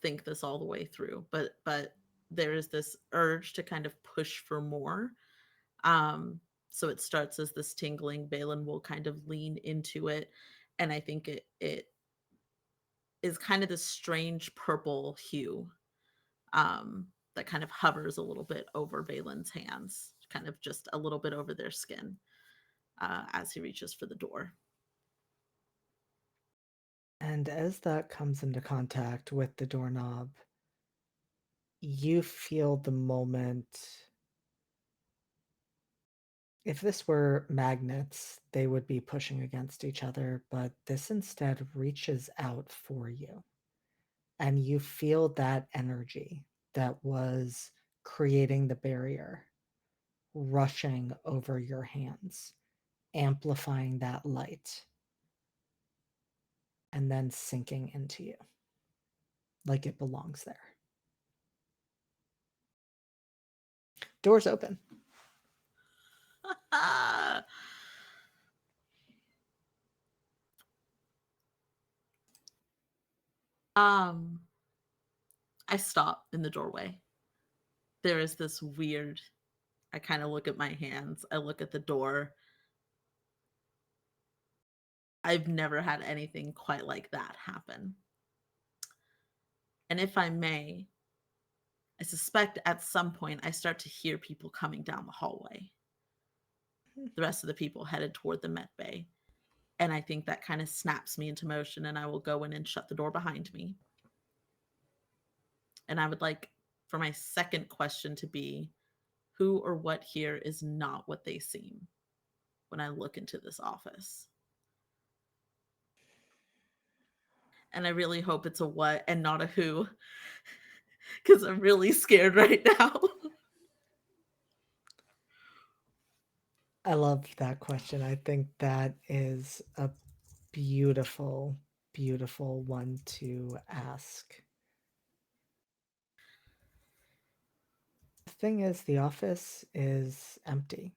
think this all the way through, but there is this urge to kind of push for more. So it starts as this tingling. Valen will kind of lean into it, and I think it is kind of this strange purple hue that kind of hovers a little bit over Valen's hands, kind of just a little bit over their skin as he reaches for the door. And as that comes into contact with the doorknob, you feel the moment. If this were magnets, they would be pushing against each other, but this instead reaches out for you. And you feel that energy that was creating the barrier rushing over your hands, amplifying that light, and then sinking into you like it belongs there. Doors open. I stop in the doorway. There is this weird, I kind of look at my hands, I look at the door. I've never had anything quite like that happen. And if I may, I suspect at some point I start to hear people coming down the hallway. The rest of the people headed toward the med bay. And I think that kind of snaps me into motion, and I will go in and shut the door behind me. And I would like for my second question to be, who or what here is not what they seem when I look into this office? And I really hope it's a what and not a who, because I'm really scared right now. I love that question. I think that is a beautiful, beautiful one to ask. The thing is, the office is empty.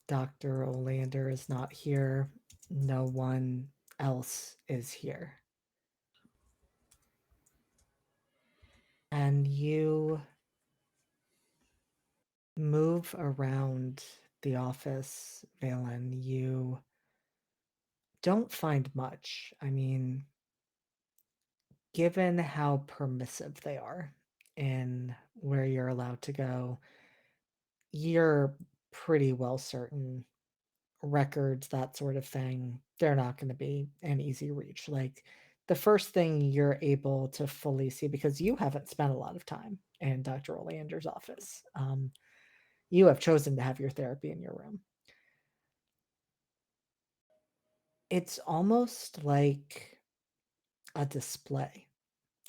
Dr. Olander is not here. No one else is here. And you move around the office, Valen. You don't find much. I mean, given how permissive they are in where you're allowed to go, you're pretty well certain records, that sort of thing, they're not going to be an easy reach. Like the first thing you're able to fully see, because you haven't spent a lot of time in Dr. Olander's office, you have chosen to have your therapy in your room. It's almost like a display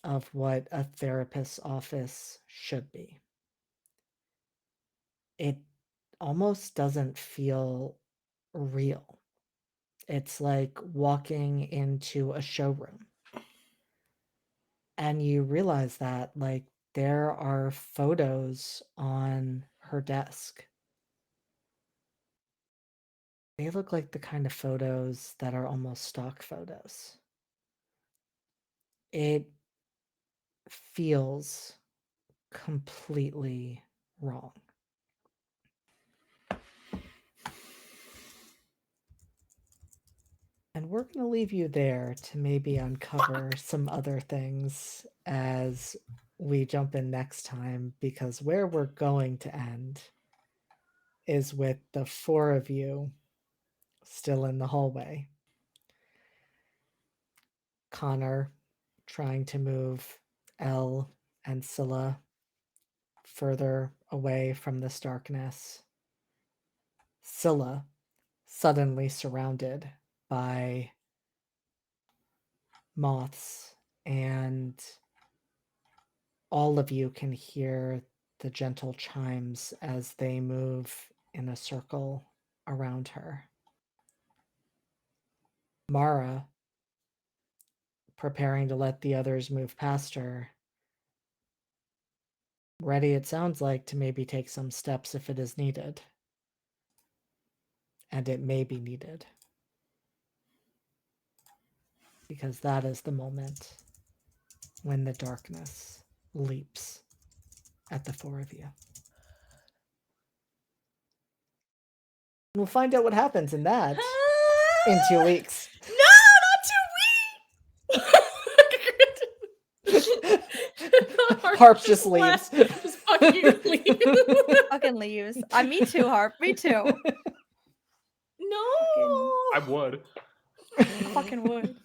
of what a therapist's office should be. It almost doesn't feel real. It's like walking into a showroom. And you realize that, like, there are photos on her desk. They look like the kind of photos that are almost stock photos. It feels completely wrong. And we're going to leave you there to maybe uncover some other things as we jump in next time, because where we're going to end is with the four of you still in the hallway. Connor trying to move Elle and Scylla further away from this darkness. Scylla suddenly surrounded by moths, and all of you can hear the gentle chimes as they move in a circle around her. Mara, preparing to let the others move past her, ready, it sounds like, to maybe take some steps if it is needed. And it may be needed. Because that is the moment when the darkness leaps at the four of you. We'll find out what happens in that in 2 weeks. No, not 2 weeks. Harp just leaves. Just fucking leaves. Fucking leaves. Me too, Harp. Me too. No. I would. Fucking would.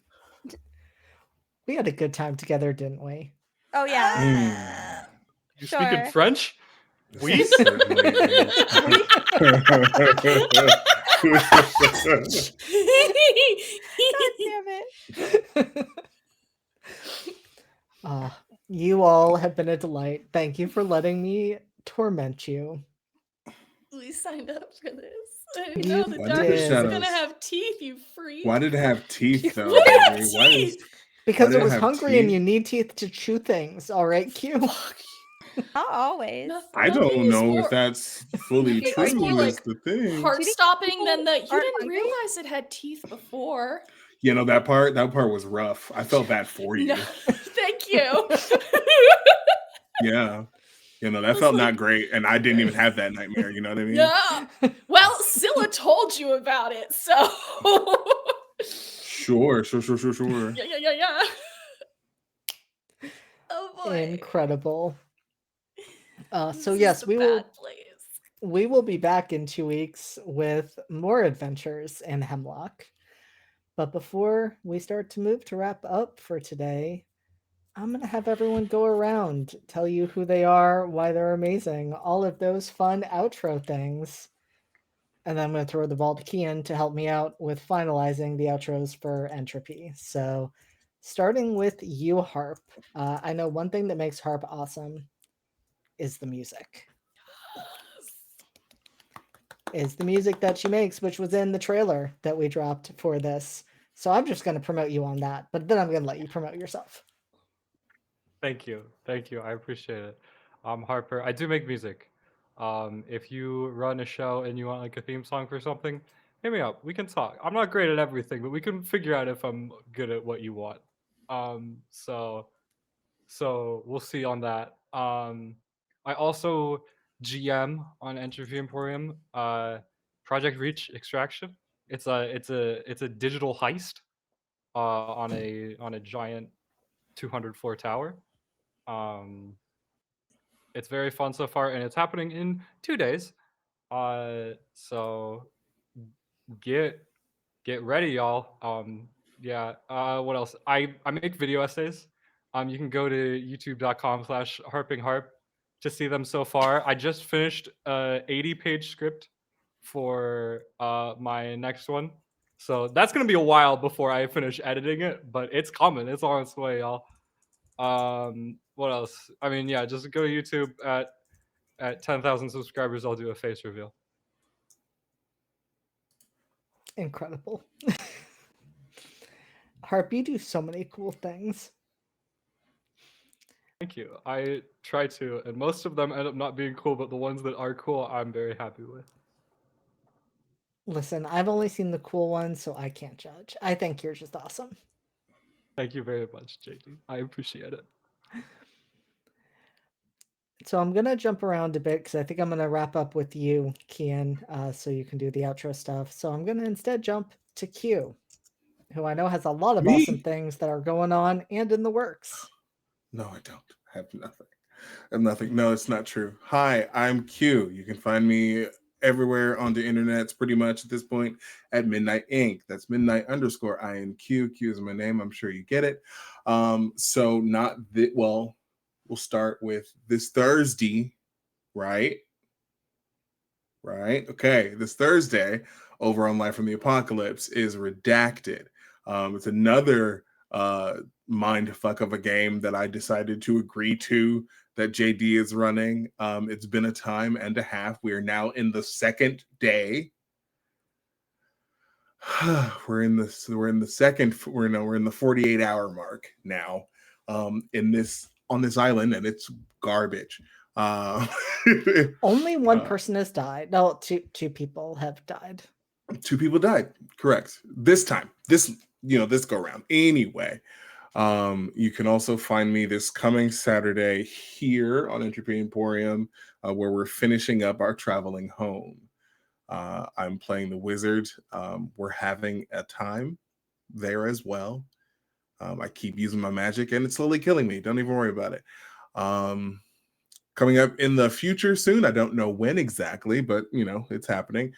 We had a good time together, didn't we? Oh yeah. You Sure. speak in French? This We? is certainly God damn it. You all have been a delight. Thank you for letting me torment you. We signed up for this. I You know the Why did. did the darkness is shadows? gonna have teeth, you freak. Why did it have teeth though? Look at baby? the Why is teeth! Because did it it was have hungry and teeth? you need teeth to chew things. All right, Q. Not always. I Nothing don't is know more- if that's fully It's true. more Is like the thing? heart stopping than the. You aren't didn't hungry? realize it had teeth before. You know that part. That part was rough. I felt bad for you. No, thank you. Yeah. You know, that was felt like- not great. And I didn't even have that nightmare. You know what I mean? No. Well, Scylla told you about it, so. Sure. Yeah. Oh boy. Incredible. So This is yes, the we will bad place. we will be back in 2 weeks with more adventures in Hemlock. But before we start to move to wrap up for today, I'm going to have everyone go around, tell you who they are, why they're amazing, all of those fun outro things. And then I'm going to throw the ball to Kian to help me out with finalizing the outros for Entropy. So starting with you, Harp. I know one thing that makes Harp awesome is the music. Is the music that she makes, which was in the trailer that we dropped for this. So I'm just going to promote you on that, but then I'm going to let you promote yourself. Thank you. I appreciate it. Harper, I do make music. If you run a show and you want like a theme song for something, hit me up. We can talk. I'm not great at everything, but we can figure out if I'm good at what you want. So we'll see on that. I also GM on Entropy Emporium, Project Reach Extraction. It's a digital heist on a giant 200 floor tower. It's very fun so far, and it's happening in 2 days. So get ready, y'all. Yeah. What else? I make video essays. You can go to youtube.com/harpingharp to see them so far. I just finished a 80-page script for my next one. So that's gonna be a while before I finish editing it, but it's coming. It's on its way, y'all. What else? I mean, yeah, just go to YouTube at 10,000 subscribers. I'll do a face reveal. Incredible. Harp, you do so many cool things. Thank you. I try to, and most of them end up not being cool, but the ones that are cool, I'm very happy with. Listen, I've only seen the cool ones, so I can't judge. I think you're just awesome. Thank you very much, JD. I appreciate it. So I'm gonna jump around a bit because I think I'm gonna wrap up with you, Kian, so you can do the outro stuff. So I'm gonna instead jump to Q, who I know has a lot of Me? awesome things that are going on and in the works. No, I don't. I have nothing. I have nothing. No, it's not true. Hi, I'm Q. You can find me everywhere on the internet pretty much at this point at Midnight Inc. That's midnight_INQ. Q is my name. I'm sure you get it. So not that well, we'll start with this Thursday, right? Right. Okay. This Thursday over on Life from the Apocalypse is Redacted. It's another mind fuck of a game that I decided to agree to that JD is running. It's been a time and a half. We are now in the second day. we're in the 48-hour mark now in this on this island, and it's garbage. Only one person has died. No, two people have died. 2 people died. Correct. This time. This go around. Anyway, you can also find me this coming Saturday here on Entropy Emporium, where we're finishing up our traveling home. I'm playing the wizard. We're having a time there as well. I keep using my magic and it's slowly killing me. Don't even worry about it. Coming up in the future soon, I don't know when exactly, but it's happening.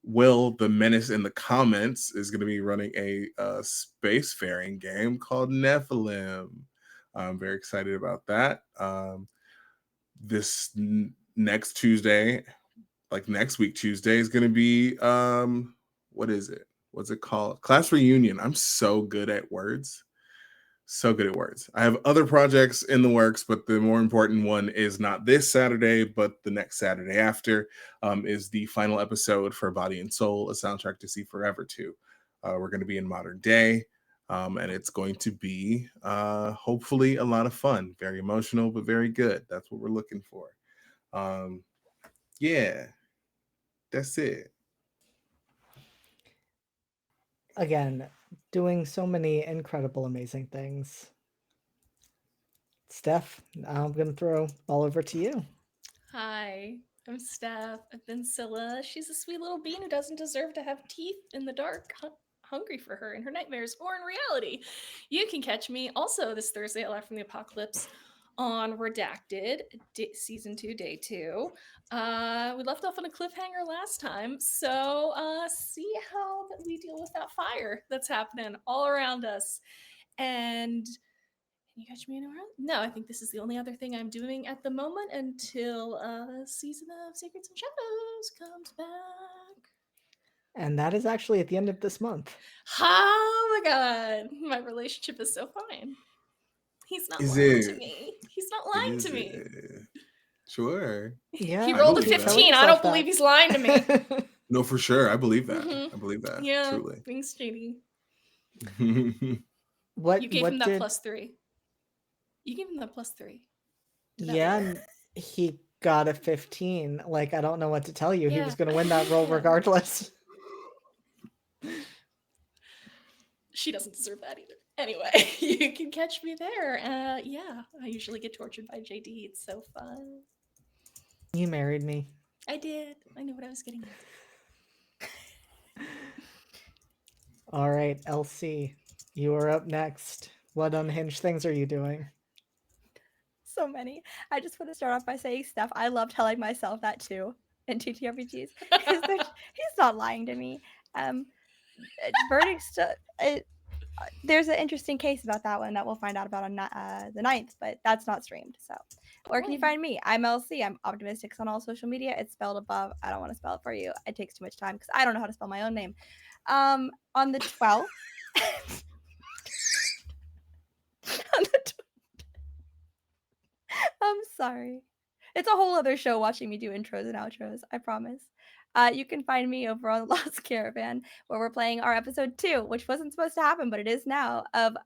Will the Menace in the Comments is going to be running a spacefaring game called Nephilim. I'm very excited about that. This next Tuesday, like next week Tuesday, is going to be what is it? What's it called? Class reunion. I'm so good at words. So good at words. I have other projects in the works, but the more important one is not this Saturday, but the next Saturday after is the final episode for Body and Soul, a soundtrack to see forever to. We're going to be in modern day, and it's going to be hopefully a lot of fun. Very emotional, but very good. That's what we're looking for. Yeah, that's it. Again, doing so many incredible, amazing things. Steph, I'm going to throw all over to you. Hi, I'm Steph. I've been Scylla. She's a sweet little bean who doesn't deserve to have teeth in the dark, hungry for her in her nightmares or in reality. You can catch me also this Thursday at Live from the Apocalypse on Redacted, Season 2, Day 2. We left off on a cliffhanger last time, so see how we deal with that fire that's happening all around us. And can you catch me anywhere else? No, I think this is the only other thing I'm doing at the moment until Season of Secrets and Shadows comes back. And that is actually at the end of this month. Oh my god, my relationship is so fine. He's not Is lying it? to me. He's not lying Is to me. it? Sure. Yeah, He I rolled a believe that. 15. I don't believe he's lying to me. No, for sure. I believe that. Mhm. I believe that. Yeah, Truly. thanks, JD. What You gave him that did +3. You gave him that +3. Yeah, and he got a 15. Like, I don't know what to tell you. He Yeah. was going to win that roll Yeah. regardless. She doesn't deserve that either. Anyway, you can catch me there. Yeah, I usually get tortured by JD. It's so fun. You married me. I did. I knew what I was getting at. All right, LC, you are up next. What unhinged things are you doing? So many. I just want to start off by saying, Steph, I love telling myself that too in TTRPGs because he's not lying to me. Verdict there's an interesting case about that one that we'll find out about on the 9th, but that's not streamed. So where can you find me? I'm LC. I'm optimistic on all social media. It's spelled above. I don't want to spell it for you. It takes too much time because I don't know how to spell my own name. On the 12th. I'm sorry. It's a whole other show watching me do intros and outros, I promise. You can find me over on the Lost Caravan, where we're playing our episode 2, which wasn't supposed to happen, but it is now, of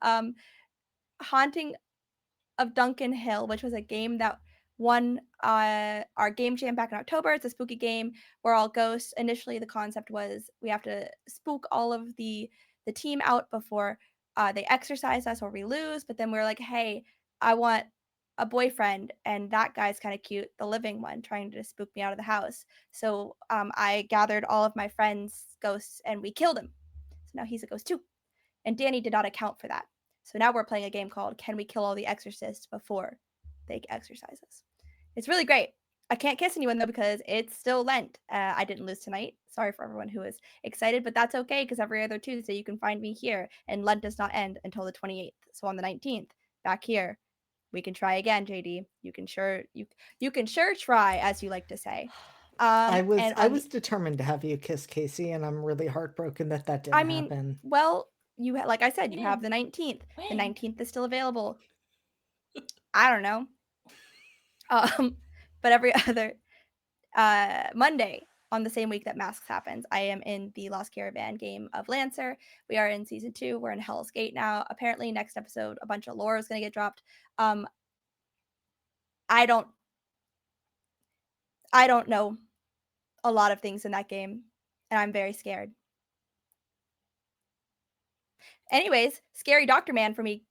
Haunting of Duncan Hill, which was a game that won our game jam back in October. It's a spooky game. We're all ghosts. Initially, the concept was we have to spook all of the team out before they exercise us or we lose. But then we're like, hey, I want a boyfriend, and that guy's kind of cute, the living one, trying to spook me out of the house. So I gathered all of my friends' ghosts and we killed him. So now he's a ghost too. And Danny did not account for that. So now we're playing a game called Can We Kill All the Exorcists Before They Exorcise Us? It's really great. I can't kiss anyone though because it's still Lent. I didn't lose tonight. Sorry for everyone who is excited, but that's okay because every other Tuesday you can find me here, and Lent does not end until the 28th. So on the 19th, back here, we can try again, JD. You can sure try, as you like to say. I And was determined to have you kiss Casey, and I'm really heartbroken that didn't I mean, happen. well, like I said, you have the When? 19th. The When? 19th is still available. I don't know. But every other Monday on the same week that Masks happens, I am in the Lost Caravan game of Lancer. We are in season 2. We're in Hell's Gate now. Apparently, next episode, a bunch of lore is going to get dropped. I don't know a lot of things in that game, and I'm very scared. Anyways, scary Doctor Man for me.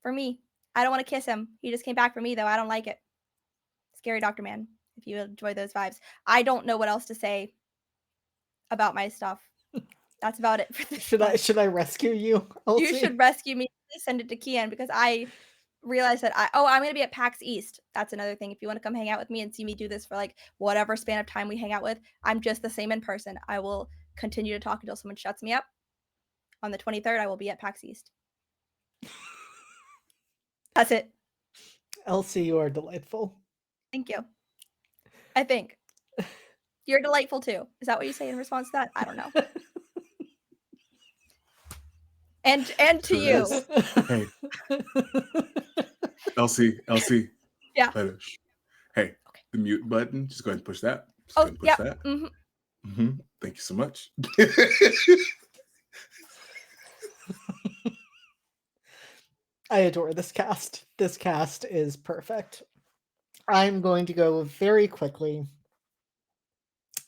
I don't want to kiss him. He just came back for me though. I don't like it. Scary Doctor Man. If you enjoy those vibes, I don't know what else to say about my stuff. That's about it for this. Should I rescue you? You should rescue me. Please send it to Kian because I realized that I'm gonna be at PAX East. That's another thing. If you want to come hang out with me and see me do this for like whatever span of time we hang out with, I'm just the same in person. I will continue to talk until someone shuts me up. On the 23rd, I will be at PAX East. That's it. Elsie, you are delightful. Thank you. I think. You're delightful too. Is that what you say in response to that? I don't know. And to you. Hey, Elsie. Yeah. Hey, the mute button. Just go ahead and push that. Yeah. That. Mm-hmm. Thank you so much. I adore this cast. This cast is perfect. I'm going to go very quickly.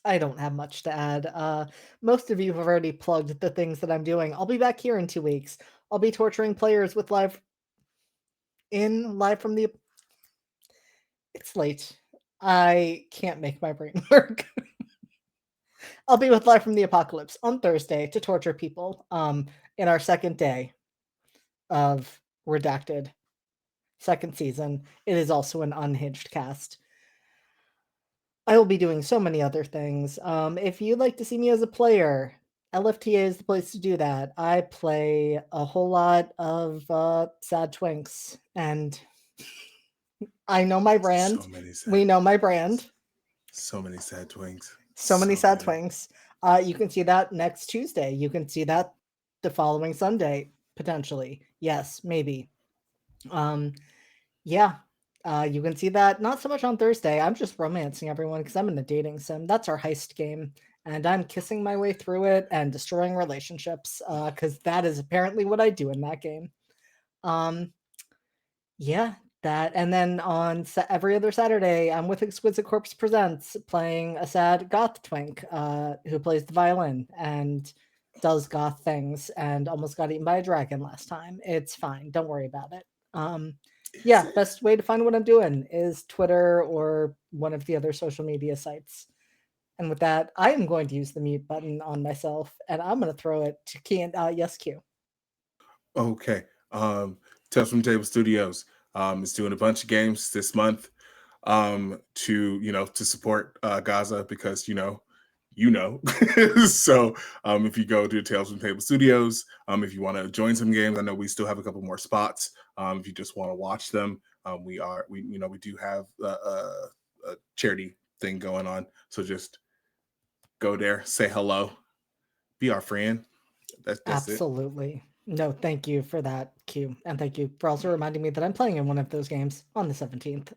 I don't have much to add. Most of you have already plugged the things that I'm doing. I'll be back here in 2 weeks. I'll be torturing players with live from the. It's late. I can't make my brain work. I'll be with Live from the Apocalypse on Thursday to torture people. In our second day of Redacted, second season. It is also an unhinged cast. I will be doing so many other things. If you'd like to see me as a player, LFTA is the place to do that. I play a whole lot of sad twinks, and I know my brand. We know my brand. So many sad twinks. So many sad twinks. You can see that next Tuesday. You can see that the following Sunday, potentially. Yes, maybe. Yeah. You can see that not so much on Thursday. I'm just romancing everyone because I'm in a dating sim. That's our heist game. And I'm kissing my way through it and destroying relationships because that is apparently what I do in that game. Yeah, that. And then on every other Saturday, I'm with Exquisite Corpse Presents playing a sad goth twink who plays the violin and does goth things and almost got eaten by a dragon last time. It's fine. Don't worry about it. Yeah, best way to find what I'm doing is Twitter or one of the other social media sites. And with that, I am going to use the mute button on myself, and I'm going to throw it to Kian. Yes, Q. Okay. Tales from Table Studios is doing a bunch of games this month to support Gaza because so if you go to Tales from Table Studios, if you want to join some games, I know we still have a couple more spots. If you just want to watch them, we do have a charity thing going on. So just go there, say hello, be our friend. That's Absolutely. No, thank you for that, Q. And thank you for also reminding me that I'm playing in one of those games on the 17th.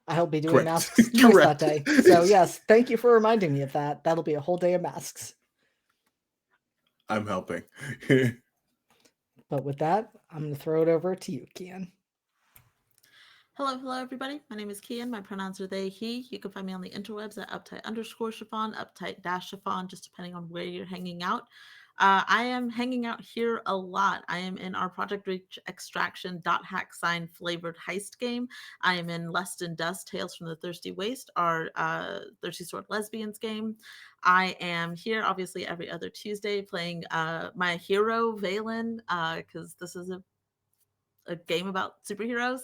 I'll be doing masks twice that day. So yes, thank you for reminding me of that. That'll be a whole day of masks. I'm helping. But with that, I'm going to throw it over to you, Kian. Hello, everybody. My name is Kian. My pronouns are they, he. You can find me on the interwebs at uptight_chiffon, uptight-chiffon, just depending on where you're hanging out. I am hanging out here a lot. I am in our Project Reach Extraction .hack sign flavored heist game. I am in Lust and Dust, Tales from the Thirsty Waste, our Thirsty Sword Lesbians game. I am here, obviously, every other Tuesday playing my hero, Valen, because this is a game about superheroes.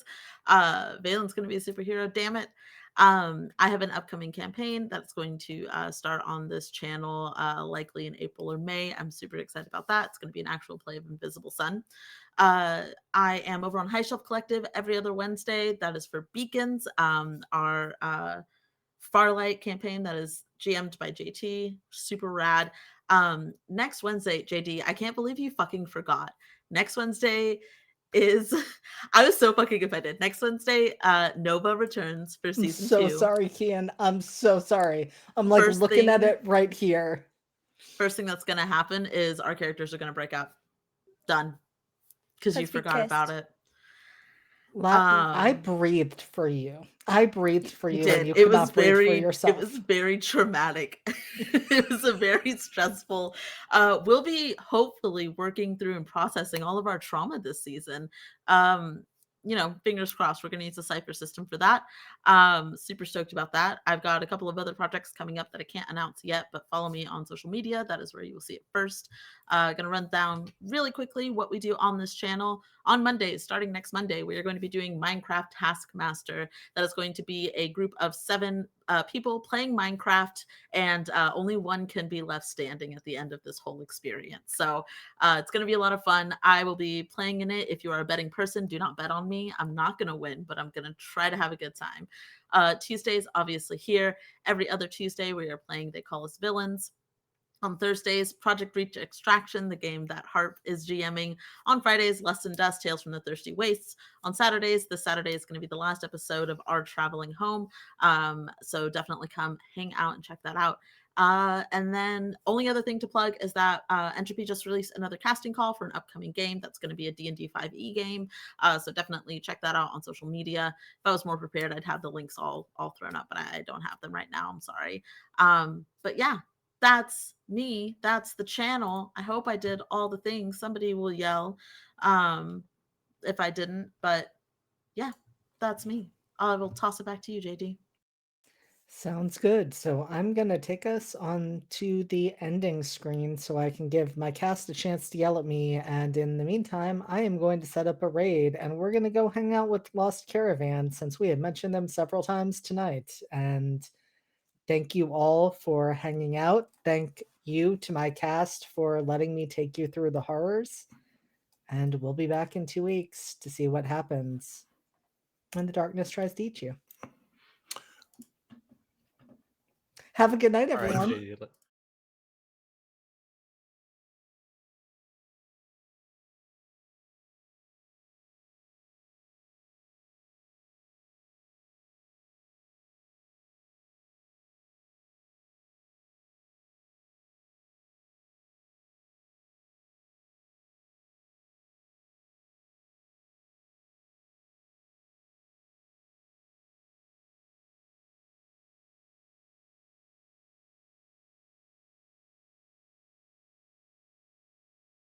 Valen's going to be a superhero, damn it. I have an upcoming campaign that's going to start on this channel likely in April or May. I'm super excited about that. It's going to be an actual play of Invisible Sun. I am over on High Shelf Collective every other Wednesday. That is for Beacons, our Farlight campaign that is GM'd by JT. Super rad. Next Wednesday, JD, I can't believe you fucking forgot. Next Wednesday is I was so fucking offended. Next Wednesday, Nova returns for I'm season so 2. sorry, Kian. I'm so sorry. I'm like First looking at thing- it right here. First thing that's gonna happen is our characters are gonna break up. Done. Because you Let's be forgot about kissed. it. I breathed for you. I breathed for you, and you It could was not breathe for very yourself. it was very traumatic. It was a very stressful. We'll be hopefully working through and processing all of our trauma this season. Fingers crossed, we're going to use the cipher system for that. Super stoked about that. I've got a couple of other projects coming up that I can't announce yet, but follow me on social media. That is where you will see it first. Going to run down really quickly what we do on this channel. On Mondays, starting next Monday, we are going to be doing Minecraft Taskmaster. That is going to be a group of 7 people playing Minecraft, and only one can be left standing at the end of this whole experience. So it's going to be a lot of fun. I will be playing in it. If you are a betting person, do not bet on me. I'm not going to win, but I'm going to try to have a good time. Tuesdays, obviously here. Every other Tuesday, we are playing They Call Us Villains. On Thursdays, Project Reach Extraction, the game that Harp is GMing. On Fridays, Lust and Dust, Tales from the Thirsty Wastes. On Saturdays, this Saturday is going to be the last episode of Our Traveling Home. So definitely come hang out and check that out. And then only other thing to plug is that Entropy just released another casting call for an upcoming game that's going to be a D&D 5e game. So definitely check that out on social media. If I was more prepared, I'd have the links all thrown up, but I don't have them right now. I'm sorry. But yeah. That's me. That's the channel. I hope I did all the things. Somebody will yell if I didn't. But yeah, that's me. I will toss it back to you, JD. Sounds good. So I'm going to take us on to the ending screen so I can give my cast a chance to yell at me. And in the meantime, I am going to set up a raid, and we're going to go hang out with Lost Caravan since we had mentioned them several times tonight. And thank you all for hanging out. Thank you to my cast for letting me take you through the horrors. And we'll be back in 2 weeks to see what happens when the darkness tries to eat you. Have a good night, All right, everyone. JD,